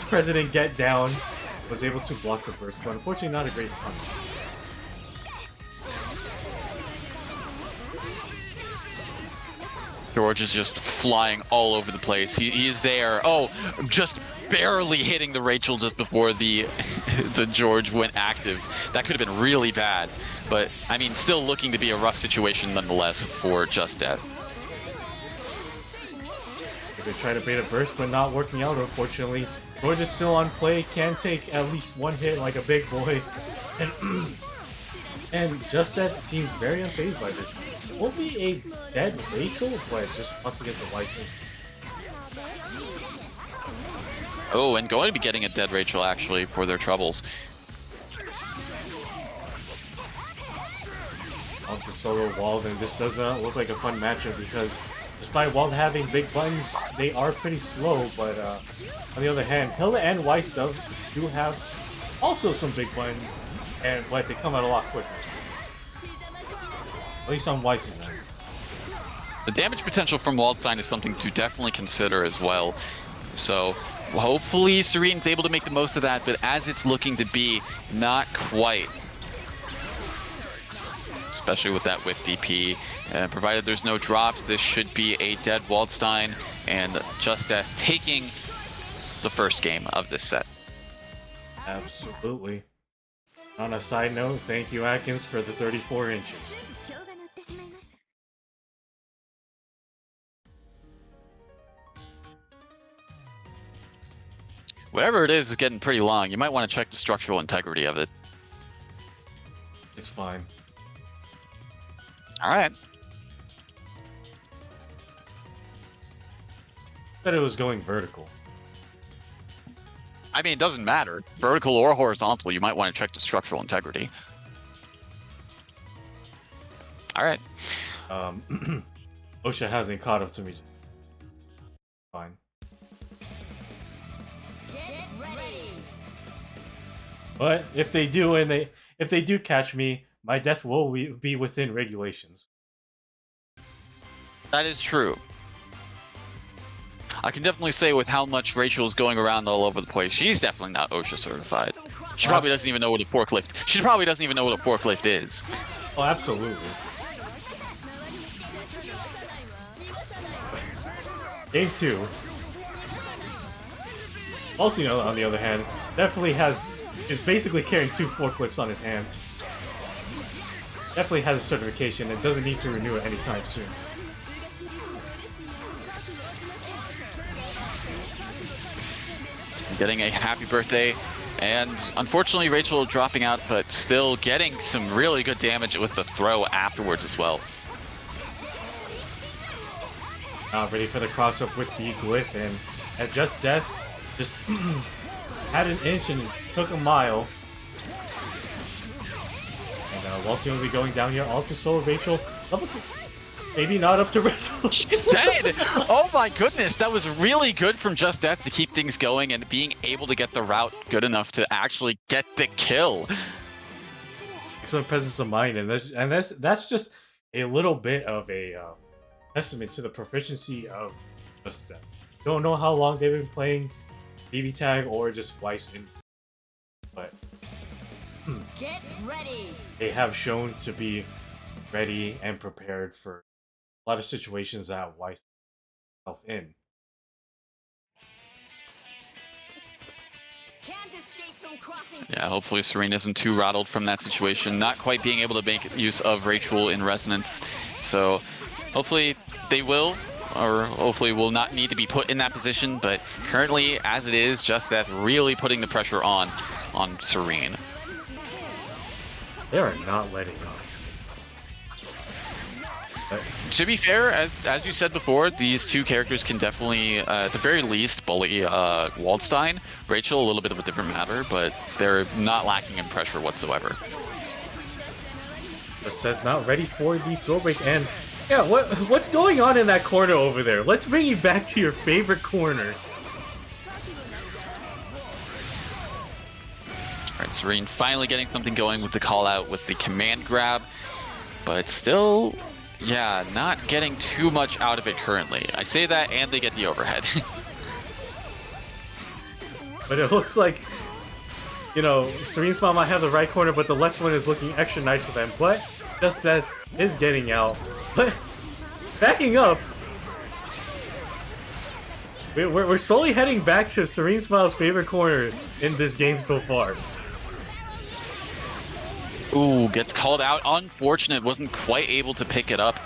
B: President get down. Was able to block the burst, but unfortunately not a great punish.
A: George is just flying all over the place. He is there. Oh, just barely hitting the Rachel just before the the George went active. That could have been really bad. But, I mean, still looking to be a rough situation nonetheless for Just Death.
B: They try to bait a burst, but not working out, unfortunately. George is still on play, can take at least one hit like a big boy. And Just Death seems very unfazed by this. Will be a dead Rachel, but just wants to get the license.
A: Oh, and going to be getting a dead Rachel, actually, for their troubles.
B: Off the solo Wald, and this does not look like a fun matchup because despite Wald having big buttons, they are pretty slow, but on the other hand, Hilda and Weiss do have also some big buttons, but they come out a lot quicker. At least on Weiss's end.
A: The damage potential from Waldstein is something to definitely consider as well. So hopefully Serene's able to make the most of that, but as it's looking to be, not quite. Especially with that whiff DP. Provided there's no drops, this should be a dead Waldstein, and Just Death taking the first game of this set.
B: Absolutely. On a side note, thank you, Atkins, for the 34 inches.
D: 票が乗ってしまいました。
A: Whatever it is getting pretty long. You might want to check the structural integrity of it.
B: It's fine.
A: All right.
B: Said it was going vertical.
A: I mean, it doesn't matter. Vertical or horizontal, you might want to check the structural integrity. All right.
B: OSHA hasn't caught up to me. Fine.
C: Get ready.
B: But if they do, if they do catch me, my death will be within regulations.
A: That is true. I can definitely say with how much Rachel is going around all over the place, she's definitely not OSHA certified. She probably doesn't even know what a forklift. She probably doesn't even know what a forklift is.
B: Oh, absolutely. Game 2. Alcino, on the other hand, definitely is basically carrying 2 forklifts on his hands. Definitely has a certification and doesn't need to renew it anytime soon.
A: Getting a happy birthday, and unfortunately Rachel dropping out, but still getting some really good damage with the throw afterwards as well.
B: Not ready for the cross-up with the glyph, and at Just Death, just had an inch and took a mile. And Walton will be going down here. Ultra Soul Rachel, maybe not up to Rachel.
A: She's dead! Oh my goodness, that was really good from Just Death to keep things going and being able to get the route good enough to actually get the kill.
B: Excellent presence of mind, and that's just a little bit of a testament to the proficiency of Just Death. Don't know how long they've been playing BBTAG or just Weiss, but
C: Get ready.
B: they have shown to be ready and prepared for a lot of situations that Weiss himself in.
C: Can't escape from crossing.
A: Yeah, hopefully Serene isn't too rattled from that situation. Not quite being able to make use of Rachel in resonance. So hopefully they will, or hopefully will not need to be put in that position. But currently, as it is, Just Death really putting the pressure on Serene.
B: They are not letting up.
A: To be fair, as you said before, these two characters can definitely, at the very least, bully Waldstein. Rachel, a little bit of a different matter, but they're not lacking in pressure whatsoever.
B: Just Death not ready for the throw break, and yeah, what's going on in that corner over there? Let's bring you back to your favorite corner.
A: Alright, Serene finally getting something going with the call out with the command grab, but still, yeah, not getting too much out of it currently. I say that and they get the overhead.
B: But it looks like, you know, Serene's Smile might have the right corner, but the left one is looking extra nice for them. But Just Death is getting out. But backing up, we're slowly heading back to Serene Smile's favorite corner in this game so far.
A: Ooh, gets called out. Unfortunate, wasn't quite able to pick it up.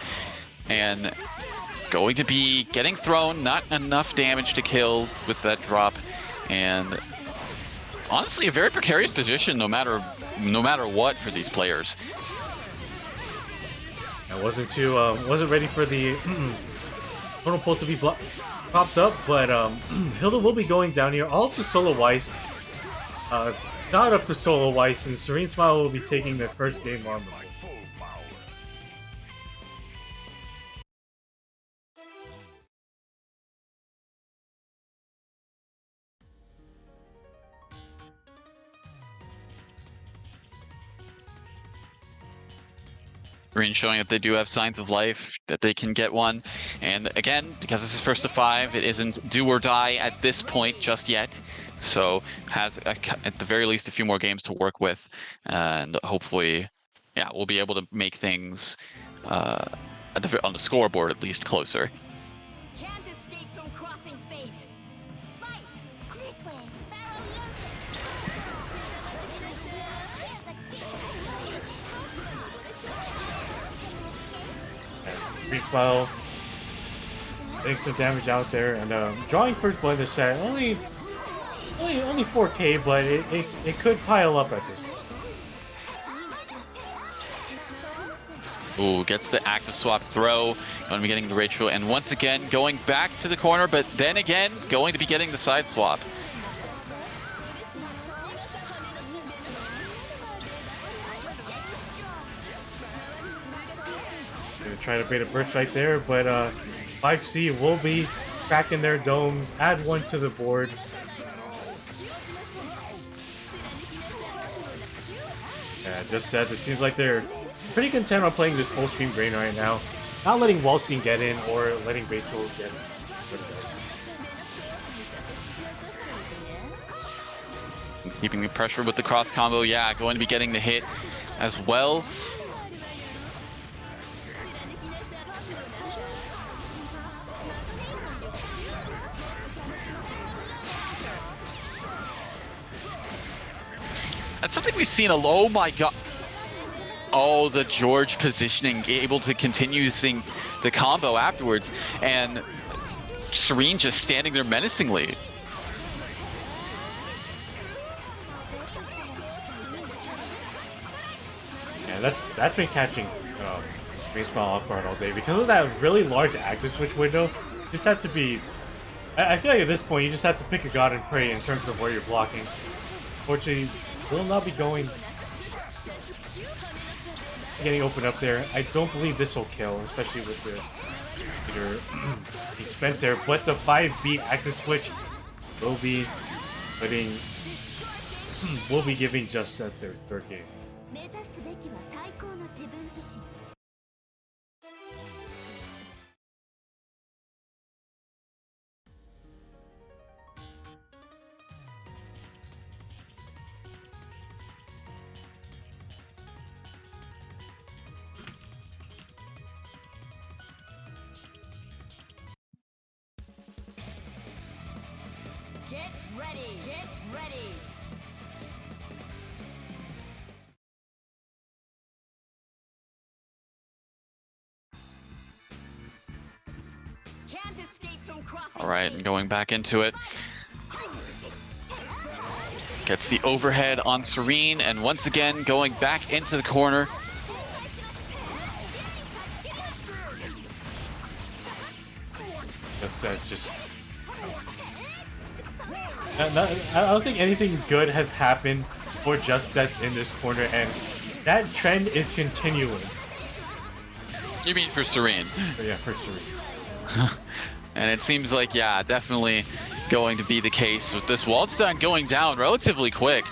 A: And going to be getting thrown, not enough damage to kill with that drop. And honestly, a very precarious position no matter what for these players.
B: I wasn't ready for the total pull to be popped up, but Hilda will be going down here, all up to Solo Weiss. Not up to Solo Weiss, and Serene Smile will be taking their first game on the
A: Serene showing that they do have signs of life, that they can get one. And again, because this is first to 5, it isn't do or die at this point just yet. So has, at the very least, a few more games to work with. And hopefully, yeah, we'll be able to make things, on the scoreboard at least, closer.
C: Can't escape from crossing fate. Fight.
D: This way.
B: Free Smile getting some damage out there and drawing first blood in the set. Only 4K, but it could pile up at this point.
A: Ooh, gets the active swap throw. Going to be getting the Rachel, and once again going back to the corner, but then again going to be getting the side swap.
B: Gonna try to bait a burst right there, but 5C will be cracking their domes. Add one to the board. Yeah, just that. It seems like they're pretty content on playing this full stream Brain right now. Not letting Walsing get in or letting Rachel get in.
A: Keeping the pressure with the cross combo. Yeah, going to be getting the hit as well. That's something we've seen oh my god. Oh, the George positioning, able to continue using the combo afterwards, and Serene just standing there menacingly.
B: Yeah, that's been catching baseball off guard all day because of that really large active switch window. You just have to be. I feel like at this point you just have to pick a god and pray in terms of where you're blocking. Fortunately, will not be getting opened up there. I don't believe this will kill, especially with the being spent there. But the 5B active switch will be giving just at their third game.
C: Get ready! Get ready! Can't escape from crossing.
A: All right, and going back into it. Gets the overhead on Serene, and once again going back into the corner.
B: I don't think anything good has happened for Just Death in this corner, and that trend is continuing.
A: You mean for Serene?
B: Yeah, for Serene.
A: And it seems like, yeah, definitely going to be the case with this Waldstein going down relatively quick.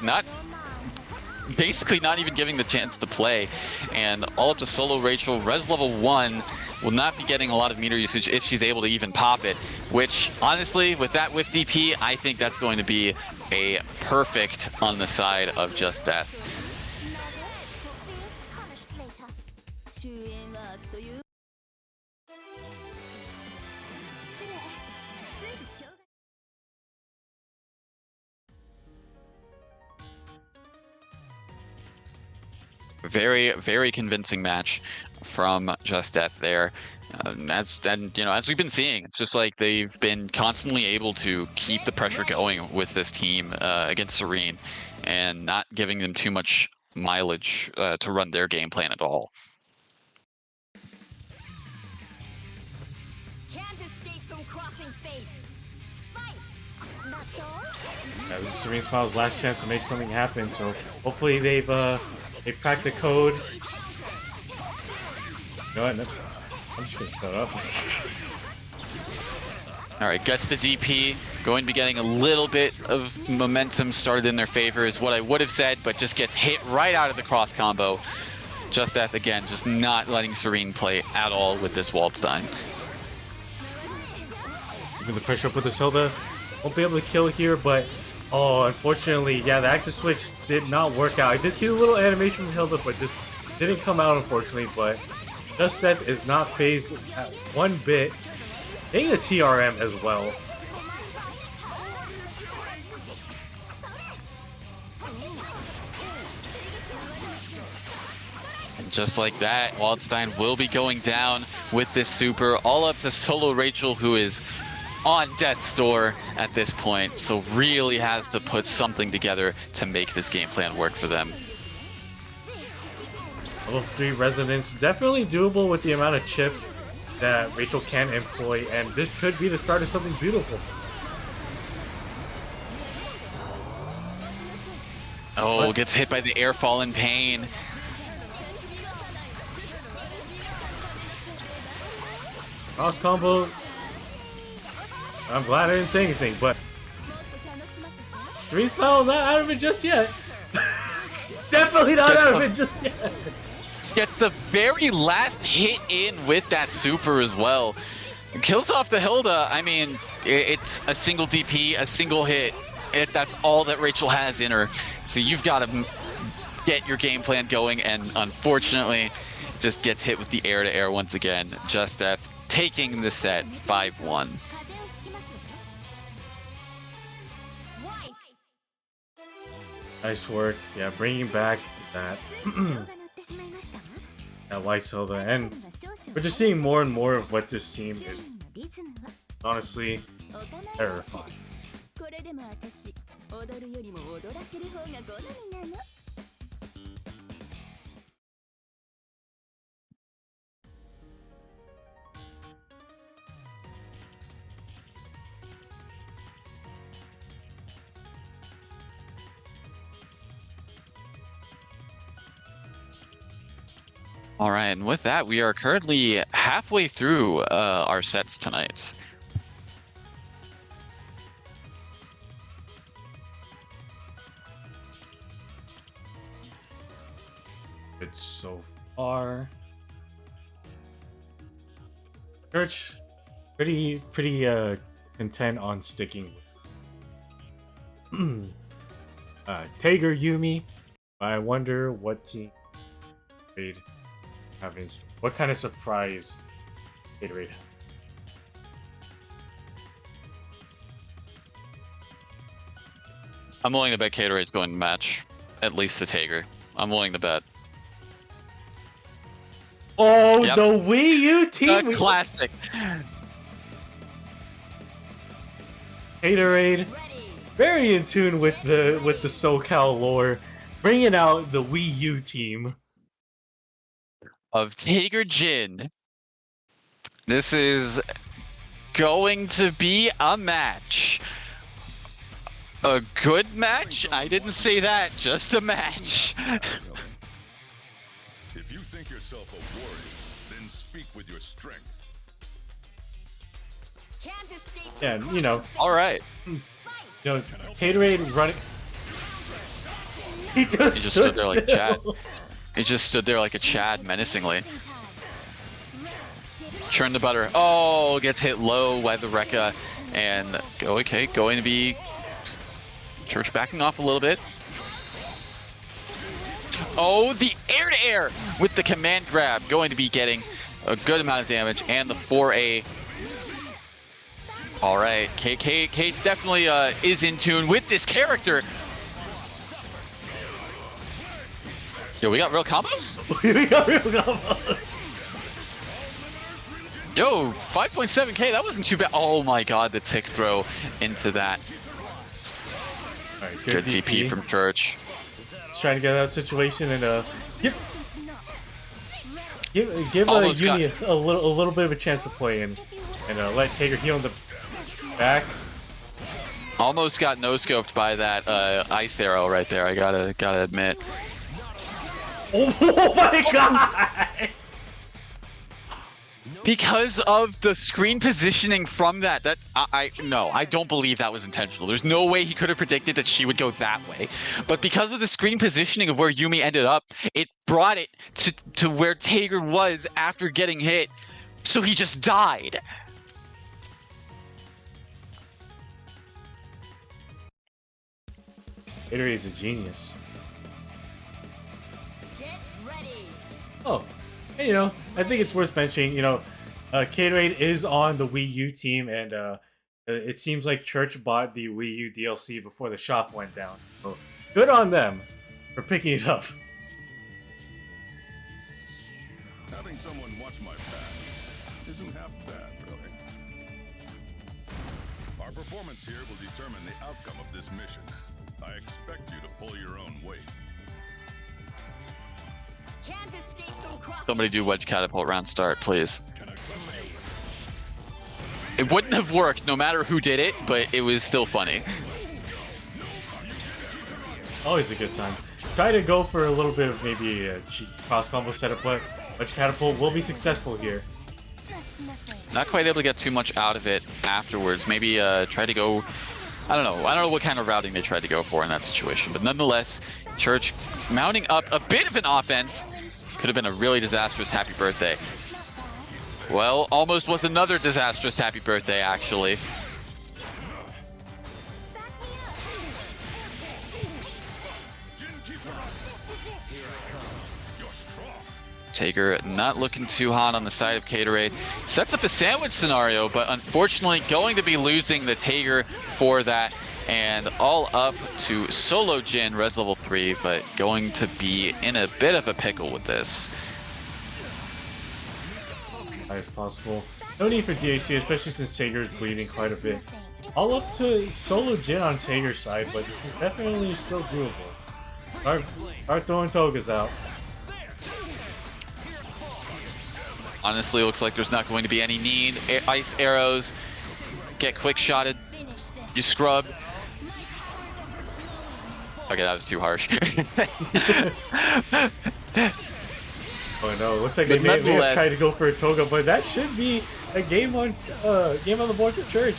A: Basically not even giving the chance to play. And all up to solo Rachel, res level 1, will not be getting a lot of meter usage if she's able to even pop it, which honestly, with that whiff DP, I think that's going to be a perfect on the side of Just Death. Very, very convincing match from Just Death there. As we've been seeing, it's just like they've been constantly able to keep the pressure going with this team against Serene, and not giving them too much mileage to run their game plan at all.
C: Can't escape from crossing fate. Fight! That's all?
B: Yeah, this is Serene Smile's last chance to make something happen, so hopefully they've cracked the code. You know what? I'm just gonna shut up.
A: All right, gets the DP. Going to be getting a little bit of momentum started in their favor is what I would have said, but just gets hit right out of the cross combo. Just Death, again, just not letting Serene play at all with this Waldstein.
B: Even the pressure up with the Hilda. Won't be able to kill here, but oh, unfortunately, yeah, the active switch did not work out. I did see the little animation from Hilda, but just didn't come out, unfortunately. But Just Death is not phased at one bit. Getting a TRM as well.
A: Just like that, Waldstein will be going down with this super, all up to solo Rachel, who is on death's door at this point, so really has to put something together to make this game plan work for them.
B: Level 3 Resonance, definitely doable with the amount of chip that Rachel can employ, and this could be the start of something beautiful.
A: Oh, gets hit by the air fall in pain.
B: Cross combo. I'm glad I didn't say anything, but 3 spell not out of it just yet. Definitely not out of it just yet.
A: Gets the very last hit in with that super as well. Kills off the Hilda. I mean, it's a single DP, a single hit. That's all that Rachel has in her. So you've got to get your game plan going, and unfortunately, just gets hit with the air-to-air once again. Just taking the set 5-1.
B: Nice work. Yeah, bringing back that that White Hilda, and we're just seeing more and more of what this team is. Honestly, terrifying.
A: All right, and with that, we are currently halfway through our sets tonight.
B: It's so far. Church, pretty content on sticking with Tager Yumi. I wonder what team Gatorade have in store. What kind of surprise Gatorade have?
A: I'm willing to bet Gatorade's going to match at least the Tager. I'm willing to bet.
B: Oh,
A: Yep.
B: the Wii U team!
A: A classic.
B: Gatorade, very in tune with the SoCal lore, bringing out the Wii U team
A: Of Tager Jin. This is going to be a match. A good match? I didn't say that, just a match.
E: If you think yourself a warrior, then speak with your strength.
B: and you know,
A: All right.
B: Gatorade running. He
A: He
B: just
A: just stood there like
B: still.
A: Chad. He just stood there like a Chad menacingly. Churn the butter. Oh, gets hit low by the Rekka. And okay, going to be Church backing off a little bit. Oh, the air-to-air with the command grab. Going to be getting a good amount of damage. And the 4A. All right, K definitely is in tune with this character. Yo, we got real combos?
B: We got real combos.
A: Yo, 5.7k, that wasn't too bad. Oh my god, the tick throw into that.
B: All right,
A: Good DP from Church.
B: He's trying to get out of that situation and give
A: Almost
B: Uni a little bit of a chance to play and let Tager heal in the back.
A: Almost got no-scoped by that ice arrow right there, I gotta admit.
B: Oh my god!
A: Because of the screen positioning from that no, I don't believe that was intentional. There's no way he could have predicted that she would go that way. But because of the screen positioning of where Yumi ended up, it brought it to where Tager was after getting hit. So he just died.
B: Gatorade is a genius. Oh, and, I think it's worth mentioning, Gatorade is on the Wii U team, and it seems like Church bought the Wii U DLC before the shop went down. So good on them for picking it up.
E: Having someone watch my back isn't half bad, really. Our performance here will determine the outcome of this mission. I expect you to pull your own weight.
C: Can't escape from crossing.
A: Somebody do wedge catapult round start, please. It wouldn't have worked no matter who did it, but it was still funny.
B: Always a good time. Try to go for a little bit of maybe a cheap cross combo setup, but wedge catapult will be successful here.
A: Not quite able to get too much out of it afterwards. Maybe try to go. I don't know what kind of routing they tried to go for in that situation, but nonetheless, Church mounting up a bit of an offense. Could have been a really disastrous happy birthday. Well, almost was another disastrous happy birthday, actually. Tager not looking too hot on the side of Gatorade. Sets up a sandwich scenario, but unfortunately going to be losing the Tager for that. And all up to solo Jin, res level 3, but going to be in a bit of a pickle with this.
B: High as possible. No need for DHC, especially since Tager is bleeding quite a bit. All up to solo Jin on Tager's side, but this is definitely still doable. Start throwing Togas out.
A: Honestly, looks like there's not going to be any need. Ice arrows, get quick shotted, you scrub. Okay, that was too harsh.
B: Oh no, looks like they may have tried to go for a Toga, but that should be a game on the board for Church.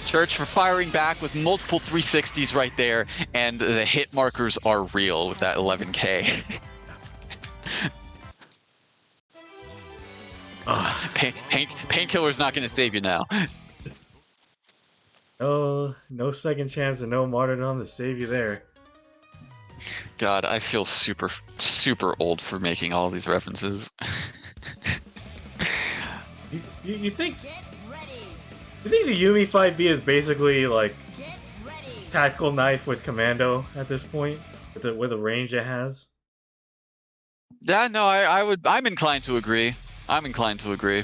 A: Church for firing back with multiple 360s right there, and the hit markers are real with that 11k. Painkiller's not going to save you now.
B: No second chance and no martyrdom to save you there.
A: God, I feel super, super old for making all these references.
B: You think
C: Get ready.
B: the Yumi 5B is basically like
C: Get ready.
B: tactical knife with commando at this point, with the range it has?
A: Yeah, no, I'm inclined to agree. I'm inclined to agree.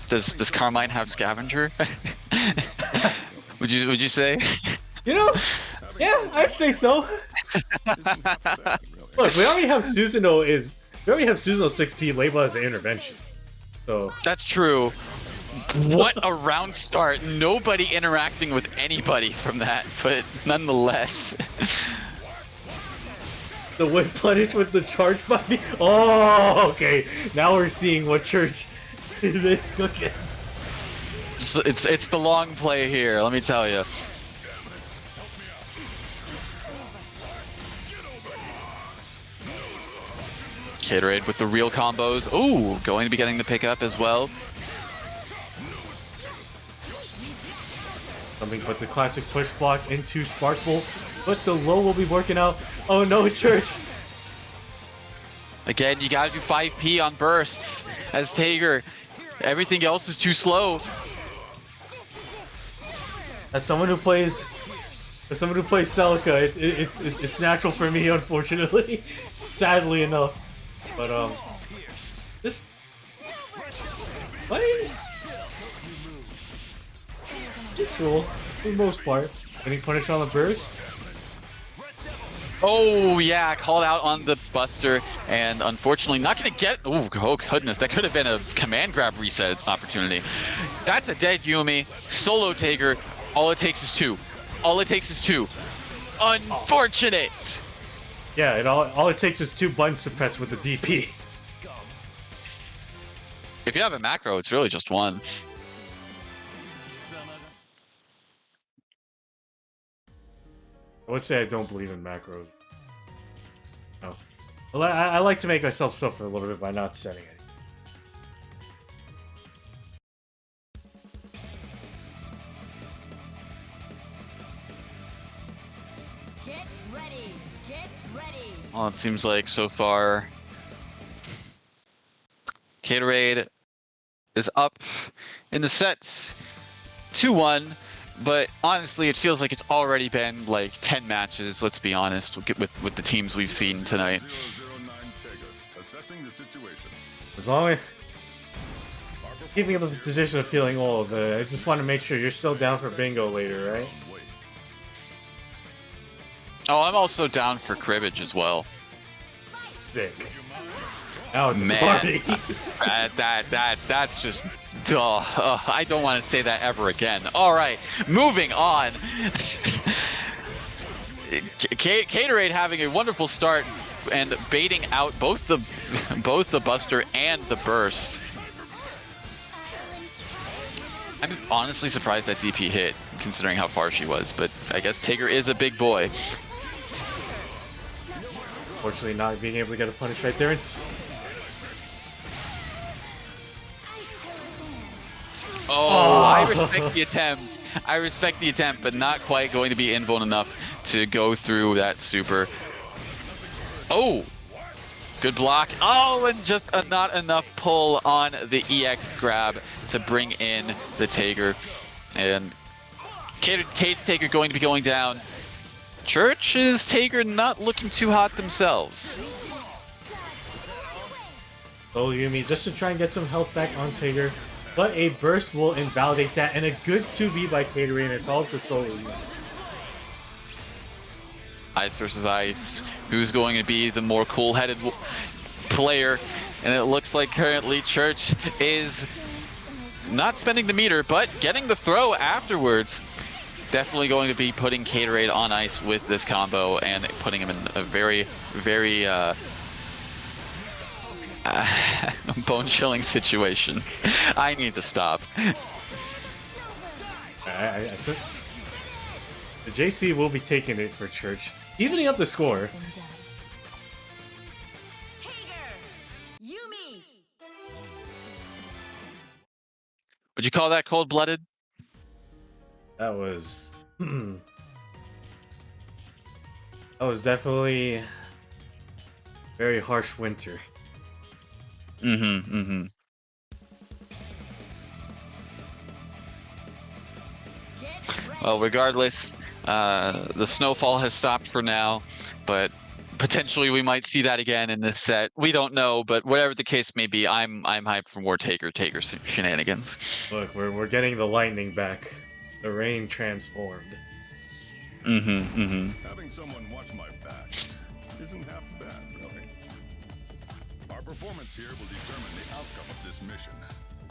A: Does Carmine have scavenger? Would you say?
B: You know, yeah, I'd say so. Look, we already have Susanoo 6P labeled as an intervention. So
A: That's true. What a round start. Nobody interacting with anybody from that, but nonetheless.
B: the whip punish with the charge body. Oh, okay. Now we're seeing what Church is cooking.
A: It's the long play here, let me tell you. Gatorade with the real combos. Ooh, going to be getting the pickup as well.
B: Something but the classic push block into Sparkle, but the low will be working out. Oh no, Church!
A: Again, you gotta do 5p on bursts as Tager. Everything else is too slow.
B: As someone who plays Celica, it's natural for me, unfortunately. Sadly enough. But this playing cool for the most part. Getting punished on the burst.
A: Oh yeah, called out on the Buster, and unfortunately not gonna get. Oh goodness, that could have been a command grab reset opportunity. That's a dead Yumi. Solo Tager. All it takes is two. All it takes is two. Unfortunate.
B: Yeah, all it takes is 2 buttons to press with the DP.
A: If you have a macro, it's really just one.
B: I would say I don't believe in macros. No. Well, I like to make myself suffer a little bit by not setting it.
C: Get ready. Get ready.
A: Well, it seems like so far, Gatorade is up in the set 2-1. But honestly, it feels like it's already been like 10 matches, let's be honest, with the teams we've seen tonight.
E: 009 Tega, assessing the situation.
B: As long as
E: Our
B: keeping up the
E: performance here
B: tradition of feeling old, I just want to make sure you're still down for bingo later, right?
E: on weight.
A: Oh, I'm also down for cribbage as well.
B: Sick. Now it's a
A: Man.
B: party.
A: That's just duh. I don't want to say that ever again. All right, moving on. Gatorade having a wonderful start and baiting out both the Buster and the Burst. I'm honestly surprised that DP hit, considering how far she was, but I guess Tager is a big boy.
B: Fortunately, not being able to get a punish right there.
A: Oh, I respect the attempt. I respect the attempt, but not quite going to be invuln enough to go through that super. Oh, good block. Oh, and just not enough pull on the EX grab to bring in the Tager. And Kate's Tager going to be going down. Church's Tager not looking too hot themselves.
B: So Yumi, just to try and get some health back on Tager, but a burst will invalidate that, and a good 2v by Gatorade, and it's all to solo Yumi.
A: Ice versus Ice. Who's going to be the more cool-headed player? And it looks like currently Church is not spending the meter, but getting the throw afterwards. Definitely going to be putting Gatorade on ice with this combo and putting him in a very, very bone-chilling situation. I need to stop.
B: The JC will be taking it for Church, evening up the score.
C: Tager, Yumi.
A: Would you call that cold-blooded?
B: That was that was definitely very harsh winter.
C: Get ready.
A: Well, regardless, the snowfall has stopped for now, but potentially we might see that again in this set. We don't know, but whatever the case may be, I'm hyped for more Tager shenanigans.
B: Look, we're getting the lightning back. The rain transformed.
E: Having someone watch my back isn't half bad, really. Our performance here will determine the outcome of this mission.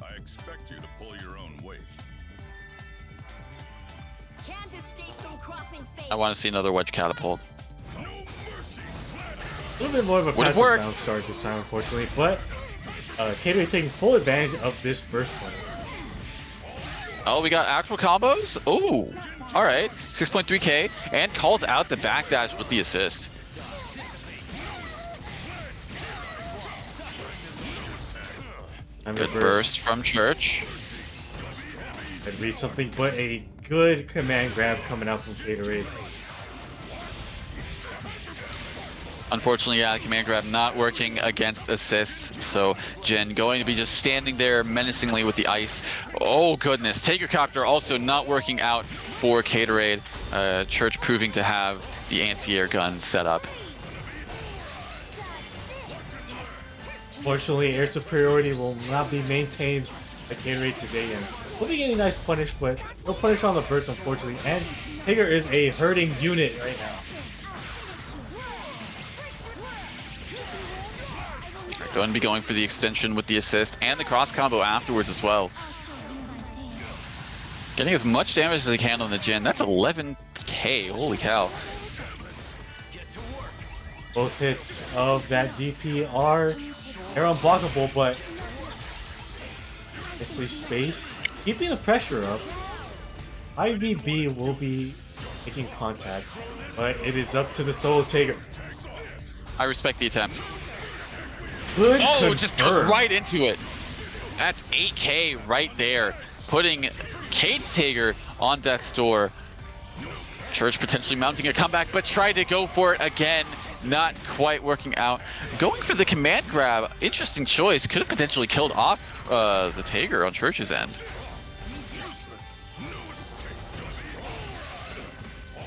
E: I expect you to pull your own weight.
C: Can't escape from crossing fate.
A: I want to see another wedge catapult.
E: No mercy, Slatter!
B: A little bit more of a
A: Would've
B: passive
A: worked.
B: bounce start this time, unfortunately, but Gatorade taking full advantage of this burst point.
A: Oh, we got actual combos? Oh, all right. 6.3k and calls out the backdash with the assist. Good burst from Church.
B: That'd be something but a good command grab coming out from Gatorade.
A: Unfortunately, yeah, command grab not working against assists, so Jin going to be just standing there menacingly with the ice. Oh goodness, Tager Copter also not working out for Gatorade. Church proving to have the anti-air gun set up.
B: Fortunately, air superiority will not be maintained by Gatorade today, and we'll be getting a nice punish, but no punish on the burst, unfortunately. And Tager is a hurting unit right now.
A: Going to be going for the extension with the assist and the cross combo afterwards as well. Getting as much damage as they can on the Jin. That's 11k, holy cow.
B: Both hits of that DP are they're unblockable, but it's a space. Keeping the pressure up, IVB will be making contact, but it is up to the solo Tager.
A: I respect the attempt.
B: Good
A: Oh, just goes
B: confirm.
A: right into it. That's 8k right there, putting Kate's Tager on death's door. Church potentially mounting a comeback, but tried to go for it again. Not quite working out. Going for the command grab. Interesting choice. Could have potentially killed off the Tager on Church's end.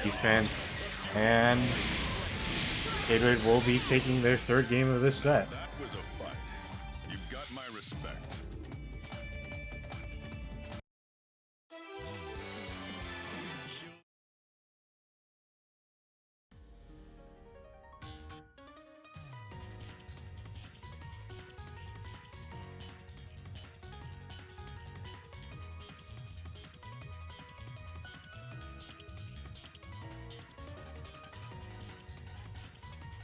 B: defense, and Gatorade will be taking their third game of this set.
E: That was a fight. You've got my respect.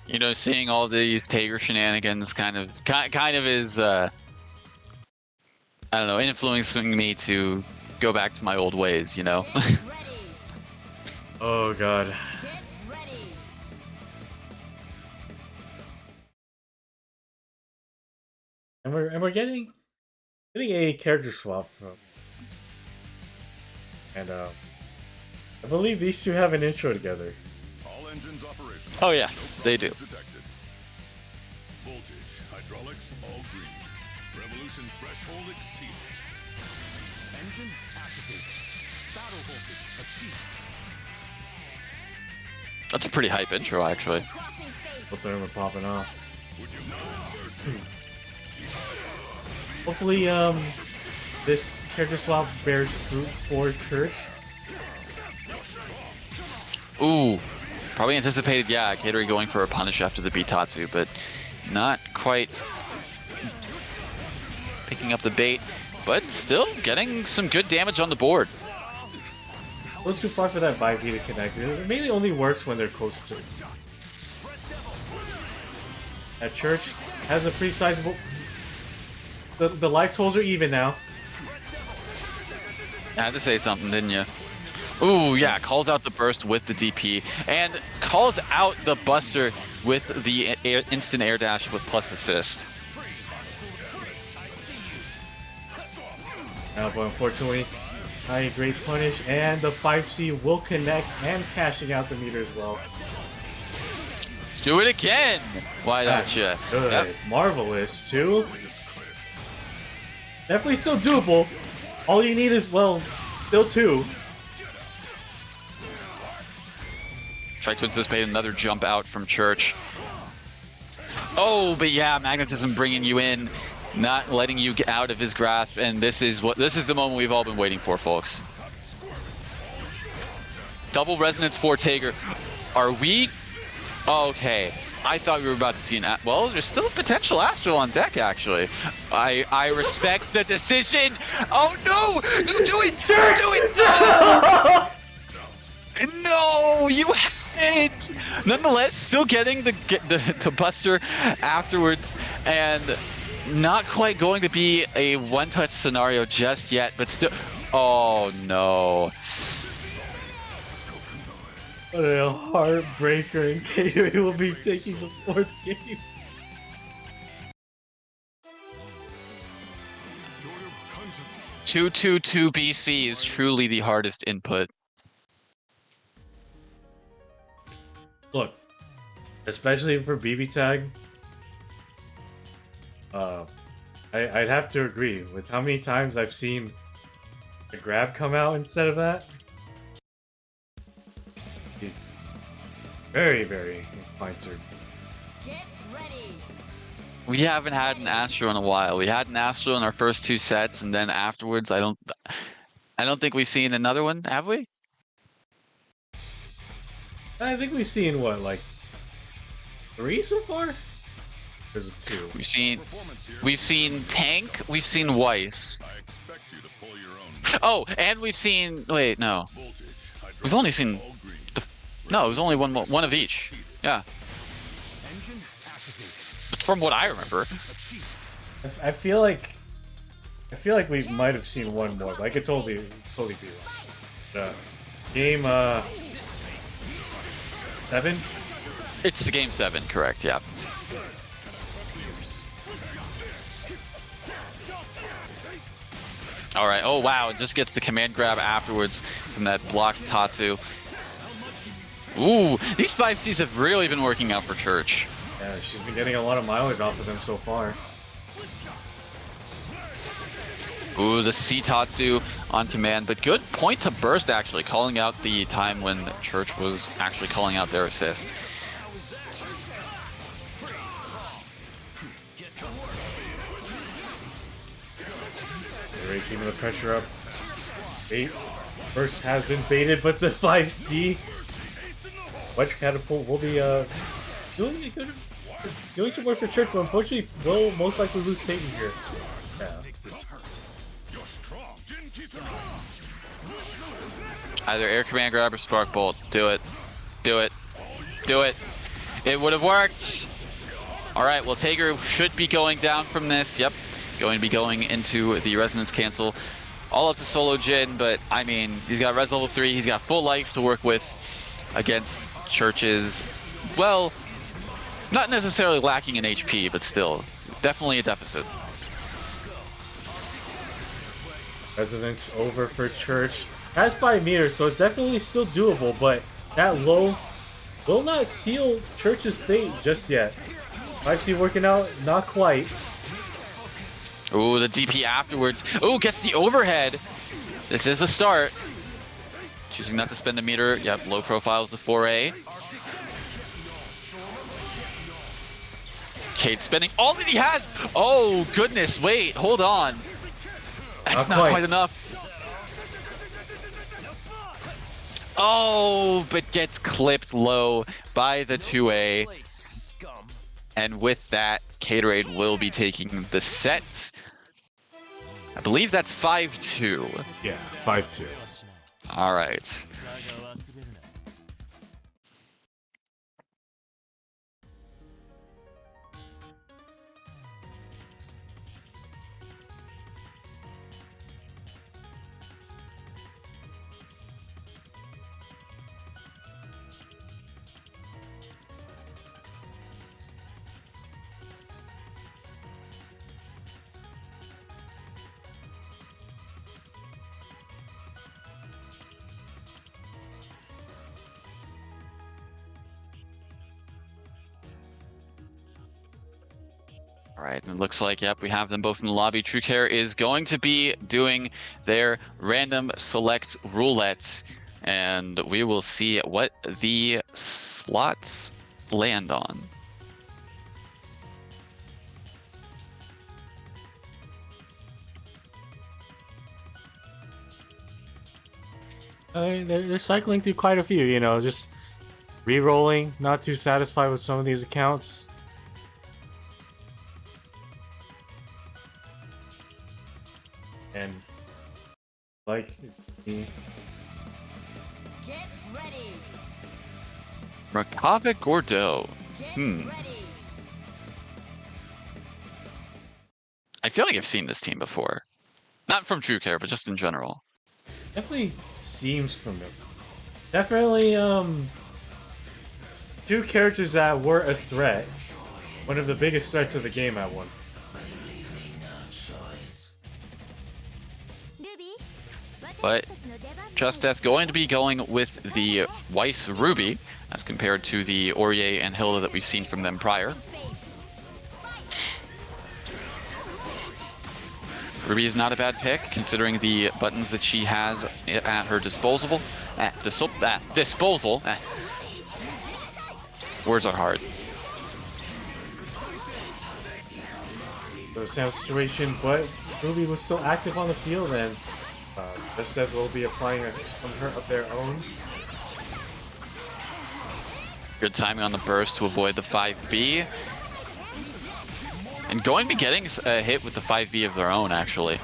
A: You know, seeing all these Tager shenanigans kind of is I don't know, influencing me to go back to my old ways, you know.
C: Get ready.
B: Oh god.
C: Get ready.
B: And we're getting a character swap from, and I believe these two have an intro together.
E: All engines operational.
A: Oh yes, they do.
E: Detected. Voltage, hydraulics, all green. Revolution threshold exceeded.
F: Engine activated. Battle voltage achieved.
A: That's a pretty hype intro, actually.
C: Crossing fate.
B: Both of them are popping off.
E: Would you know mercy?
B: Hopefully, this character swap bears fruit for Church.
A: Ooh, probably anticipated, yeah, Gatorade going for a punish after the Bitatsu, but not quite picking up the bait, but still getting some good damage on the board.
B: A little too far for that 5V to connect. It mainly only works when they're close to. That Church has a pretty sizable. The life totals are even now.
A: I had to say something, didn't you? Ooh, yeah, calls out the burst with the DP, and calls out the Buster with the instant air dash with plus assist.
B: But unfortunately, not a great punish, and the 5C will connect and cashing out the meter as well.
A: Let's do it again! Why don't you?
B: Good.
A: Yep.
B: Marvelous, too. Definitely still doable. All you need is, well, still 2.
A: Try to anticipate another jump out from Church. Oh, but yeah, magnetism bringing you in, not letting you get out of his grasp, and this is the moment we've all been waiting for, folks. Double resonance for Tager. Are we? Okay, I thought we were about to see an. Well, there's still a potential Astral on deck, actually. I respect the decision. Oh no! You do it! Do it! No, you haven't. Nonetheless, still getting the Buster afterwards, and not quite going to be a one-touch scenario just yet, but still. Oh no.
B: What a heartbreaker, and Gatorade will be taking the 4th game.
A: Two 2-2 BC is truly the hardest input.
B: Look, especially for BBTAG, I'd have to agree with how many times I've seen the grab come out instead of that. Very, very inclined to.
C: Get ready.
A: We haven't had an Astro in a while. We had an Astro in our first 2 sets, and then afterwards, I don't think we've seen another one, have we?
B: I think we've seen what, like 3 so far? There's a 2.
A: We've seen Tank, we've seen Weiss.
E: I expect you to pull your own
A: Oh, and we've seen. Wait, no.
E: voltage.
A: We've only seen.
E: All green.
A: No, it was only one of each. Yeah,
F: Engine activated.
A: from what I remember.
F: Achieved.
B: I feel like we might have seen one more, but I could totally be wrong. Game 7.
A: It's the game 7, correct? Yeah. All right. Oh wow! It just gets the command grab afterwards from that blocked Tatsu. Ooh, these 5Cs have really been working out for Church.
B: Yeah, she's been getting a lot of mileage off of them so far.
A: Ooh, the Citatsu on command, but good point to burst actually, calling out the time when Church was actually calling out their assist.
B: Gatorade keeping the pressure up. Bait. Burst has been baited, but the 5C Wedge Catapult will be doing some work for Church, but unfortunately will most likely lose Satan here. Yeah.
A: Either air command grab or spark bolt. Do it. Do it. Do it. It would have worked. All right, well, Tager should be going down from this. Yep, going to be going into the resonance cancel. All up to solo Jin, but I mean, he's got res level 3. He's got full life to work with against Church's, well, not necessarily lacking in HP, but still, definitely a deficit.
B: Resonance over for Church. Has 5 meters, so it's definitely still doable, but that low will not seal Church's fate just yet. 5C working out, not quite.
A: Ooh, the DP afterwards. Ooh, gets the overhead. This is the start. Choosing not to spend the meter. Yep, low profiles the 4A. Cade spending all that he has. Oh, goodness. Wait, hold on. That's not quite enough. Oh, but gets clipped low by the 2A. And with that, Gatorade will be taking the set. I believe that's 5-2.
B: Yeah, 5-2.
A: All right. All right, and it looks like, yep, we have them both in the lobby. True Care is going to be doing their random select roulette, and we will see what the slots land on.
B: They're cycling through quite a few, you know, just re-rolling, not too satisfied with some of these accounts. And like the
C: Get ready.
A: Rakava Gordo.
C: Get ready.
A: I feel like I've seen this team before. Not from True Care, but just in general.
B: definitely seems familiar. Definitely two characters that were a threat. One of the biggest threats of the game at one.
A: But Just Death going to be going with the Weiss Ruby as compared to the Aurier and Hilda that we've seen from them prior. Ruby is not a bad pick considering the buttons that she has at her disposal. Words are hard.
B: So same situation, but Ruby was still active on the field, and Just Death will be applying some hurt of their own.
A: Good timing on the burst to avoid the 5B. And going to be getting a hit with the 5B of their own, actually.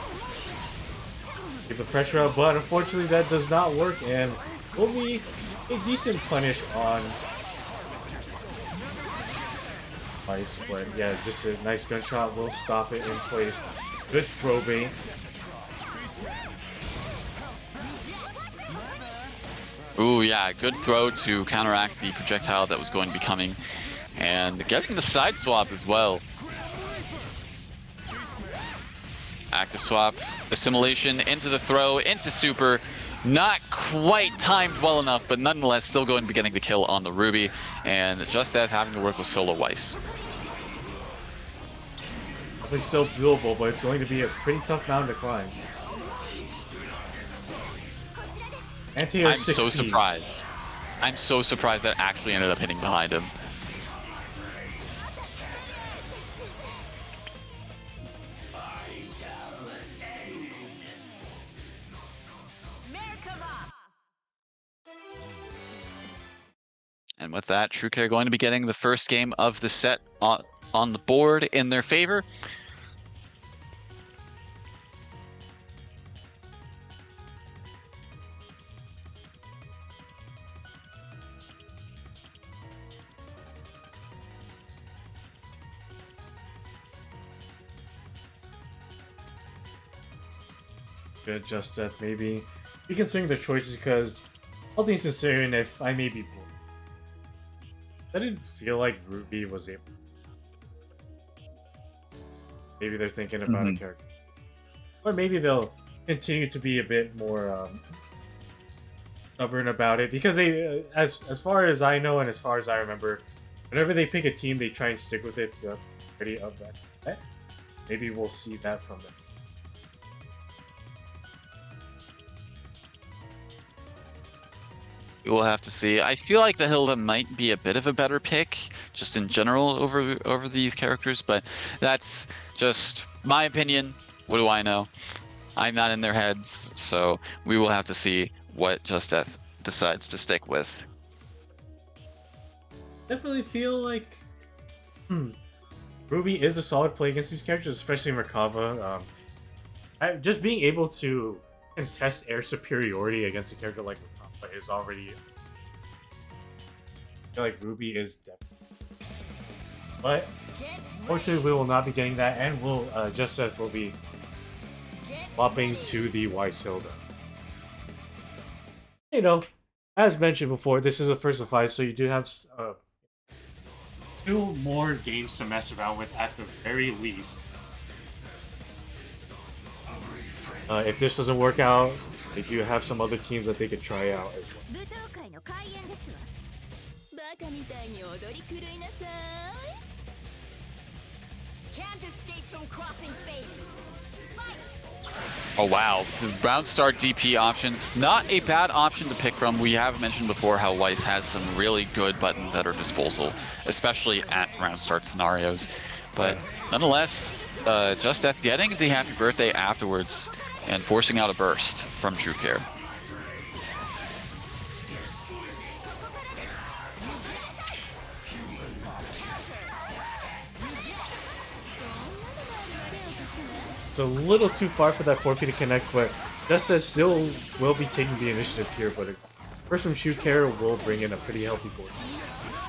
B: Keep the pressure up, but unfortunately that does not work, and will be a decent punish on Ice. But yeah, just a nice gunshot will stop it in place. Good throw bait.
A: Ooh, yeah, good throw to counteract the projectile that was going to be coming. And getting the side swap as well. Active swap, assimilation into the throw, into super. Not quite timed well enough, but nonetheless still going to be getting the kill on the Ruby. And Just Death having to work with solo Weiss.
B: definitely still doable, but it's going to be a pretty tough mountain to climb. Anti-air
A: I'm
B: 6P.
A: so surprised. I'm so surprised that actually ended up hitting behind him. And with that, TrueCare going to be getting the first game of the set on the board in their favor.
B: Good, just that maybe reconsidering their choices because all things considering, if I may be bold, I didn't feel like Ruby was able. Maybe they're thinking about a character, or maybe they'll continue to be a bit more stubborn about it because they, as far as I know and as far as I remember, whenever they pick a team, they try and stick with it. Pretty of that. Maybe we'll see that from them.
A: We'll have to see. I feel like the Hilda might be a bit of a better pick, just in general over these characters, but that's just my opinion. What do I know? I'm not in their heads, so we will have to see what Just Death decides to stick with.
B: Definitely feel like Ruby is a solid play against these characters, especially Merkava. Just being able to contest air superiority against a character like Merkava is already. I feel like Ruby is definitely. But fortunately, we will not be getting that, and we'll Just Death will be flopping to the Weiss Hilda. You know, as mentioned before, this is a first of 5, so you do have 2 more games to mess around with at the very least. If this doesn't work out, they do have some other teams that they could try out as well.
D: 舞踏会の開演ですわバカみたいに踊り狂いなさい
C: Can't escape from crossing fate.
A: Oh wow, the round start DP option, not a bad option to pick from. We have mentioned before how Weiss has some really good buttons at her disposal, especially at round start scenarios. But nonetheless, Just Death getting the happy birthday afterwards and forcing out a burst from TrueCare.
B: It's a little too far for that 4P to connect, but Just Death still will be taking the initiative here. But first from TrueCare will bring in a pretty healthy board.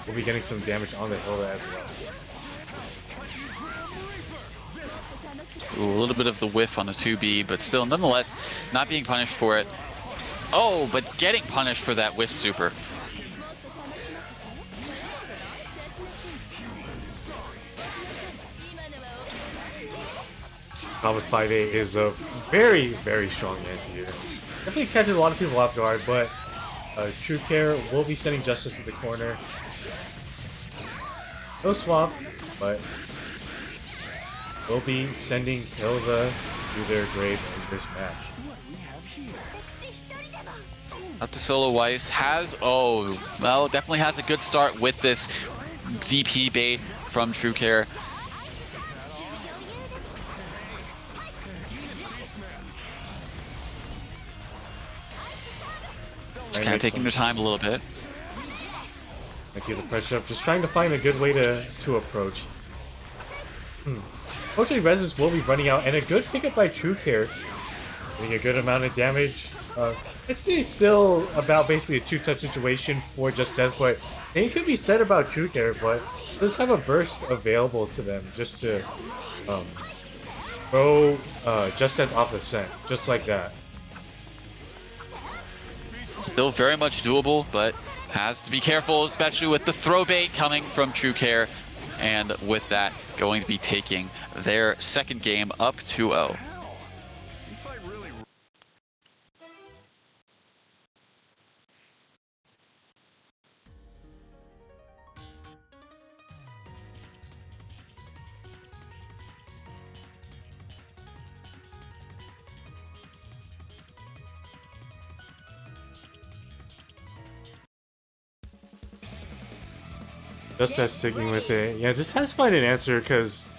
B: We'll be getting some damage on the Hilda as well.
A: Ooh, a little bit of the whiff on the 2B, but still, nonetheless, not being punished for it. Oh, but getting punished for that whiff super.
B: Thomas 5A is a very, very strong anti-here. Definitely catches a lot of people off guard, but TrueCare will be sending Justice to the corner. No swap, but will be sending Hilda to their grave in this match.
A: Up to solo Weiss has, oh, well, definitely has a good start with this DP bait from TrueCare. Just kind of taking their time a little bit.
B: Might keep the pressure up, just trying to find a good way to approach. Fortunately, Resistance will be running out, and a good pickup by TrueCare. Doing a good amount of damage. It's still about basically a 2-touch situation for Just Death, but it could be said about TrueCare, but does have a burst available to them just to throw Just Death off the scent, just like that.
A: Still very much doable, but has to be careful, especially with the throw bait coming from TrueCare. And with that, going to be taking their second game up 2-0.
B: Just as sticking with it. Yeah, just has to find an answer because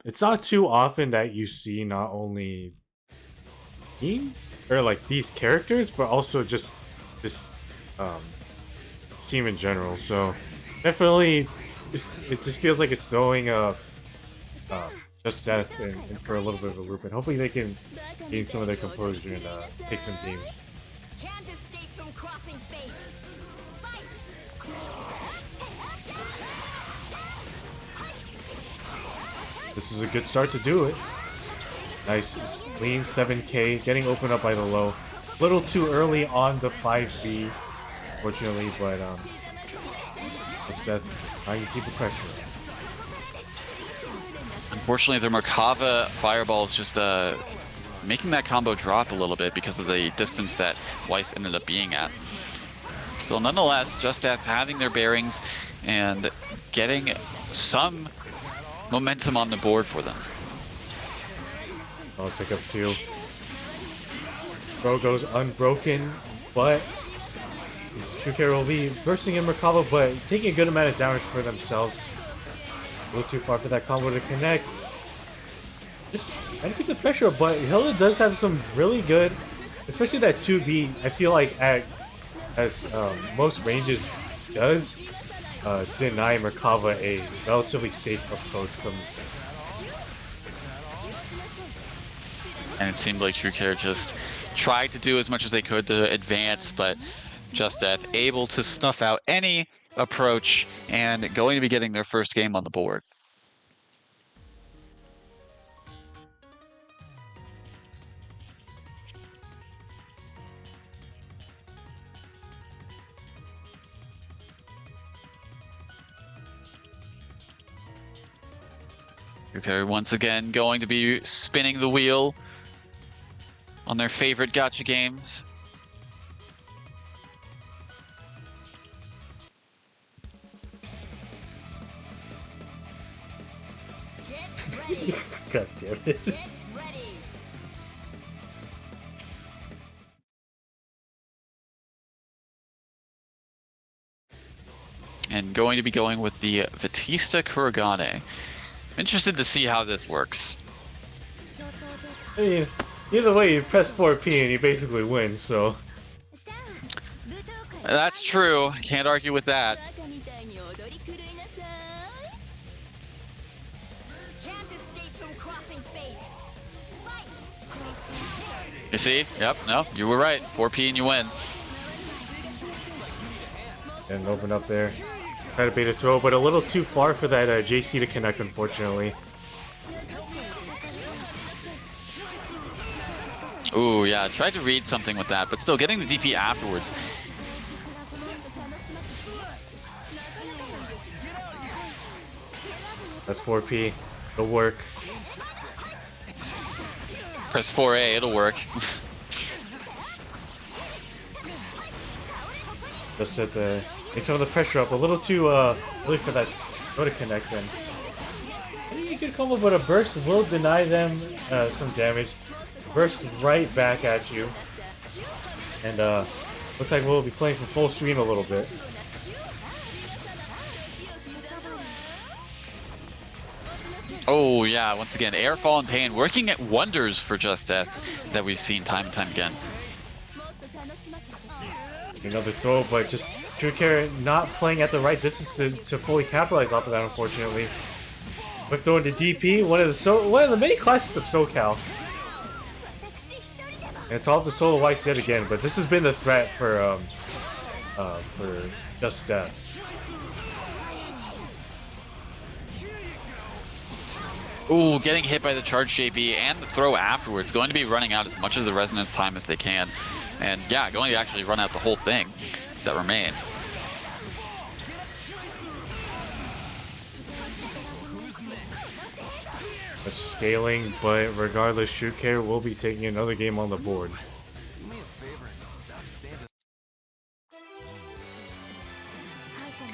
B: it's not too often that you see not only me or like these characters, but also just this team in general. So definitely, it just feels like it's throwing just death in for a little bit of a loop, and hopefully they can gain some of their composure and take some games.
C: Can't escape from crossing fate. Fight!
B: This is a good start to do it. Nice, clean 7K, getting opened up by the low. A little too early on the 5B, fortunately, but it's death. Trying to keep the pressure.
A: Unfortunately, the Merkava fireball is just making that combo drop a little bit because of the distance that Weiss ended up being at. Still, nonetheless, Just Death having their bearings and getting some momentum on the board for them.
B: I'll pick up 2. Bro goes unbroken, but True Care will be bursting in Merkava, but taking a good amount of damage for themselves. A little too far for that combo to connect. Just trying to keep the pressure up, but Hilda does have some really good, especially that 2B. I feel like as most ranges does deny Merkava a relatively safe approach from.
A: And it seemed like True Care just tried to do as much as they could to advance, but Just Death able to snuff out any approach and going to be getting their first game on the board. Okay, once again going to be spinning the wheel on their favorite gacha games.
C: Get ready!
B: God damn it.
C: Get ready!
A: And going to be going with the Batista Kuragane. Interested to see how this works.
B: I mean, either way, you press 4P and you basically win, so.
A: That's true. Can't argue with that.
C: Can't escape from crossing fate. Fight!
A: You see? Yep, no, you were right. 4P and you win.
B: And open up there. Try to bait a throw, but a little too far for that JC to connect, unfortunately.
A: Ooh, yeah, tried to read something with that, but still getting the DP afterwards.
B: That's 4P. It'll work.
A: Press 4A, it'll work.
B: Just at the take some of the pressure up. A little too early for that throw to connect in. Pretty good combo, but a burst will deny them some damage. Burst right back at you. And looks like we'll be playing for full stream a little bit.
A: Oh yeah, once again, Airfall and Pain working at wonders for Just Death that we've seen time and time again.
B: Another throw, but just True Care not playing at the right distance to fully capitalize off of that, unfortunately. With throwing to DP, one of the many classics of SoCal. And it's all the solo whites yet again, but this has been the threat for Just Death.
A: Ooh, getting hit by the charge JB and the throw afterwards. Going to be running out as much of the resonance time as they can. And yeah, going to actually run out the whole thing that remained.
B: That's scaling, but regardless, True Care will be taking another game on the board.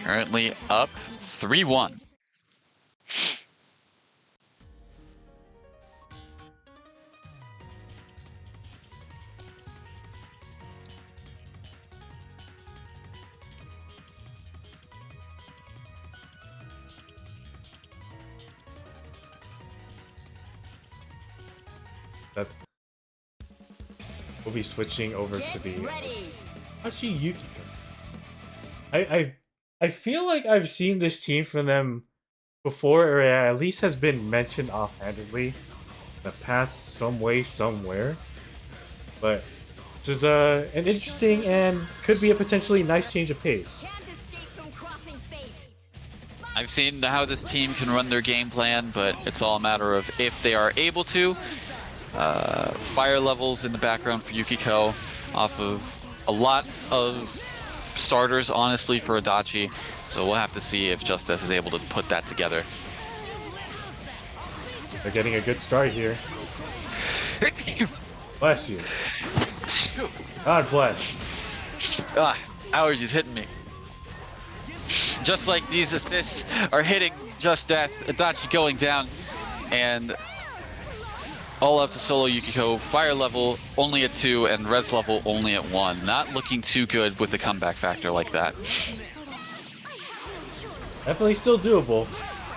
A: Currently up 3-1.
B: we'll be switching over to
C: Get
B: the
C: ready.
B: actually Yukiko. I feel like I've seen this team from them before, or at least has been mentioned offhandedly in the past some way, somewhere. But this is an interesting and could be a potentially nice change of pace.
C: Can't escape from crossing fate.
A: I've seen how this team can run their game plan, but it's all a matter of if they are able to. Fire levels in the background for Yukiko off of a lot of starters, honestly, for Adachi. So we'll have to see if Just Death is able to put that together.
B: They're getting a good start here. Bless you. God bless.
A: Allergies hitting me. Just like these assists are hitting Just Death, Adachi going down, and all up to solo Yukiko. Fire level only at 2 and res level only at 1. Not looking too good with the comeback factor like that.
B: Definitely still doable.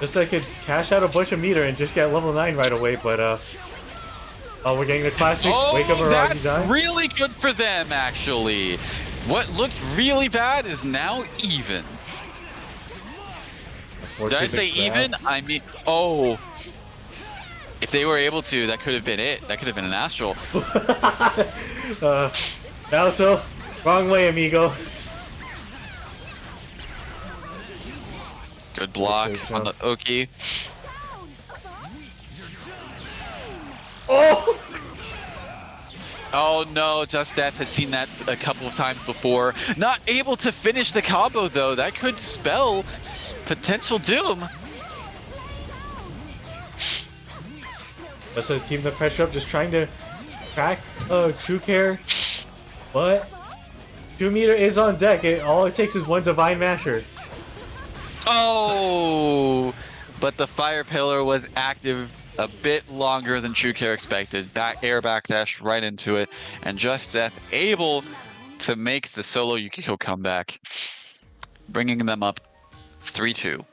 B: Just I could cash out a bunch of meter and just get level 9 right away, but oh, we're getting the classic Wake Up Mirage
A: That's
B: design.
A: really good for them, actually. What looked really bad is now even. Did I say even? I mean, oh. If they were able to, that could have been it. That could have been an Astral.
B: Naruto, wrong way, amigo.
A: Good block on the Oki.
B: Oh!
A: Oh no, Just Death has seen that a couple of times before. Not able to finish the combo though. That could spell potential doom.
B: Just says keeping the pressure up, just trying to crack True Care. But 2 meter is on deck. All it takes is one Divine Masher.
A: Oh! But the Fire Pillar was active a bit longer than True Care expected. Air backdash right into it. And Just Death able to make the solo Yukiko comeback, bringing them up 3-2.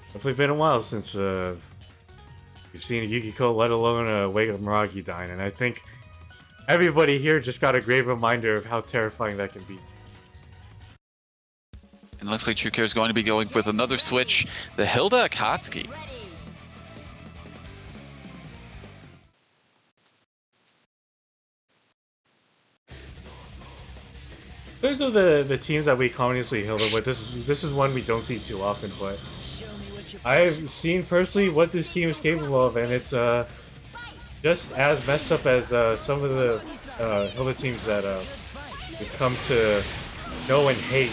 B: Definitely been a while since we've seen a Yukiko, let alone a Wake Up Mirage Dine, and I think everybody here just got a great reminder of how terrifying that can be.
A: And it looks like True Care is going to be going with another switch, the Hilda Akatsuki.
B: Those are the teams that we commonly Hilda with. This is one we don't see too often, but I've seen personally what this team is capable of, and it's just as messed up as some of the Hilda teams that we've come to know and hate.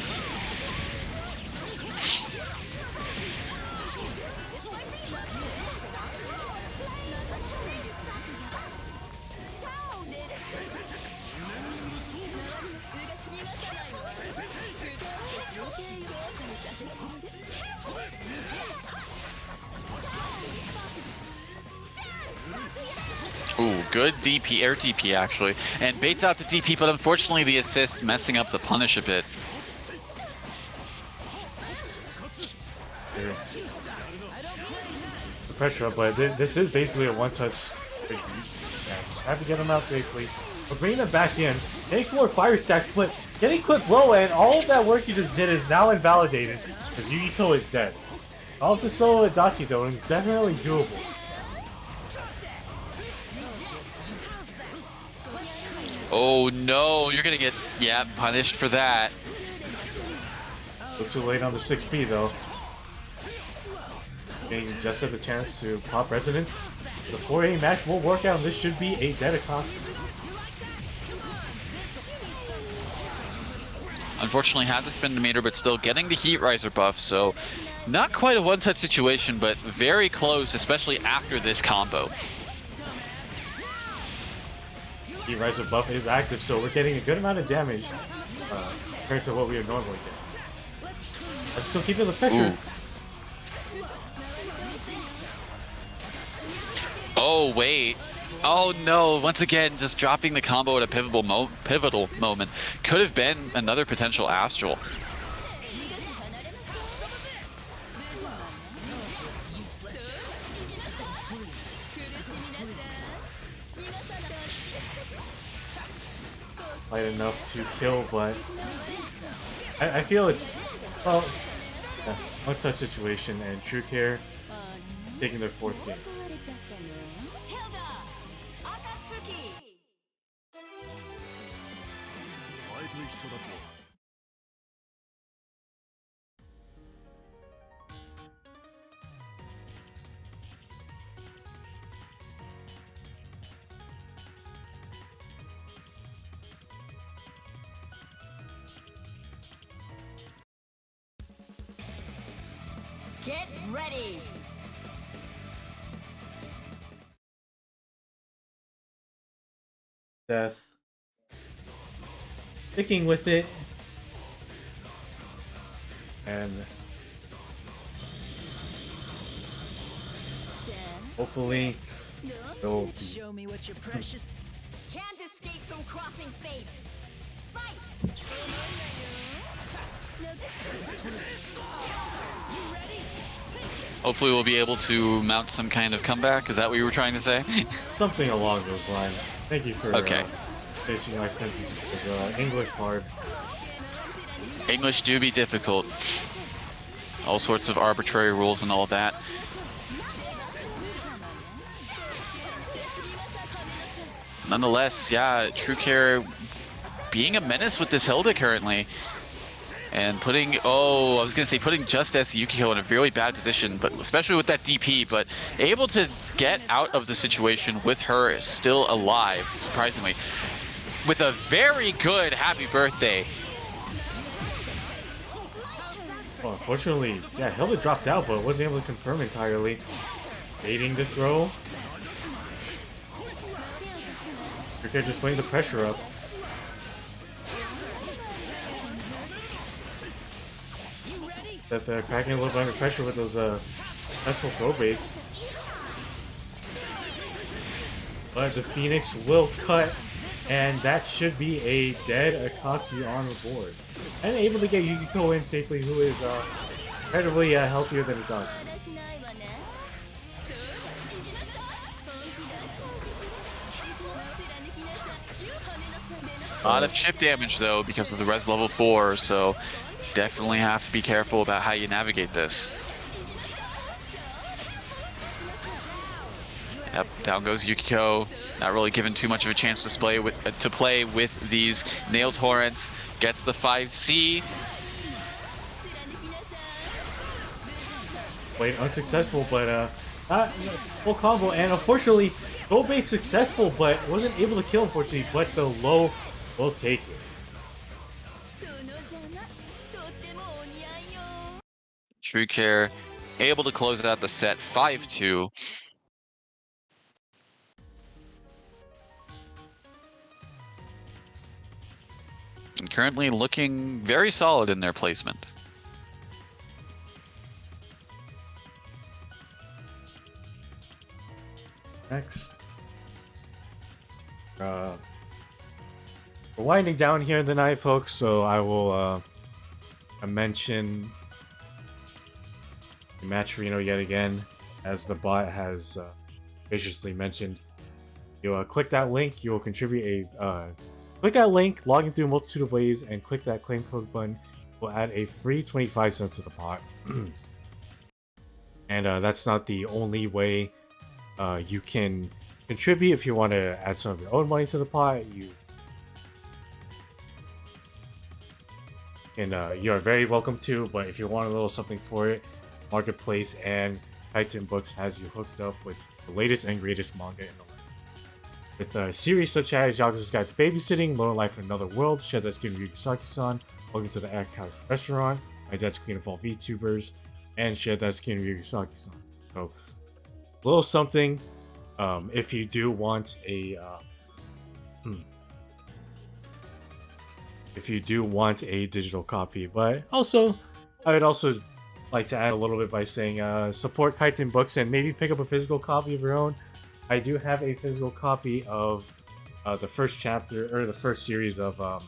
A: Ooh, good DP, air DP actually. And baits out the DP, but unfortunately the assist messing up the punish a bit.
B: The pressure up, but this is basically a one-touch. Yeah, just have to get them out safely. But bringing them back in, getting some more fire stacks, but getting quick blow, and all of that work you just did is now invalidated because Yukiko is dead. All of the solo Adachi though, and it's definitely doable.
A: Oh no, you're gonna get, yeah, punished for that.
B: A little too late on the 6B though. Getting just the chance to pop Resonance. The 4A match will work out, and this should be a dead Akatsuki.
A: Unfortunately had to spin the meter, but still getting the Heat Riser buff, so not quite a one-touch situation, but very close, especially after this combo.
B: Heat Riser buff is active, so we're getting a good amount of damage compared to what we would normally get. But still keeping the pressure.
A: Ooh. Oh, wait. Oh, no. Once again, just dropping the combo at a pivotal moment. Could have been another potential Astral.
B: quite enough to kill, but I feel it's, well, yeah, one touch situation, and True Care taking their 4th game.
C: Hilda, Akatsuki. Get ready.
B: Death. Sticking with it. And hopefully they'll be
C: Show me what you're precious. Can't escape from crossing fate. Fight. You ready?
A: Hopefully we'll be able to mount some kind of comeback. Is that what you were trying to say?
B: something along those lines. Thank you for
A: Okay.
B: finishing my sentence as English hard.
A: English do be difficult. All sorts of arbitrary rules and all that. Nonetheless, yeah, True Care being a menace with this Hilda currently. And putting, I was going to say putting Just Death Yukiko in a really bad position, but especially with that DP, but able to get out of the situation with her still alive, surprisingly, with a very good happy birthday.
B: Well, unfortunately, yeah, Hilda dropped out, but wasn't able to confirm entirely. Baiting the throw. True just putting the pressure up. That they're cracking a little bit under pressure with those successful throw baits. But the Phoenix will cut, and that should be a dead Akatsuki on the board. And able to get Yukiko in safely, who is incredibly healthier than he thought.
A: A lot of chip damage though because of the res level 4, so definitely have to be careful about how you navigate this. Yep, down goes Yukiko. Not really given too much of a chance to play with these nail torrents. Gets the 5C.
B: Played unsuccessful, but not full combo. And unfortunately, go bait successful, but wasn't able to kill, unfortunately. But the low will take it.
A: True Care able to close out the set 5-2. And currently looking very solid in their placement.
B: Next. We're winding down here in the night, folks, so I will mention the Matcherino yet again, as the bot has graciously mentioned. You click that link, you will contribute click that link, log in through a multitude of ways, and click that claim code button. We'll add a free 25 cents to the pot. And that's not the only way you can contribute. If you want to add some of your own money to the pot, you are very welcome to. But if you want a little something for it, Marketplace and Titan Books has you hooked up with the latest and greatest manga in the land. With series such as Yakuza's Guide to Babysitting, Lone Life in Another World, Shed That's Skin Ryugisaki-san, Welcome to the Act House Restaurant, My Dad's Queen of All VTubers, and Shed That's Skin Ryugisaki-san. So, a little something if you do want a digital copy. But also, I would also like to add a little bit by saying support Kaiten Books and maybe pick up a physical copy of your own. I do have a physical copy of the first chapter, or the first series of Welcome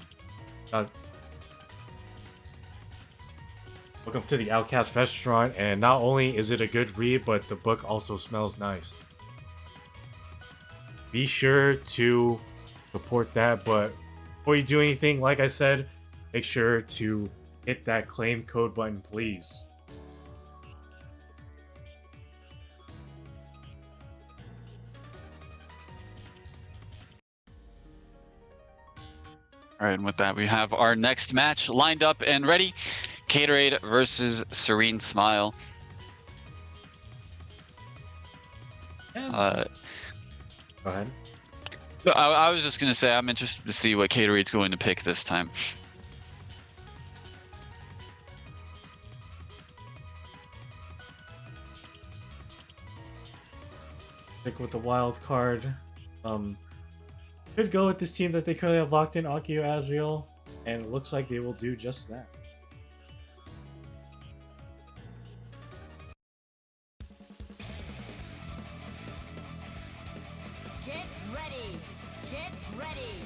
B: to the Outcast Restaurant, and not only is it a good read, but the book also smells nice. Be sure to support that, but Before you do anything, like I said, make sure to hit that claim code button, please.
A: All right, and with that, we have our next match lined up and ready. Gatorade versus Serene Smile.
B: Go ahead.
A: I was just going to say, I'm interested to see what Gatorade's going to pick this time.
B: Stick with the wild card. Could go with this team that they currently have locked in, Akio Asriel, and it looks like they will do just that.
C: Get ready. Get ready.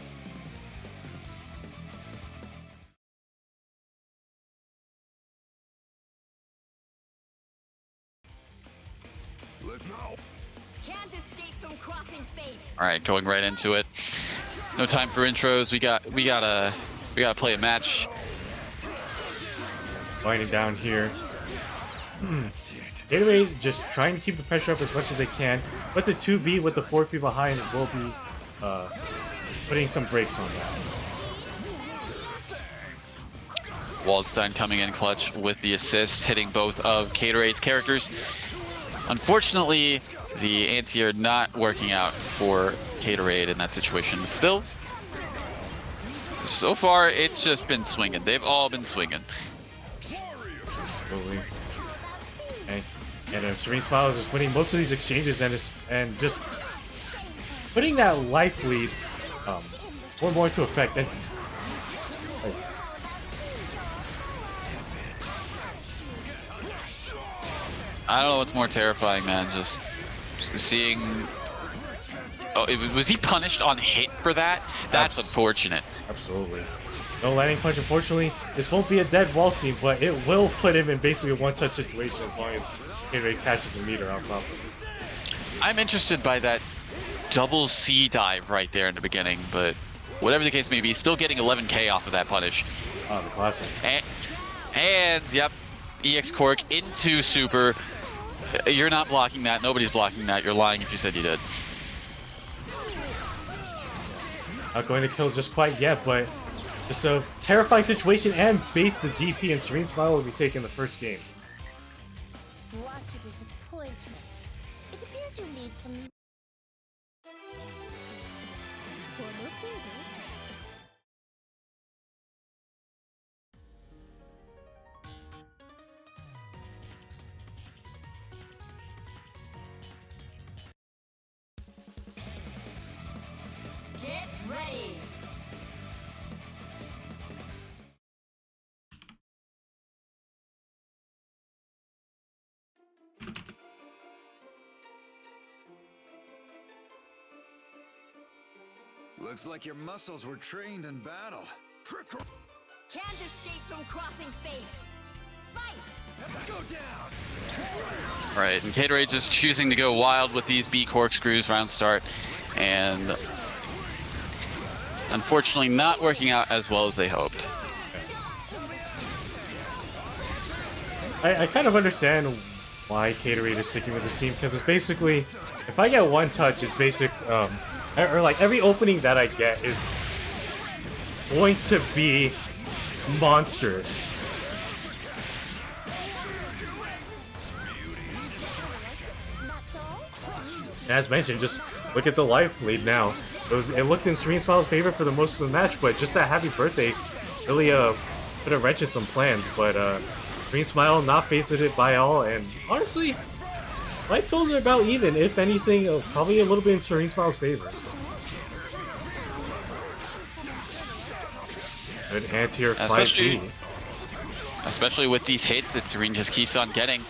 C: Can't escape from crossing fate.
A: All right, going right into it. No time for intros. We gotta play a match.
B: Winding down here. Gatorade just trying to keep the pressure up as much as they can, but the 2B with the 4P behind will be putting some brakes on that.
A: Waldstein coming in clutch with the assist, hitting both of Gatorade's characters. Unfortunately, the anti-air not working out for Gatorade in that situation. But still, so far, it's just been swinging. They've all been swinging.
B: Absolutely. And Serene Smile is just winning most of these exchanges and just putting that life lead more and more into effect. And
A: I don't know what's more terrifying, man. Just seeing. Oh, was he punished on hit for that? That's unfortunate.
B: Absolutely. No landing punch, unfortunately. This won't be a dead wall scene, but it will put him in basically a one-touch situation as long as Gatorade catches the meter on properly.
A: I'm interested by that double C dive right there in the beginning, but whatever the case may be, still getting 11k off of that punish.
B: Oh, the classic.
A: And yep, EX Cork into super. You're not blocking that. Nobody's blocking that. You're lying if you said you did.
B: Not going to kill just quite yet, but just a terrifying situation and baits the DP, and Serene Smile will be taking the first game.
D: What a disappointment. It appears you need some...
C: Get ready.
F: Looks like your muscles were trained in battle.
C: Can't escape from crossing fate. Fight.
F: Go down.
A: Right, and Gatorade just choosing to go wild with these B corkscrews round start, and unfortunately not working out as well as they hoped.
B: I kind of understand why Gatorade is sticking with this team, because it's basically, if I get one touch, it's basic, or like every opening that I get is going to be monstrous. As mentioned, just look at the life lead now. It looked in Serene Smile's favor for the most of the match, but just that happy birthday really put a wrench in some plans. But Serene Smile not facing it by all, and honestly, life totals are about even. If anything, probably a little bit in Serene Smile's favor. Good anti-air 5B.
A: Especially with these hits that Serene just keeps on getting.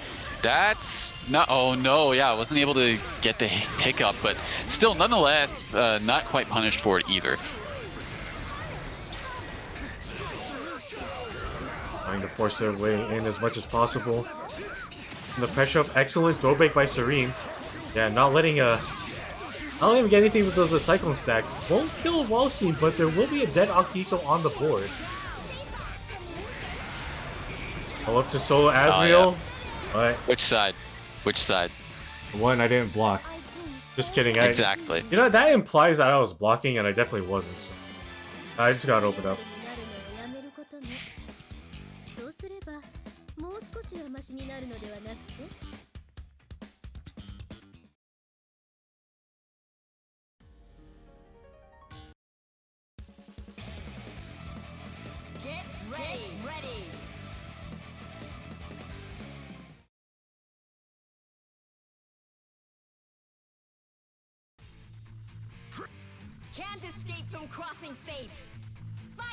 A: That's not. Oh no, yeah, I wasn't able to get the pickup, but still, nonetheless, not quite punished for it either.
B: Trying to force their way in as much as possible. And the pressure up, excellent throw break by Serene. Yeah, not letting don't even get anything with those recycling stacks. Won't kill Wallstein, but there will be a dead Akihiko on the board. I'll up to solo Azrael. But
A: Which side? Which side?
B: one, I didn't block. Just kidding.
A: Exactly.
B: You know, that implies that I was blocking, and I definitely wasn't. So. I just got opened up.
D: そうすればもう少しはマシになるのではなくて
C: Get ready. Can't escape from crossing fate. Fight.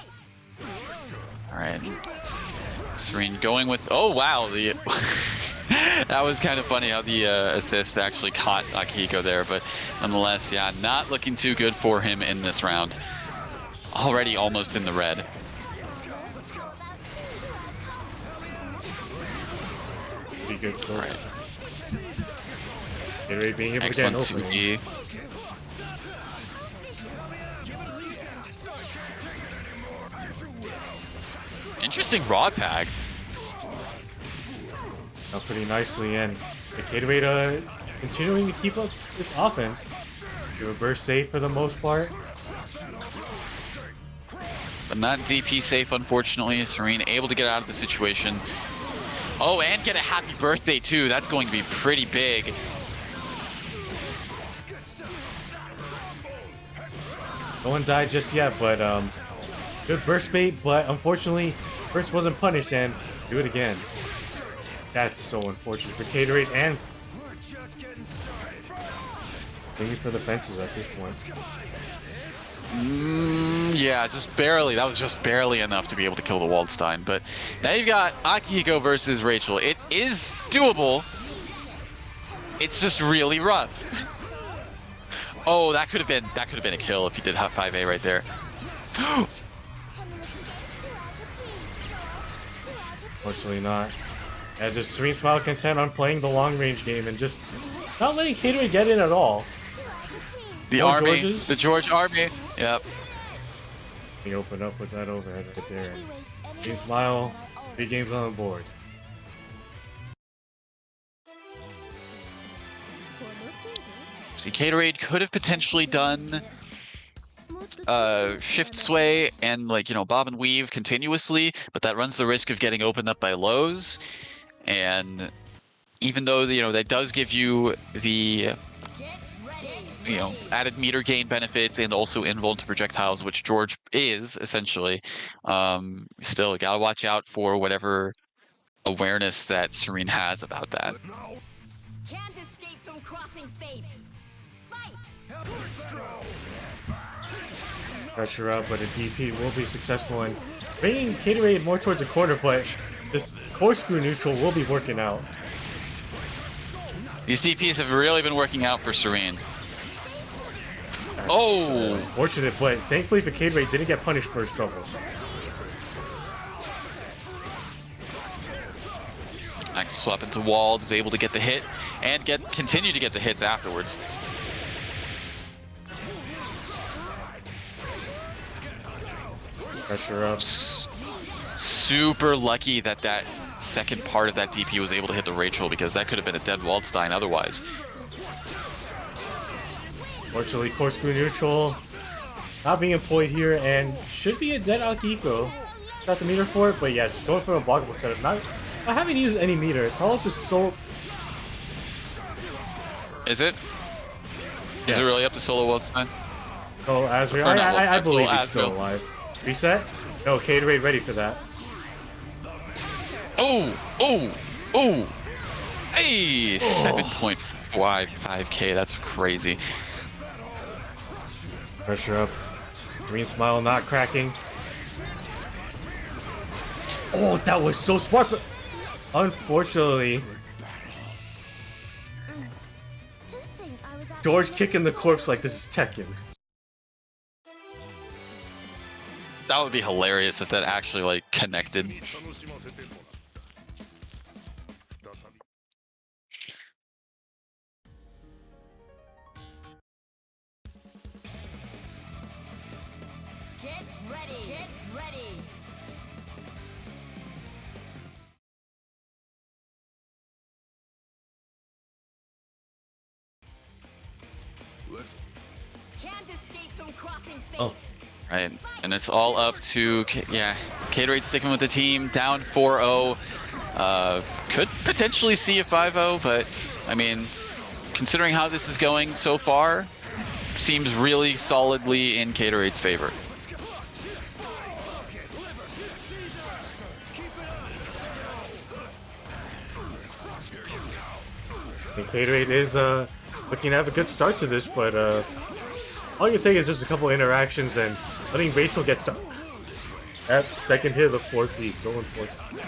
A: All right. Serene going with. Oh wow, the that was kind of funny how the assist actually caught Akihiko there, but nonetheless, yeah, not looking too good for him in this round. Already almost in the red.
B: Be good, so.
A: All right.
B: Gatorade being able to get an
A: Excellent
B: opening.
A: 2E. Interesting raw tag.
B: Now pretty nicely in. The Gatorade continuing to keep up this offense. Do a burst save for the most part.
A: But not DP safe, unfortunately. Serene able to get out of the situation. Oh, and get a happy birthday too. That's going to be pretty big.
B: No one died just yet, but good burst bait, but unfortunately, burst wasn't punished, and do it again. That's so unfortunate for Gatorade, and thinking for the fences at this point.
A: Yeah, just barely. That was just barely enough to be able to kill the Waldstein. But now you've got Akihiko versus Rachel. It is doable. It's just really rough. Oh, that could have been a kill if he did have 5A right there.
B: Fortunately not. Yeah, just Serene Smile content on playing the long range game and just not letting Gatorade get in at all.
A: The
B: Oh,
A: army,
B: George's?
A: the George army. Yep.
B: He opened up with that overhead right there. Serene Smile, 3 games on the board.
A: See, Gatorade could have potentially done shift sway and, like, you know, bob and weave continuously, but that runs the risk of getting opened up by lows. And even though, you know, that does give you the, you know, added meter gain benefits and also invuln to projectiles, which George is essentially, still gotta watch out for whatever awareness that Serene has about that.
C: Can't escape from crossing fate. Fight.
B: Pressure up, but a DP will be successful in bringing Gatorade more towards the corner, but this corkscrew neutral will be working out.
A: These DPs have really been working out for Serene. Oh!
B: Fortunate, but thankfully for Gatorade, didn't get punished for his trouble.
A: Active swap into Wald, is able to get the hit and continue to get the hits afterwards.
B: Pressure up.
A: Super lucky that that second part of that DP was able to hit the Rachel, because that could have been a dead Waldstein otherwise.
B: Fortunately, corkscrew neutral not being employed here, and should be a dead Akihiko. Got the meter for it, but yeah, just going for a blockable setup. Not having used any meter. It's all just so.
A: Is it?
B: Yes.
A: Is it really up to solo Waldstein?
B: Oh, Azrael.
A: Or not,
B: I
A: that's
B: believe
A: still
B: he's still
A: Azrael.
B: alive. Reset? No, Gatorade ready for that.
A: Oh! Oh! Oh! Hey! 7.55k, that's crazy.
B: Pressure up. Green Smile not cracking. Oh, that was so smart, but unfortunately, George kicking the corpse like this is Tekken.
A: That would be hilarious if that actually, like, connected.
C: Can't escape from crossing fate.
B: Oh.
A: Right, and it's all up to, yeah, Gatorade sticking with the team, down 4-0. Could potentially see a 5-0, but, I mean, considering how this is going so far, seems really solidly in Gatorade's favor.
B: And Gatorade is looking to have a good start to this, but all you can take is just a couple interactions and letting Rachel get started. That second hit of the 4-3, so unfortunate.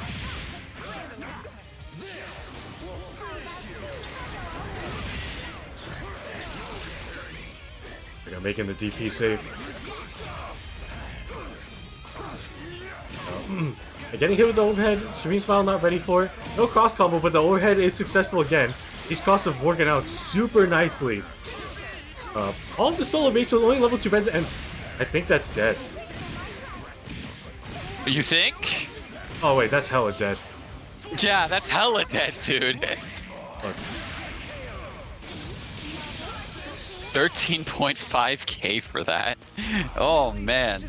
B: They're making the DP safe. Getting hit with the overhead, Serene Smile not ready for it. No cross combo, but the overhead is successful again. These crosses are working out super nicely. All of the solo Rachel, only level 2 beds, and I think that's dead.
A: You think?
B: Oh wait, that's hella dead.
A: Yeah, that's hella dead, dude.
B: Look.
A: 13.5k for that. Oh man.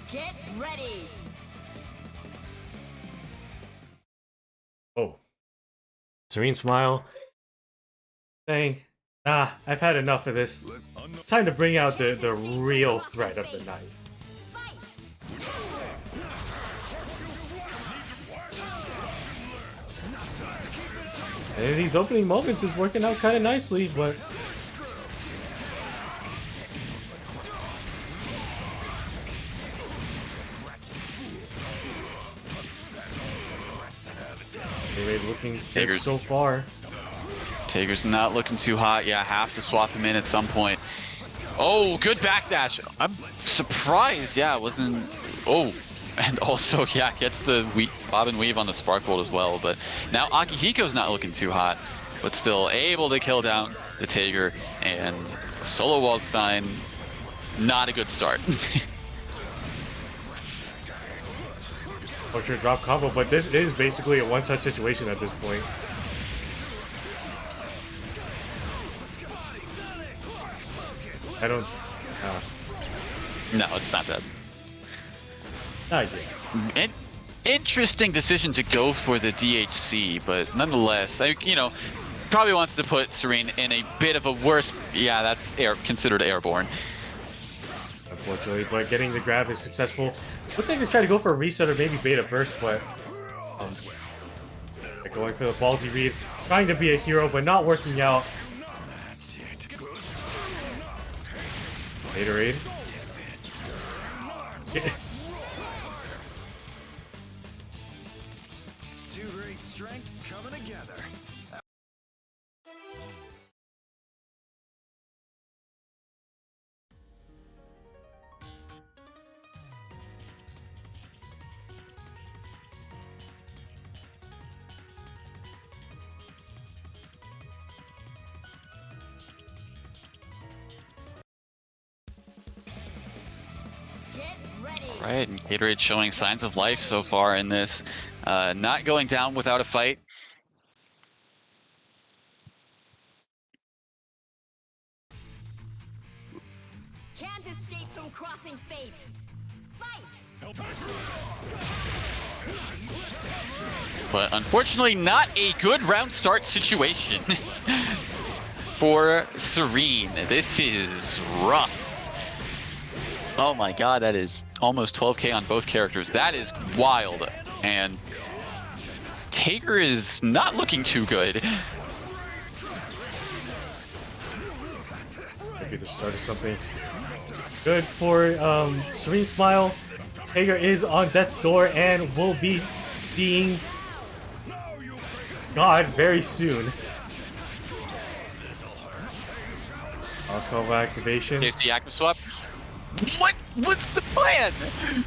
C: Get ready.
B: Oh. Serene Smile. Saying, nah, I've had enough of this. It's time to bring out the real threat of the night. And in these opening moments is working out kind of nicely, but Gatorade looking good so far.
A: Tager's not looking too hot. Yeah, have to swap him in at some point. Oh, good backdash. I'm surprised. Yeah, it wasn't. Oh, and also, yeah, gets the bob and weave on the Spark Bolt as well. But now Akihiko's not looking too hot, but still able to kill down the Tager. And solo Waldstein, not a good start.
B: Torture drop combo, but this is basically a one-touch situation at this point. I don't.
A: No, it's not that.
B: Not yet.
A: Interesting decision to go for the DHC, but nonetheless, you know, probably wants to put Serene in a bit of a worse. Yeah, that's considered airborne.
B: Unfortunately, but getting the grab is successful. Looks like they try to go for a reset or maybe beta burst, but they're going for the ballsy read, trying to be a hero, but not working out. Gatorade.
F: Two great strengths coming together.
A: Right, and Gatorade showing signs of life so far in this. Not going down without a fight.
C: Can't escape from crossing fate. Fight.
A: But unfortunately, not a good round start situation for Serene. This is rough. Oh my god, that is almost 12k on both characters. That is wild. And Tager is not looking too good.
B: Maybe the start of something good for Serene Smile. Tager is on death's door and will be seeing God very soon. Lost combo activation.
A: KC active swap. What's the plan?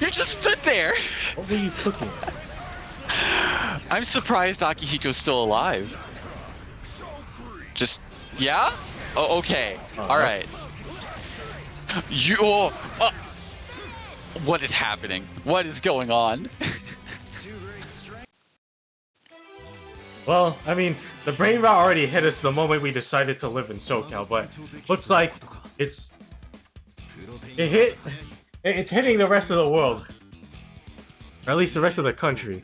A: You just stood there.
B: What were you cooking?
A: I'm surprised Akihiko's still alive. Just, yeah? Oh, okay. All right. You. What is happening? What is going on?
B: Well, I mean, the brain rot already hit us the moment we decided to live in SoCal, but looks like it's hitting the rest of the world, or at least the rest of the country.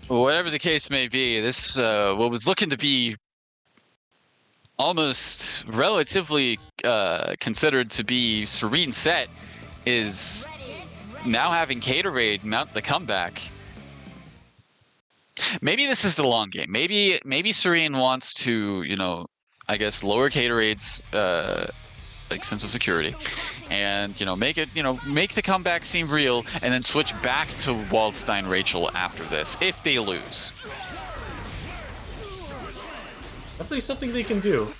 A: Whatever the case may be, this what was looking to be almost relatively considered to be Serene set is now having Gatorade mount the comeback. Maybe this is the long game. Maybe Serene wants to, you know, I guess lower Gatorade's like sense of security, and make the comeback seem real, and then switch back to Waldstein Rachel after this if they lose.
B: Definitely something they can do.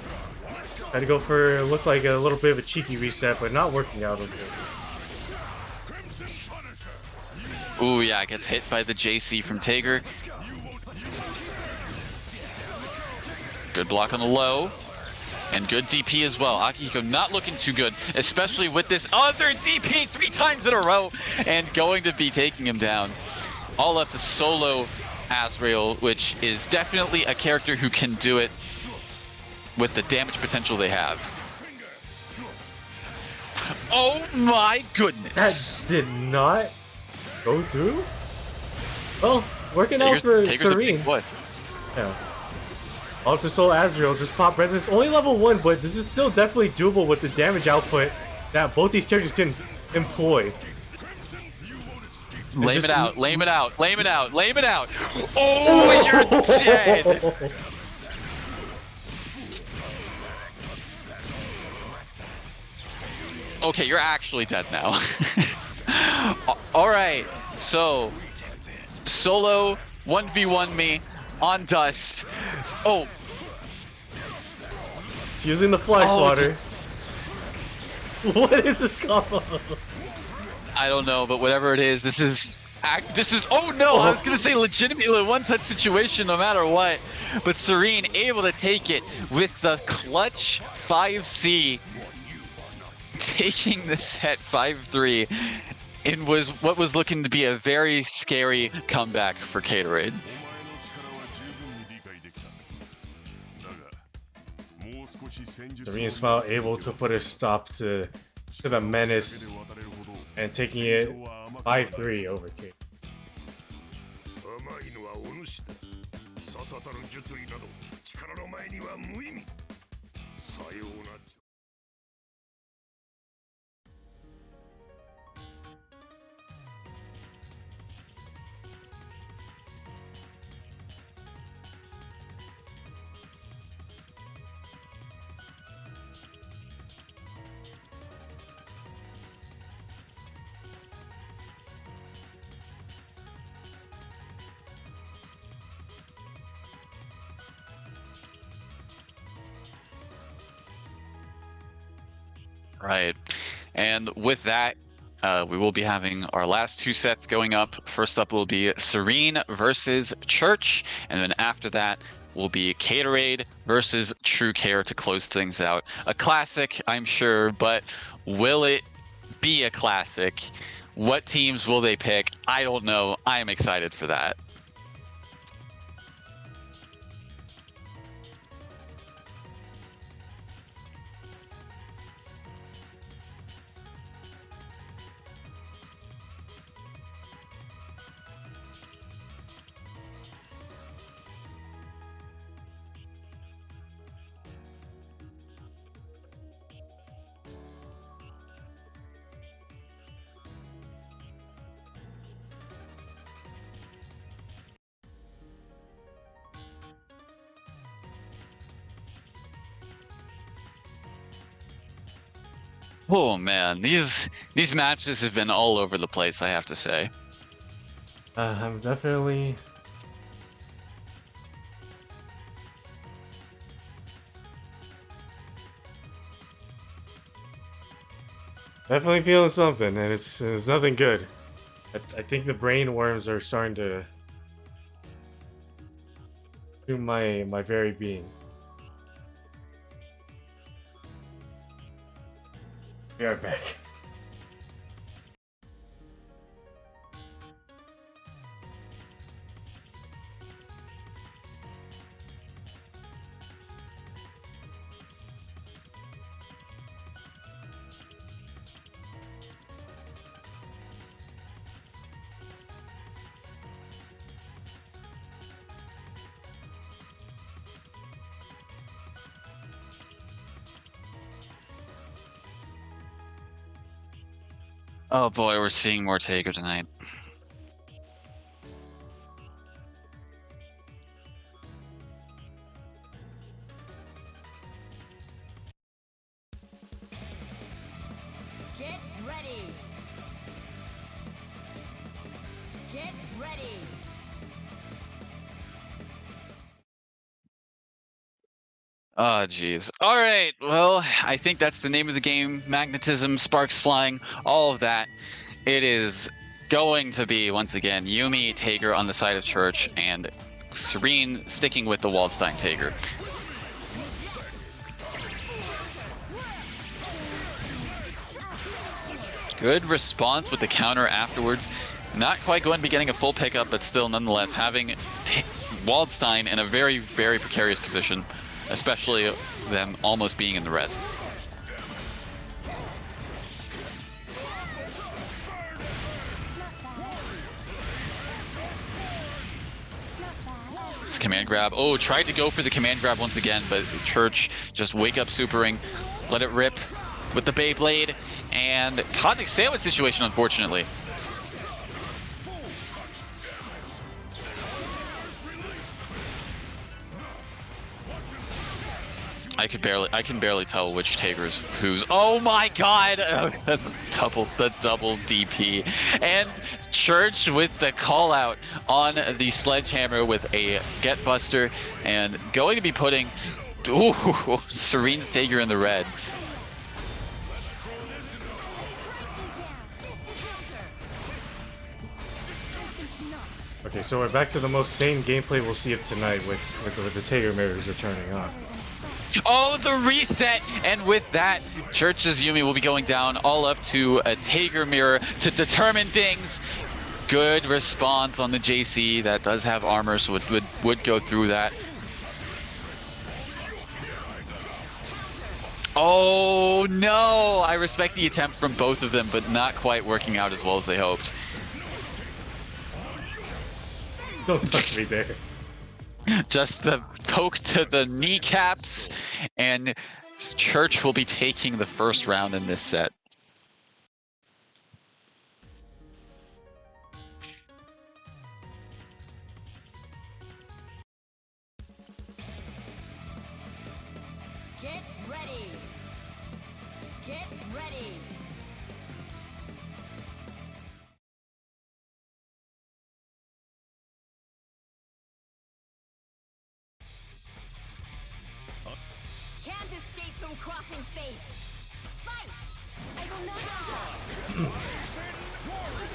B: Try to go for look like a little bit of a cheeky reset, but not working out okay.
A: Ooh, yeah, gets hit by the JC from Tager. Good block on the low. And good DP as well. Akihiko not looking too good, especially with this other DP 3 times in a row, and going to be taking him down. All left to solo Azrael, which is definitely a character who can do it with the damage potential they have. Oh my goodness!
B: That did not go through? Well, working out for Serene. Yeah. Alter Soul Azrael just pop resonance. Only level 1, but this is still definitely doable with the damage output that both these characters can employ.
A: Lame it out, lame it out, lame it out, lame it out! Oh, you're dead! Okay, you're actually dead now. Alright, so solo 1v1 me on Dust. Oh.
B: It's using the fly swatter. What is this combo?
A: I don't know, but whatever it is, this is oh no, I was gonna say legitimately a one-touch situation no matter what, but Serene able to take it with the clutch 5C, taking the set 5-3 in what was looking to be a very scary comeback for Gatorade.
B: Serene is now able to put a stop to the menace and taking it 5-3 over Kate.
A: Right, and with that, we will be having our last 2 sets going up. First up will be Serene versus Church, and then after that will be Gatorade versus True Care to close things out. A classic, I'm sure, but will it be a classic? What teams will they pick? I don't know. I am excited for that. Oh man, these matches have been all over the place, I have to say.
B: I'm definitely feeling something, and it's nothing good. I think the brain worms are starting to to my very being. We are back.
A: Oh boy, we're seeing more Taker tonight.
C: Get ready. Get ready.
A: Oh, jeez. All right. Well, I think that's the name of the game. Magnetism, sparks flying, all of that. It is going to be, once again, Yumi Taker on the side of Church and Serene sticking with the Waldstein Taker. Good response with the counter afterwards. Not quite going to be getting a full pickup, but still, nonetheless, having Waldstein in a very, very precarious position, especially them almost being in the red. It's command grab. Oh, tried to go for the command grab once again, but Church just wake up supering, let it rip with the Beyblade, and caught in a sandwich situation, unfortunately. I can barely tell which Taker's whose. Oh my god! Oh, that's the double DP. And Church with the call out on the sledgehammer with a Get Buster, and going to be putting Serene's Taker in the red.
B: Okay, so we're back to the most sane gameplay we'll see of tonight with the Taker mirrors returning on.
A: Oh, the reset! And with that, Church's Yumi will be going down all up to a Taker mirror to determine things. Good response on the JC. That does have armor, so it would go through that. Oh no! I respect the attempt from both of them, but not quite working out as well as they hoped.
B: Don't touch me there.
A: Just the poke to the kneecaps, and Church will be taking the first round in this set.
C: Get ready. Get ready. Can't escape from crossing fate. Fight. I will not stop.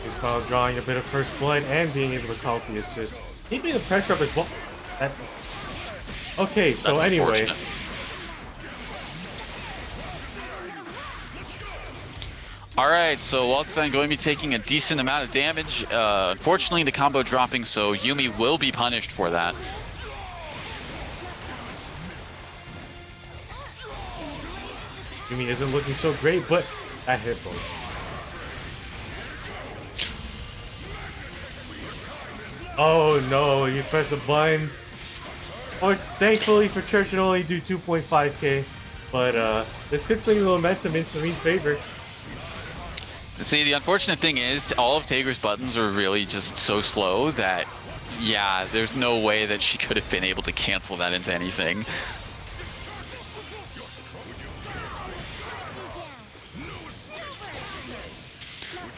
B: He's now drawing a bit of first blood and being able to call the assist. Keeping the pressure up as well. Okay, so
A: That's
B: anyway.
A: unfortunate. Alright, so Waldstein going to be taking a decent amount of damage. Unfortunately, the combo dropping, so Yumi will be punished for that.
B: Yumi isn't looking so great, but that hit both. Oh no, you press a button. Or thankfully for Church it only do 2.5k. But this could swing the momentum in Serene's favor.
A: See, the unfortunate thing is, all of Taker's buttons are really just so slow that, yeah, there's no way that she could have been able to cancel that into anything.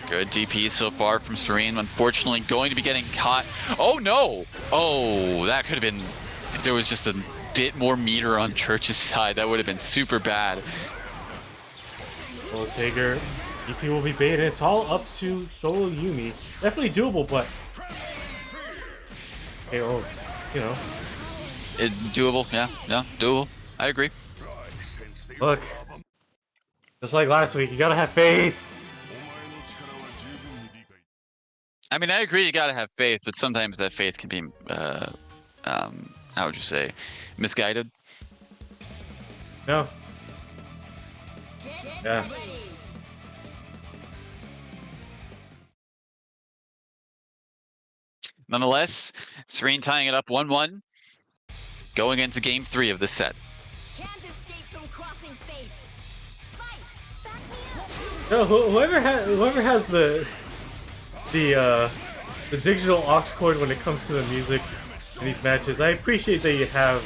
A: Good DP so far from Serene. Unfortunately, going to be getting caught. Oh no! Oh, that could have been, if there was just a bit more meter on Church's side, that would have been super bad.
B: Well, Taker, DP will be baited. It's all up to solo Yumi. Definitely doable, but hey, oh, you know,
A: Doable, yeah, doable. I agree.
B: Look, just like last week, you gotta have faith.
A: I mean, I agree. You gotta have faith, but sometimes that faith can be, how would you say, misguided.
B: No. Yeah.
A: Nonetheless, Serene tying it up 1-1, going into Game 3 of this set.
C: Can't escape from crossing fate. Fight! Back me up!
B: No, whoever has the digital aux cord when it comes to the music in these matches, I appreciate that you have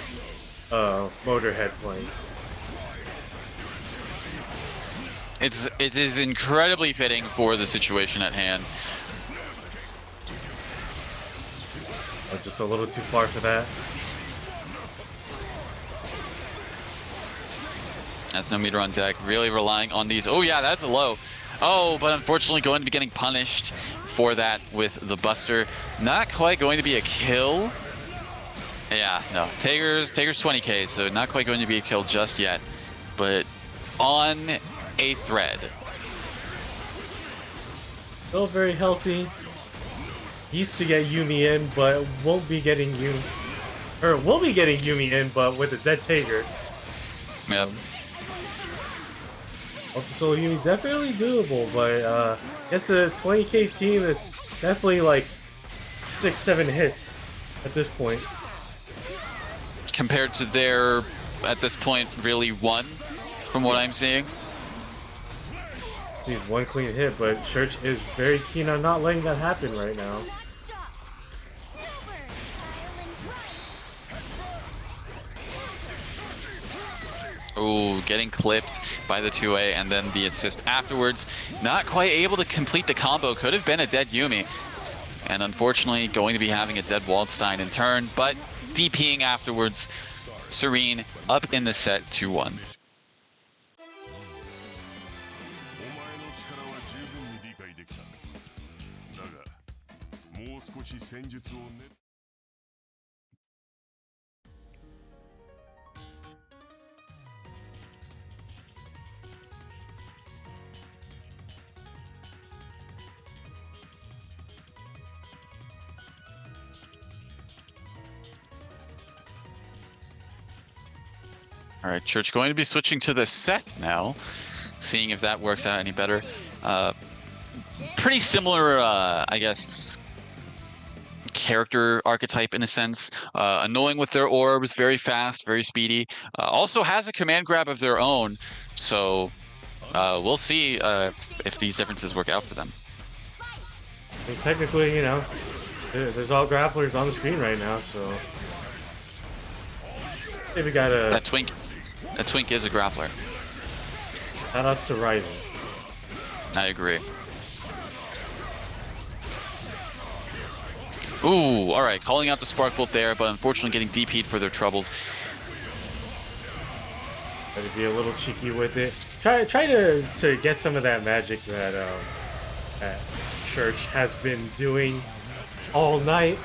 B: Motorhead playing.
A: It is incredibly fitting for the situation at hand.
B: Oh, just a little too far for that.
A: That's no meter on deck. Really relying on these. Oh yeah, that's a low. Oh, but unfortunately going to be getting punished for that with the Buster. Not quite going to be a kill. Yeah, no. Tager's 20k, so not quite going to be a kill just yet. But on a thread.
B: Still very healthy. Needs to get Yumi in, but won't be getting Yumi. Or will be getting Yumi in, but with a dead Tager.
A: Yep.
B: So Yumi definitely doable, but it's a 20k team that's definitely like 6-7 hits at this point.
A: Compared to their, at this point, really one, from what I'm seeing.
B: Sees one clean hit, but Church is very keen on not letting that happen right now.
D: Stop. Silver.
A: Ooh, getting clipped by the 2A and then the assist afterwards. Not quite able to complete the combo. Could have been a dead Yumi. And unfortunately going to be having a dead Waldstein in turn, but DPing afterwards. Serene up in the set 2-1. All right, Church going to be switching to the Seth now, seeing if that works out any better. Pretty similar, I guess, character archetype in a sense. Annoying with their orbs, very fast, very speedy. Also has a command grab of their own, so we'll see if these differences work out for them.
B: I mean, technically, you know, there's all grapplers on the screen right now, so maybe we got a
A: That Twink is a grappler.
B: shoutouts to Rival.
A: I agree. Ooh, all right, calling out the Spark Bolt there, but unfortunately getting DP'd for their troubles.
B: Try to be a little cheeky with it. Try to get some of that magic that Church has been doing all night,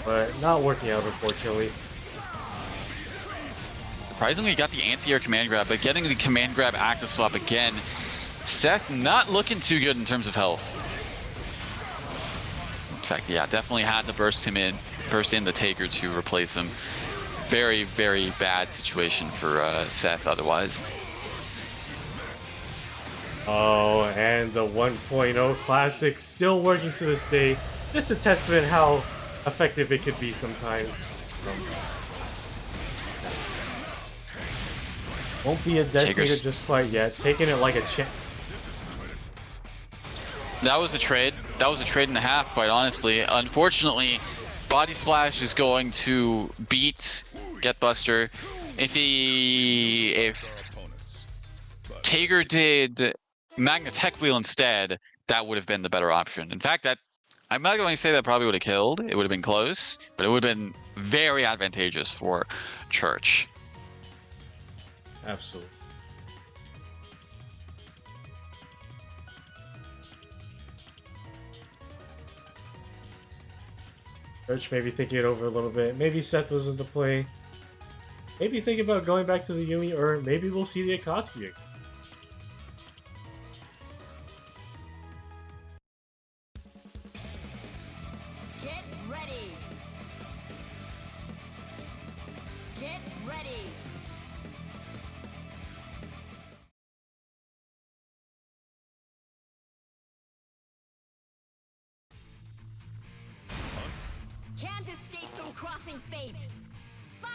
B: but not working out, unfortunately.
A: Surprisingly, got the anti-air command grab, but getting the command grab active swap again. Seth not looking too good in terms of health. In fact, yeah, definitely had to burst in the Taker to replace him. Very, very bad situation for Seth otherwise.
B: Oh, and the 1.0 Classic still working to this day. Just a testament how effective it could be sometimes. Won't be a dead Taker just quite yet. Taking it like a champ.
A: That was a trade. That was a trade and a half, quite honestly. Unfortunately, Body Splash is going to beat Get Buster. If Tager did Magnus Heck Wheel instead, that would have been the better option. In fact, that I'm not going to say that probably would have killed. It would have been close, but it would have been very advantageous for Church.
B: Absolutely. Church maybe thinking it over a little bit. Maybe Seth was in the play. Maybe thinking about going back to the Yumi, or maybe we'll see the Akatsuki again.
C: Get ready. Get ready. Can't escape from crossing fate. Fight.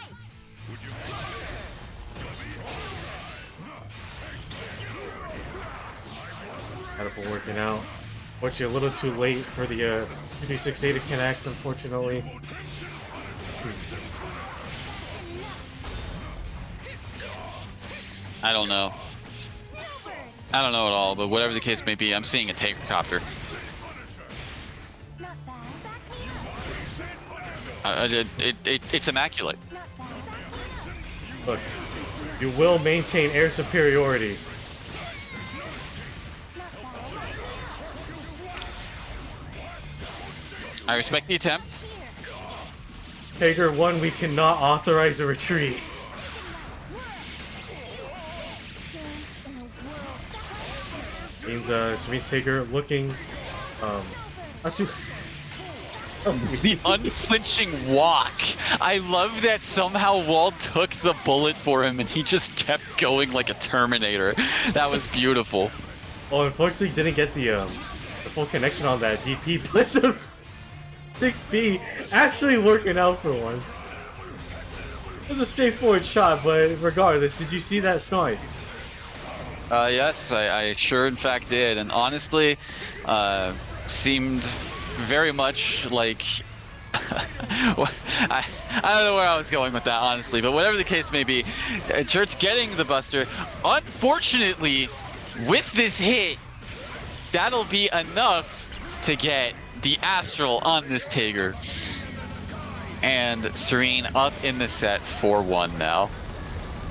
B: Catapult working out. Unfortunately, a little too late for the 368 to connect, unfortunately.
A: I don't know. I don't know at all, but whatever the case may be, I'm seeing a Taker Copter.
D: Not bad. Back me up.
A: It's immaculate.
D: Not bad. Back me up.
B: Look, you will maintain air superiority.
D: Not bad.
A: I respect the attempt.
B: Taker 1, we cannot authorize a retreat.
D: Dance in a world that
B: Means Taker looking not too
A: The unflinching walk. I love that somehow Wald took the bullet for him and he just kept going like a Terminator. That was beautiful.
B: Oh, unfortunately didn't get the full connection on that DP, but the 6P actually working out for once. It was a straightforward shot, but regardless, did you see that snipe?
A: Yes, I sure in fact did, and honestly, seemed very much like I don't know where I was going with that, honestly, but whatever the case may be, Church getting the Buster. Unfortunately, with this hit, that'll be enough to get the Astral on this Tager. And Serene up in the set 4-1 now.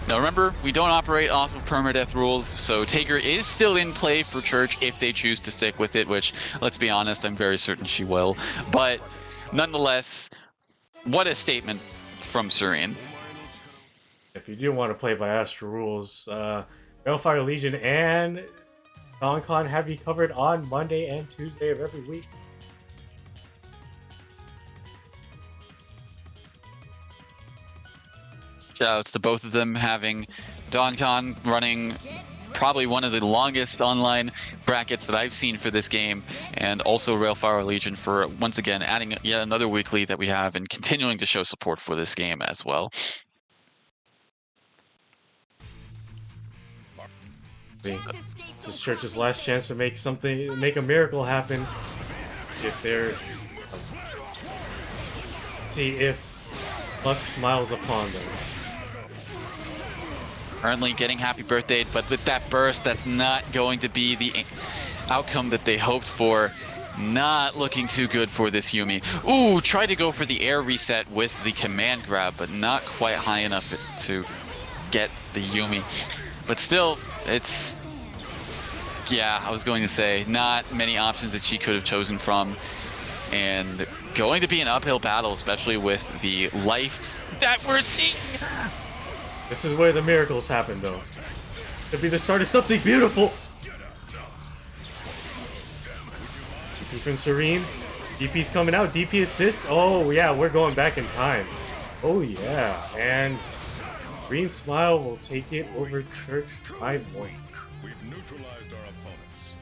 A: Now remember, we don't operate off of permadeath rules, so Tager is still in play for Church if they choose to stick with it, which, let's be honest, I'm very certain she will. But nonetheless, what a statement from Serene.
B: If you do want to play by Astral rules, Balefire Legion and DonCon have you covered on Monday and Tuesday of every week.
A: Shoutouts to both of them, having DonCon running probably one of the longest online brackets that I've seen for this game, and also Railfire Legion for, once again, adding yet another weekly that we have and continuing to show support for this game as well.
B: This is Church's last chance to make a miracle happen. If they're, see if luck smiles upon them.
A: Currently getting happy birthday, but with that burst, that's not going to be the outcome that they hoped for. Not looking too good for this Yumi. Ooh, tried to go for the air reset with the command grab, but not quite high enough to get the Yumi. But still, it's, yeah, I was going to say, not many options that she could have chosen from. And going to be an uphill battle, especially with the life that we're seeing.
B: This is where the miracles happen, though. Could be the start of something beautiful. DP from Serene. DP's coming out. DP assist. Oh, yeah, we're going back in time. Oh, yeah. And Green Smile will take it over Church 5-1.
E: We've neutralized our opponents.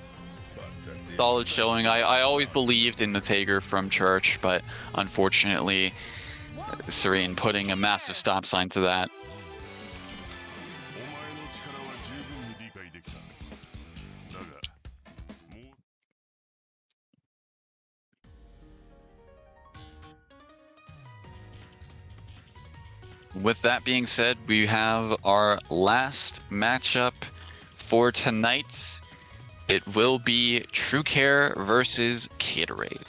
E: But at the
A: Solid showing. I always believed in the Tager from Church, but unfortunately, Serene putting a massive stop sign to that. With that being said, we have our last matchup for tonight. It will be True Care versus Gatorade.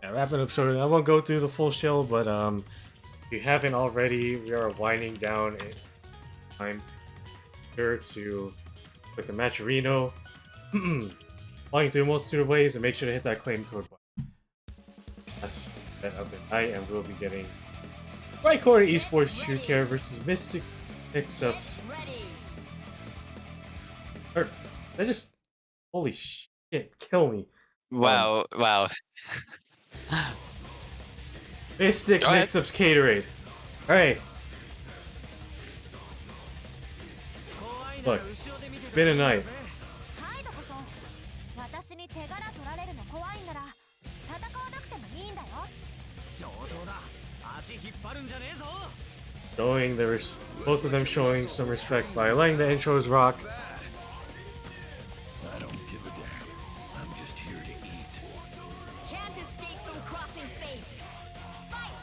B: Yeah, wrapping up shortly. I won't go through the full show, but if you haven't already, we are winding down in time. Sure to click the Matcherino, walking through a multitude of ways, and make sure to hit that claim code button. That's the event of the night, and we'll be getting Right Corner Esports True Care versus Mystic Mix-Ups. Or, they just, holy shit, kill me.
A: Wow, wow.
B: Mystic
A: Go ahead.
B: Mix-Ups Gatorade. Alright. Look, it's been a night.
D: はいどこそ私に手柄取られるの怖いんなら戦わなくてもいいんだよ
B: Showing both of them showing some respect by letting the intros rock.
F: I don't give a damn. I'm just here to eat.
C: Can't escape from crossing fate. Fight.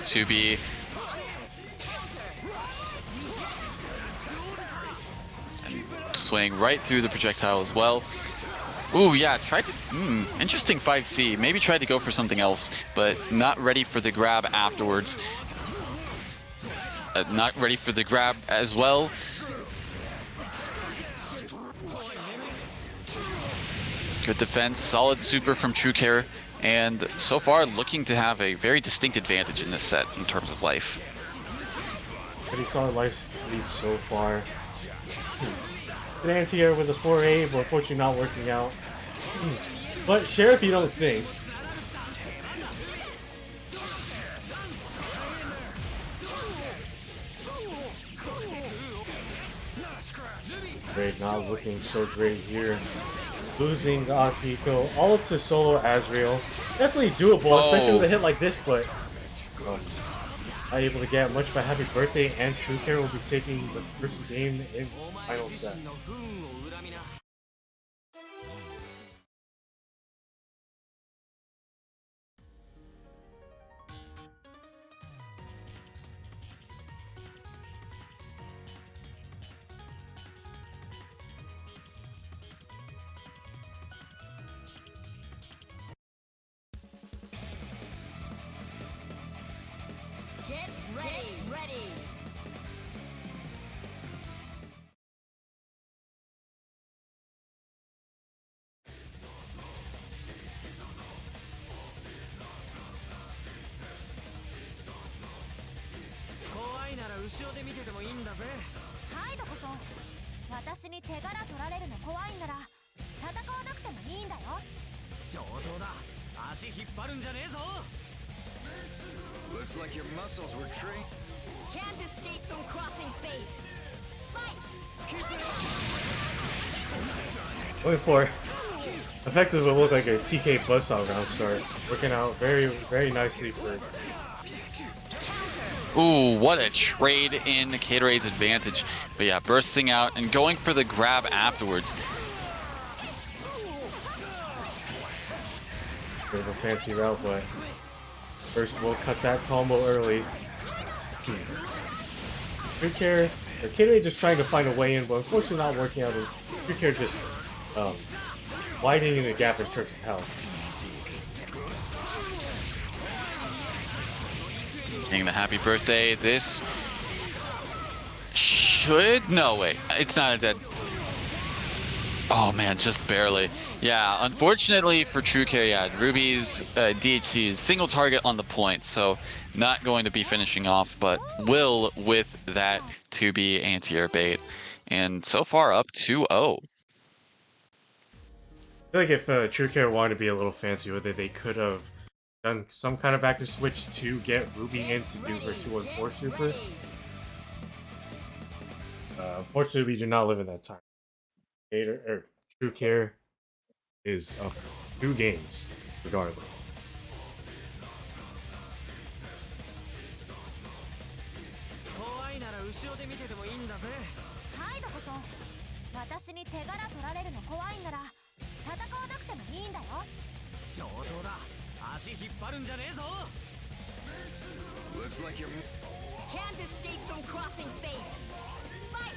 A: To be and swing right through the projectile as well. Ooh, yeah, tried to, interesting 5C. Maybe tried to go for something else, but not ready for the grab afterwards. Not ready for the grab as well. Good defense, solid super from True Care, and so far looking to have a very distinct advantage in this set in terms of life.
B: Pretty solid life lead so far. Good anti-air with a 4A, but unfortunately not working out. But Sheriff, you don't think. Great, not looking so great here. Losing Akiko, all up to solo Azrael. Definitely doable, especially with a hit like this, but not able to get much. But happy birthday, and True Care will be taking the first game in the final set.
C: Get ready.
D: はいどこそ私に手柄取られるの怖いんなら戦わなくてもいいんだよ
F: Looks like your muscles were trained.
C: Can't escape from crossing fate. Fight.
B: Going for effectively will look like a TK buzzsaw round start. Working out very, very nicely for.
A: Ooh, what a trade in Gatorade's advantage. But yeah, bursting out and going for the grab afterwards.
B: Bit of a fancy route, but first we'll cut that combo early. True Care, Gatorade just trying to find a way in, but unfortunately not working out. True Care just widening the gap in terms of health.
A: Getting the happy birthday. This should, no wait, it's not a dead. Oh man, just barely. Yeah, unfortunately for True Care, yeah, Ruby's DHC is single target on the point, so not going to be finishing off, but will with that 2B anti-air bait. And so far up 2-0.
B: I feel like if True Care wanted to be a little fancy with it, they could have done some kind of active switch to get Ruby in to do her 2-1-4 super. Unfortunately, we do not live in that time. True Care is up 2 games, regardless.
F: Looks like you're.
C: Can't escape from crossing fate. Fight.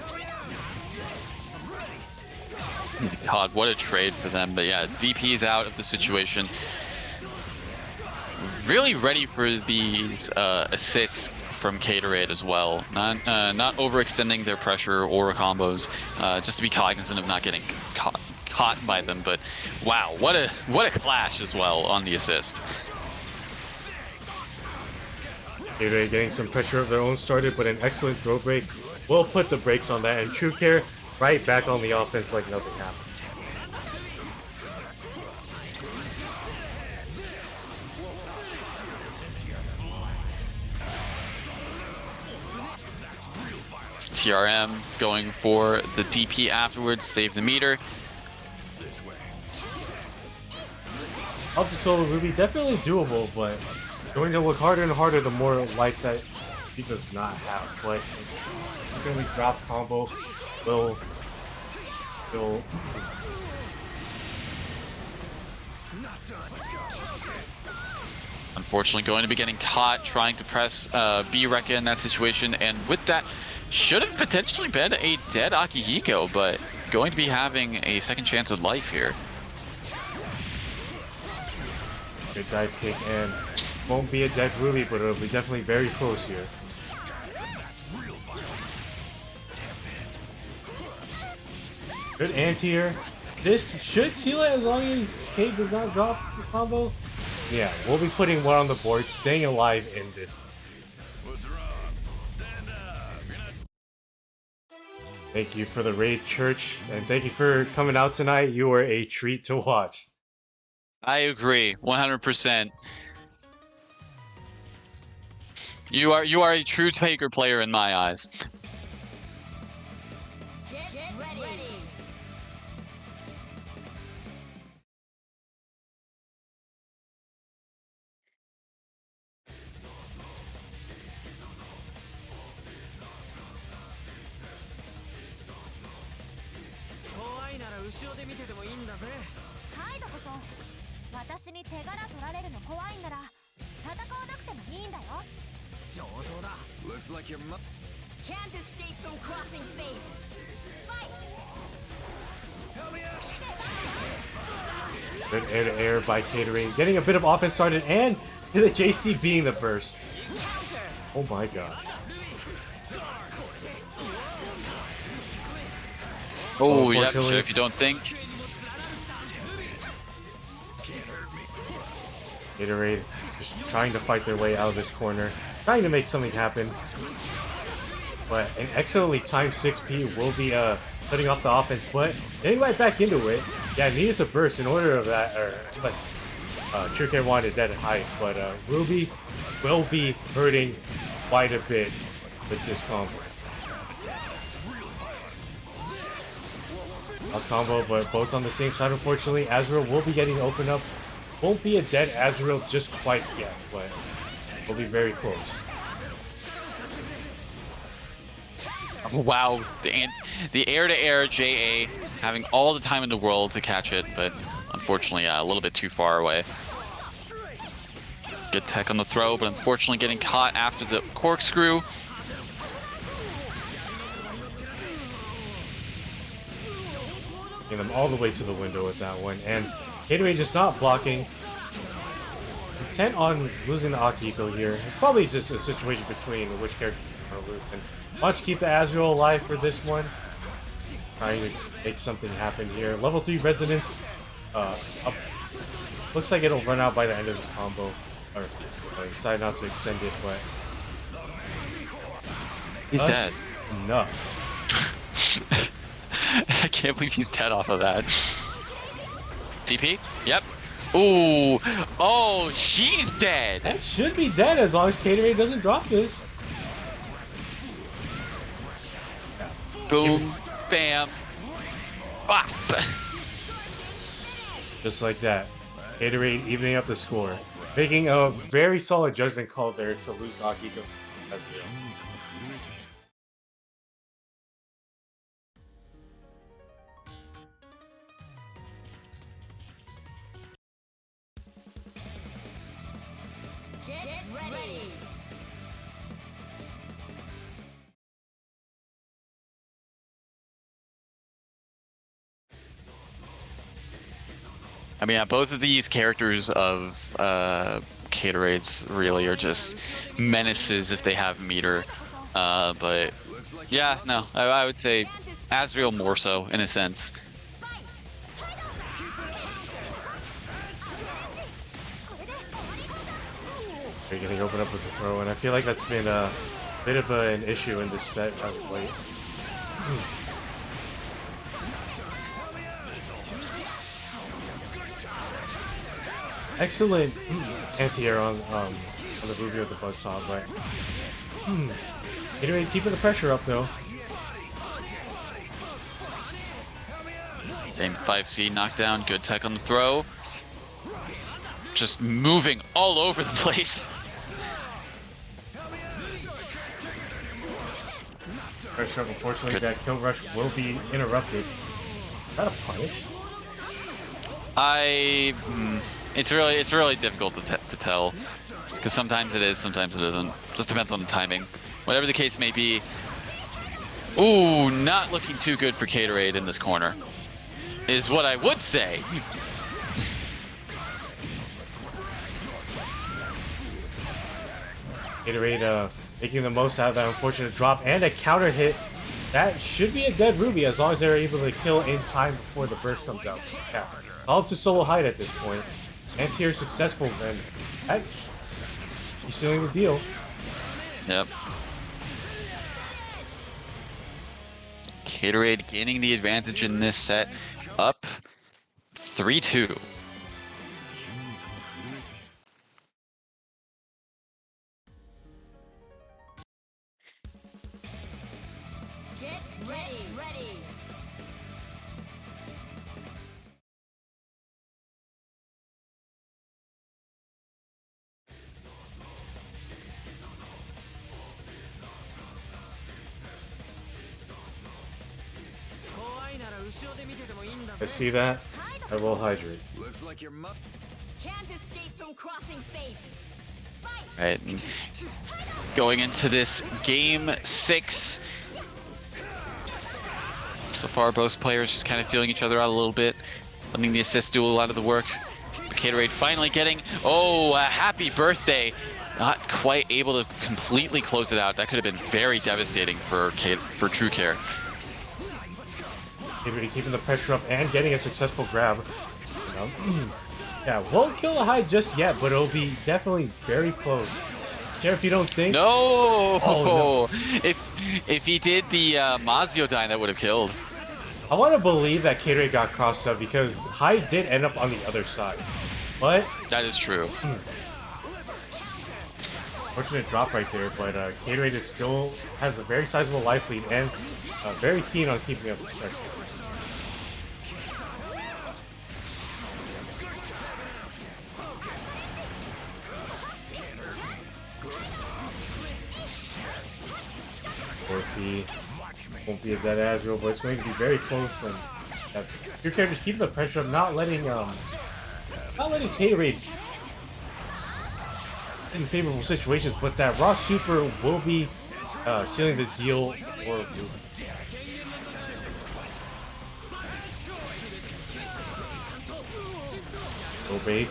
F: I'm ready.
A: God, what a trade for them. But yeah, DP is out of the situation. Really ready for these assists from Gatorade as well. Not overextending their pressure or combos, just to be cognizant of not getting caught by them. But wow, what a clash as well on the assist.
B: Gatorade getting some pressure of their own started, but an excellent throw break will put the brakes on that, and True Care right back on the offense like nothing happened.
A: It's TRM going for the DP afterwards, save the meter.
B: Up to solo Ruby, definitely doable, but going to look harder and harder the more life that he does not have. But really drop combo will
A: Unfortunately, going to be getting caught trying to press B-Rekka in that situation, and with that, should have potentially been a dead Akihiko, but going to be having a second chance at life here.
B: good dive kick, and won't be a dead Ruby, but it'll be definitely very close here. Good anti-air. This should seal it as long as Kate does not drop the combo. Yeah, we'll be putting one on the board, staying alive in this.
E: What's wrong? Stand up. You're not...
B: Thank you for the raid, Church, and thank you for coming out tonight. You are a treat to watch.
A: I agree, 100%. You are a true Taker player in my eyes.
C: Get ready.
F: Looks like your
C: Can't escape from crossing fate. Fight!
B: Good air-to-air by Catering, getting a bit of offense started, and the JC being the burst. Oh my god.
A: Oh, yeah,
B: Unfortunately-
A: sure, if you don't think.
B: Gatorade just trying to fight their way out of this corner, trying to make something happen. But an excellently timed 6P will be cutting off the offense, but getting right back into it. Yeah, needed to burst in order of that, or unless True Care wanted dead height, but Ruby will be hurting quite a bit with this combo. Lost combo, but both on the same side, unfortunately. Azrael will be getting opened up. Won't be a dead Azrael just quite yet, but will be very close.
A: Wow, the air-to-air JA having all the time in the world to catch it, but unfortunately a little bit too far away. Good tech on the throw, but unfortunately getting caught after the corkscrew.
B: Getting them all the way to the window with that one, and Gatorade just not blocking. Intent on losing the Akihiko here. It's probably just a situation between which character are losing. Why don't you keep the Azrael alive for this one? Trying to make something happen here. Level 3 Resonance. Up. Looks like it'll run out by the end of this combo. Or decide not to extend it, but...
A: He's dead.
B: No.
A: I can't believe he's dead off of that. DP? Yep. Ooh. Oh, she's dead.
B: That should be dead as long as Gatorade doesn't drop this.
A: Boom. Bam. Bop.
B: Just like that. Gatorade evening up the score. Making a very solid judgment call there to lose Akihiko.
C: Get ready.
A: I mean, yeah, both of these characters of Gatorades really are just menaces if they have meter. But yeah, no, I would say Asriel more so in a sense.
B: They're getting opened up with the throw, and I feel like that's been a bit of an issue in this set as of late. Excellent anti-air on the Ruby with the buzzsaw, but anyway, keeping the pressure up though.
A: Game 5C knockdown, good tech on the throw. Just moving all over the place.
B: Pressure up, unfortunately, that kill rush will be interrupted. Is that a punish?
A: It's really difficult to tell, because sometimes it is, sometimes it isn't. Just depends on the timing. Whatever the case may be. Ooh, not looking too good for Gatorade in this corner, is what I would say.
B: Gatorade making the most out of that unfortunate drop and a counter hit. That should be a dead Ruby as long as they're able to kill in time before the burst comes out. Yeah. All to solo hide at this point. Anti-air successful, and that, he's sealing the deal.
A: Yep. Gatorade gaining the advantage in this set, up 3-2.
C: Get ready.
B: I see that. I will hydrate.
F: Looks like your
C: Can't escape from crossing fate. Fight.
A: Right, and going into this game 6. So far, both players just kind of feeling each other out a little bit, letting the assists do a lot of the work. But Gatorade finally getting, a happy birthday. Not quite able to completely close it out. That could have been very devastating for True Care.
B: Gatorade keeping the pressure up and getting a successful grab. Yeah, won't kill the hide just yet, but it'll be definitely very close. Care if you don't think.
A: No!
B: Oh, no.
A: If he did the Mazio die, that would have killed.
B: I want to believe that Gatorade got crossed up because Hyde did end up on the other side. But
A: That is true.
B: fortunate drop right there, but Gatorade is still has a very sizable life lead and very keen on keeping up the pressure. He won't be a dead Azrael, but it's going to be very close, and your characters keeping the pressure up, not letting Gatorade in favorable situations, but that raw super will be sealing the deal for you. Go bait.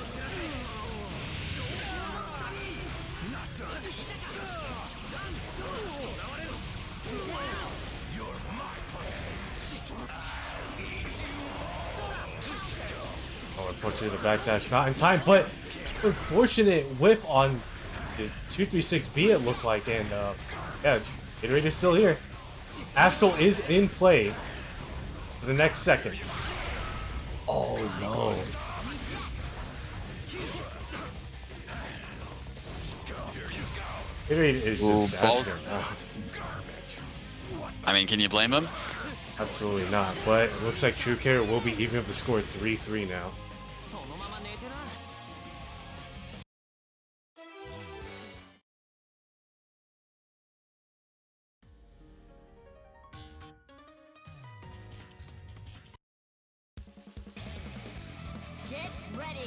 B: Unfortunately, the backdash not in time, but unfortunate whiff on the 236B it looked like, and yeah, Gatorade is still here. Astral is in play for the next second. Oh no. Gatorade is just
A: balls.
B: desperate now.
A: I mean, can you blame him?
B: Absolutely not, but it looks like True Care will be even if the score 3-3 now.
C: Get ready.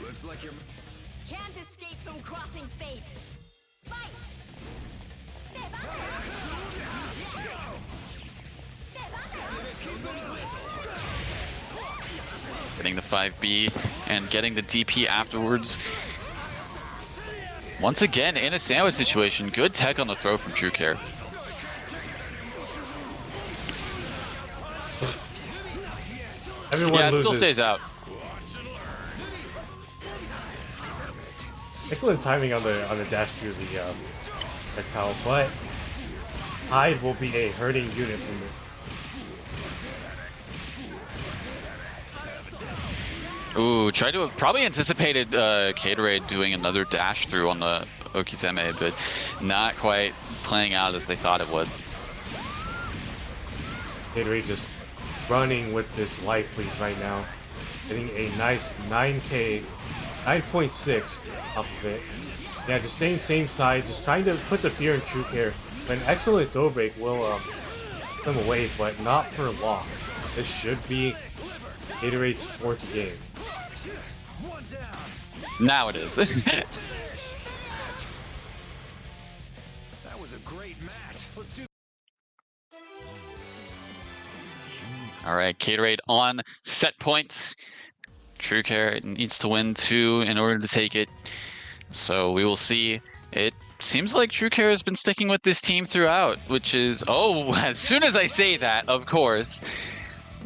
F: Looks like you're.
C: Can't escape from crossing fate. Fight!
A: Getting the 5B and getting the DP afterwards. Once again, in a sandwich situation, good tech on the throw from True Care.
B: Everyone
A: Yeah, it
B: loses.
A: still stays out.
B: Excellent timing on the dash through the tactile, but Hyde will be a hurting unit from the.
A: Ooh, tried to have probably anticipated Gatorade doing another dash through on the Okizeme, but not quite playing out as they thought it would.
B: Gatorade just running with this life lead right now, getting a nice 9K, 9.6 off of it. Yeah, just staying same side, just trying to put the fear in True Care. An excellent throw break will put them away, but not for long. This should be Gatorade's 4th game.
A: Now it is.
F: That was a great match. Let's do.
A: All right, Gatorade on set points. True Care needs to win 2 in order to take it. So we will see. It seems like True Care has been sticking with this team throughout, which is, oh, as soon as I say that, of course,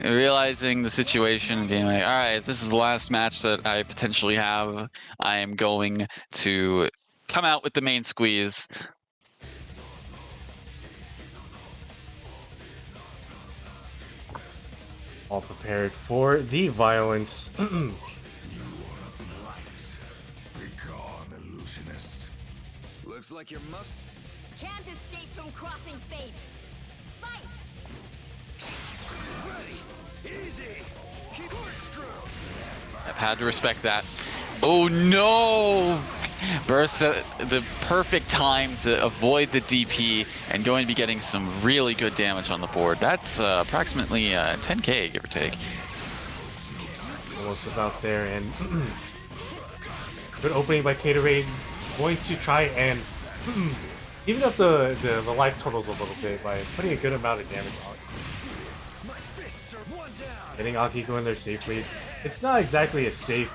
A: realizing the situation and being like, all right, this is the last match that I potentially have. I am going to come out with the main squeeze.
B: All prepared for the violence.
F: Looks like you're must.
C: Can't escape from crossing fate. Fight!
F: Easy. Keep corkscrew.
A: I've had to respect that. Oh no! Burst at the perfect time to avoid the DP and going to be getting some really good damage on the board. That's approximately 10k, give or take.
B: Almost about there, and good opening by Gatorade. Going to try and even up the life totals a little bit by putting a good amount of damage on it.
F: My fists are one down.
B: Getting Akiko in there safely. It's not exactly a safe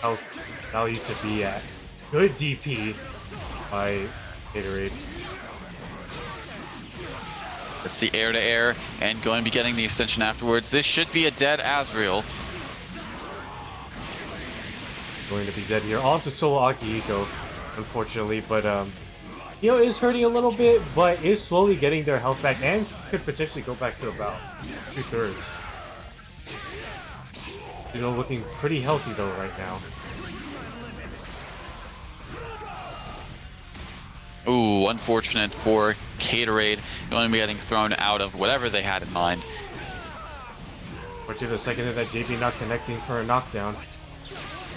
B: health value to be at. Good DP by Gatorade.
A: It's the air to air and going to be getting the extension afterwards. This should be a dead Asriel.
B: Going to be dead here. All to solo Akihiko, unfortunately, but you know, is hurting a little bit, but is slowly getting their health back and could potentially go back to about 2/3. You know, looking pretty healthy though right now.
A: Ooh, unfortunate for Gatorade. Going to be getting thrown out of whatever they had in mind.
B: Fortunate the second hit that JB not connecting for a knockdown.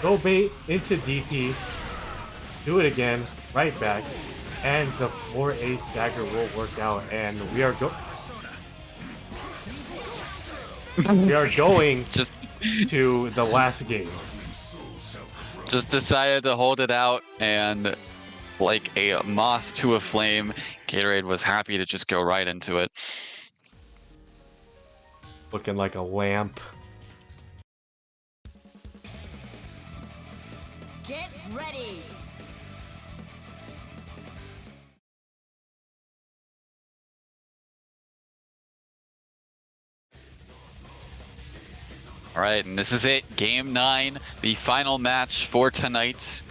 B: Go bait into DP. Do it again. Right back. And the 4A stagger will work out. And we are going
A: Just
B: to the last game.
A: decided to hold it out, and like a moth to a flame, Gatorade was happy to just go right into it.
B: Looking like a lamp.
C: Get ready!
A: All right, and this is it. Game 9, the final match for tonight.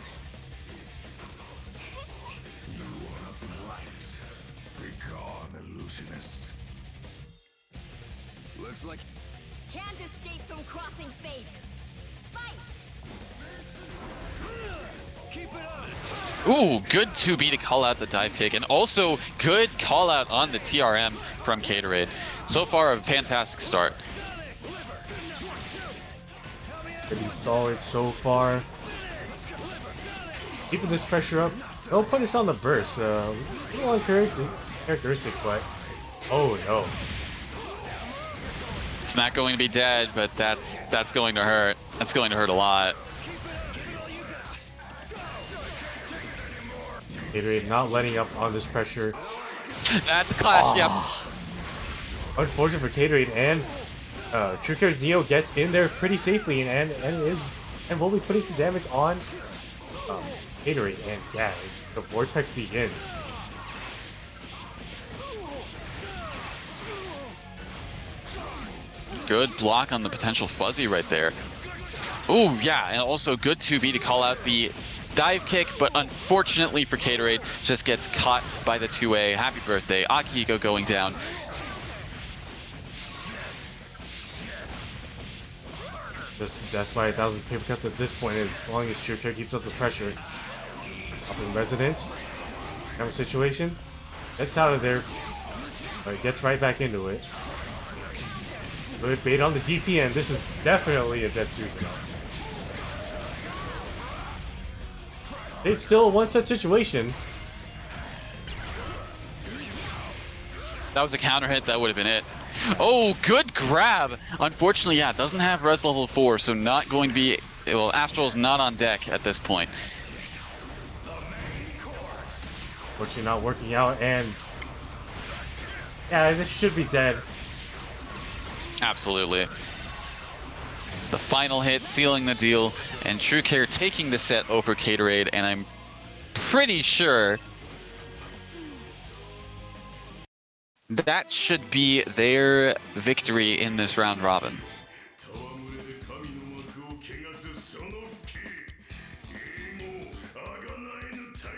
F: Looks like.
C: Can't escape from crossing fate. Fight!
F: Keep it honest.
A: Ooh, good 2B to call out the dive kick, and also good call out on the TRM from Gatorade. So far, a fantastic start.
B: Pretty solid so far. Keeping this pressure up. No punish on the burst. A little uncharacteristic, but oh no.
A: It's not going to be dead, but that's going to hurt. That's going to hurt a lot.
B: Gatorade not letting up on this pressure.
A: That's a clash. Yep.
B: Unfortunate for Gatorade, and True Care's Neo gets in there pretty safely and will be putting some damage on Gatorade, and yeah, the vortex begins.
A: Good block on the potential fuzzy right there. Oh yeah, and also good 2B to call out the dive kick, but unfortunately for Gatorade, just gets caught by the 2A. Happy birthday, Akihiko going down.
B: Just death by 1,000 paper cuts at this point, as long as True Care keeps up the pressure. Up in residence. Kind of situation. Gets out of there. But gets right back into it. Good bait on the DPN. This is definitely a dead Susan. It's still a one-set situation.
A: That was a counter hit. That would have been it. Oh, good grab. Unfortunately, yeah, it doesn't have res level 4, so not going to be... Well, Astral's not on deck at this point.
B: Fortunately not working out, and... yeah, this should be dead.
A: Absolutely. The final hit, sealing the deal, and True Care taking the set over Gatorade, and I'm pretty sure that should be their victory in this round robin.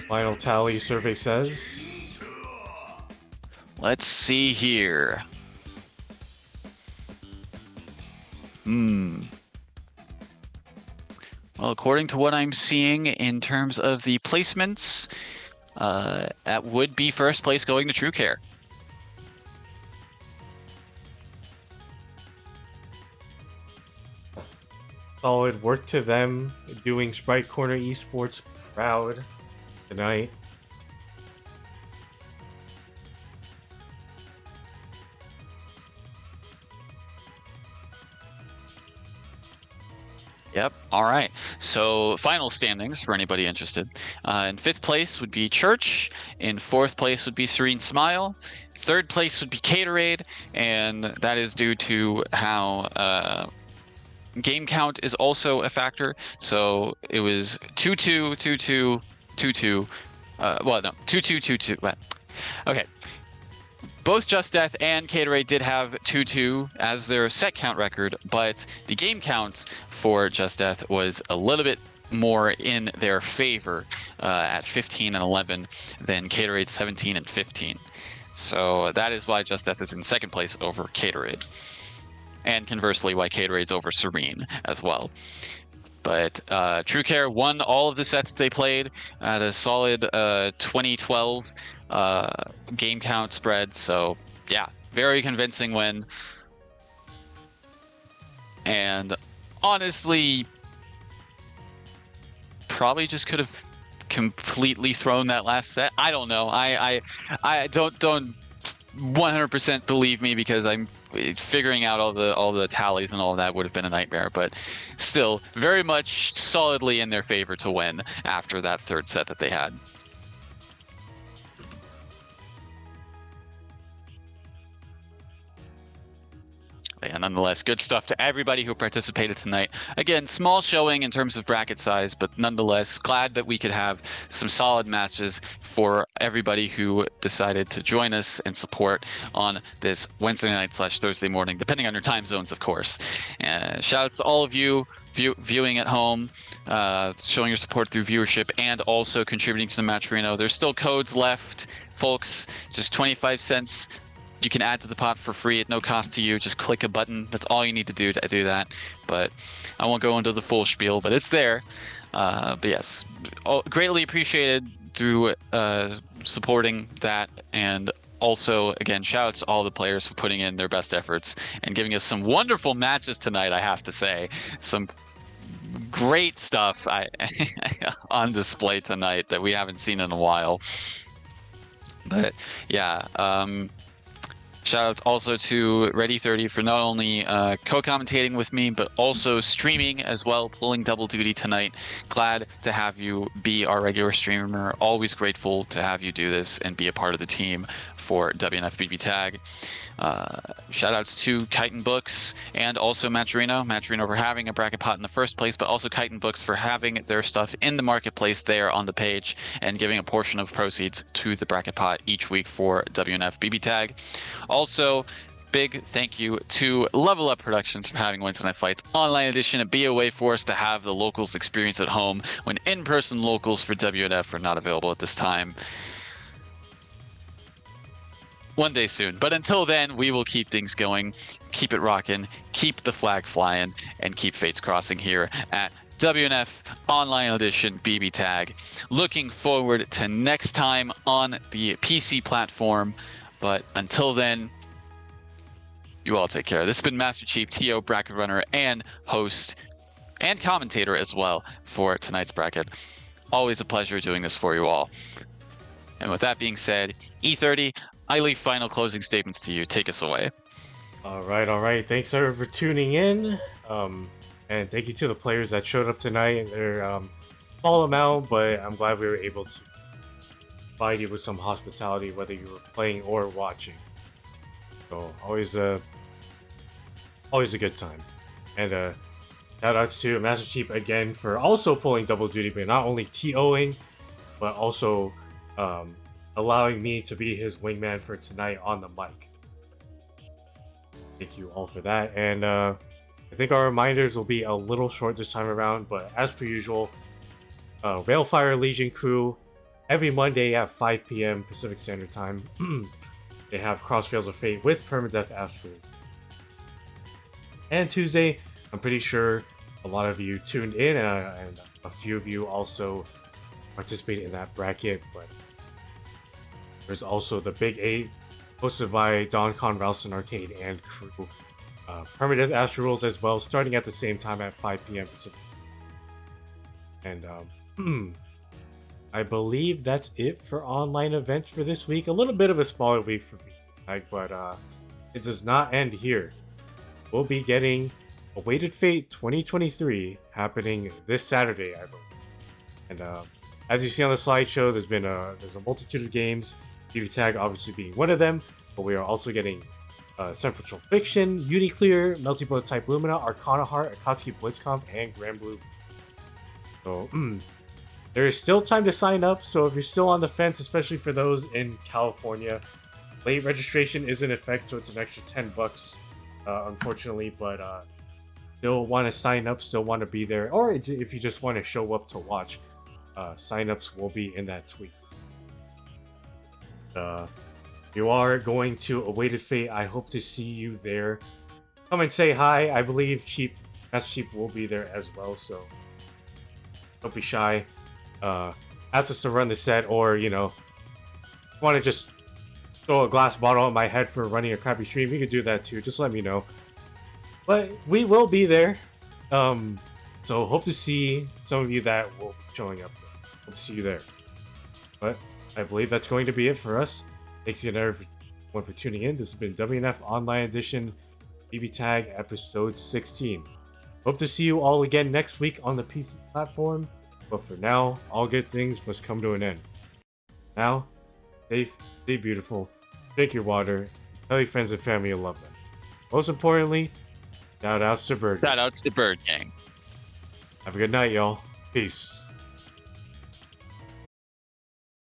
B: Final tally, survey says.
A: Let's see here. Well, according to what I'm seeing in terms of the placements, that would be first place going to True Care.
B: Solid work to them, doing Sprite Corner Esports proud tonight.
A: Yep. All right. So final standings for anybody interested. In 5th place would be Church. In 4th place would be Serene Smile. 3rd place would be Gatorade, and that is due to how game count is also a factor. So it was 2-2, 2-2, 2-2. Well, no, 2-2, 2-2. Okay. Both Just Death and Gatorade did have 2-2 as their set count record, but the game count for Just Death was a little bit more in their favor at 15 and 11 than Gatorade 17 and 15. So that is why Just Death is in 2nd place over Gatorade. And conversely, why Gatorade's over Serene as well. But True Care won all of the sets that they played at a solid 20-12 game count spread. So yeah, very convincing win. And honestly, probably just could have completely thrown that last set. I don't know. I don't 100% believe me, because I'm figuring out all the tallies and all that would have been a nightmare, but still very much solidly in their favor to win after that 3rd set that they had. Yeah, nonetheless, good stuff to everybody who participated tonight. Again, small showing in terms of bracket size, but nonetheless, glad that we could have some solid matches for everybody who decided to join us and support on this Wednesday night / Thursday morning, depending on your time zones, of course. Shout outs to all of you viewing at home, showing your support through viewership, and also contributing to the Match Reno. There's still codes left, folks, just 25 cents. You can add to the pot for free at no cost to you. Just click a button. That's all you need to do that. But I won't go into the full spiel, but it's there. But yes, greatly appreciated through supporting that. And also, again, shout outs to all the players for putting in their best efforts and giving us some wonderful matches tonight, I have to say. Some great stuff on display tonight that we haven't seen in a while. But yeah, Shout out also to Ready30 for not only co-commentating with me, but also streaming as well, pulling double duty tonight. Glad to have you be our regular streamer. Always grateful to have you do this and be a part of the team for WNF BBTAG. Shout outs to Chitin Books and also Matcherino for having a bracket pot in the first place, but also Chitin Books for having their stuff in the marketplace there on the page and giving a portion of proceeds to the bracket pot each week for WNF BBTAG. Also, big thank you to Level Up Productions for having Wednesday Night Fights Online Edition, be a way for us to have the locals experience at home when in-person locals for WNF are not available at this time. One day soon. But until then, we will keep things going, keep it rocking, keep the flag flying, and keep fates crossing here at WNF Online Edition BBTAG. Looking forward to next time on the PC platform. But until then, you all take care. This has been Master Chief, TO, bracket runner, and host, and commentator as well for tonight's bracket. Always a pleasure doing this for you all. And with that being said, E30, I leave final closing statements to you. Take us away.
B: All right. Thanks everyone for tuning in. And thank you to the players that showed up tonight. They're small amount, but I'm glad we were able to provide you with some hospitality, whether you were playing or watching. So always a good time. And shout outs to Master Chief again for also pulling double duty, but not only TOing, but also allowing me to be his wingman for tonight on the mic. Thank you all for that. And I think our reminders will be a little short this time around, but as per usual, Railfire Legion crew, every Monday at 5 p.m. Pacific Standard Time, they have Crossrails of Fate with Permadeath Astral. And Tuesday, I'm pretty sure a lot of you tuned in, and a few of you also participated in that bracket, but there's also the Big 8, hosted by Don Con, Ralston Arcade, and crew. Permadeath Astral Rules as well, starting at the same time at 5 p.m. Pacific. And I believe that's it for online events for this week. A little bit of a smaller week for me, but it does not end here. We'll be getting Awaited Fate 2023 happening this Saturday, I believe. And as you see on the slideshow, there's a multitude of games. BBTAG obviously being one of them, but we are also getting Central Fiction, Uniclear, Melty Blood Type Lumina, Arcana Heart, Akatsuki Blitzkampf, and Grand Blue. So there is still time to sign up. So if you're still on the fence, especially for those in California, late registration is in effect, so it's an extra $10, unfortunately. But still want to sign up, still want to be there, or if you just want to show up to watch, signups will be in that tweet. You are going to Awaited Fate. I hope to see you there. Come and say hi. I believe Master Chief will be there as well, so don't be shy. Ask us to run the set, or want to just throw a glass bottle on my head for running a crappy stream, you could do that too. Just let me know. But we will be there. So hope to see some of you that will be showing up. Hope to see you there. But I believe that's going to be it for us. Thanks again everyone for tuning in. This has been WNF Online Edition BBTAG episode 16. Hope to see you all again next week on the PC platform. But for now, all good things must come to an end. Now, stay safe, stay beautiful, drink your water, tell your friends and family you love them. Most importantly, shout outs to Bird.
A: Shout outs to Bird Gang.
B: Have a good night, y'all. Peace.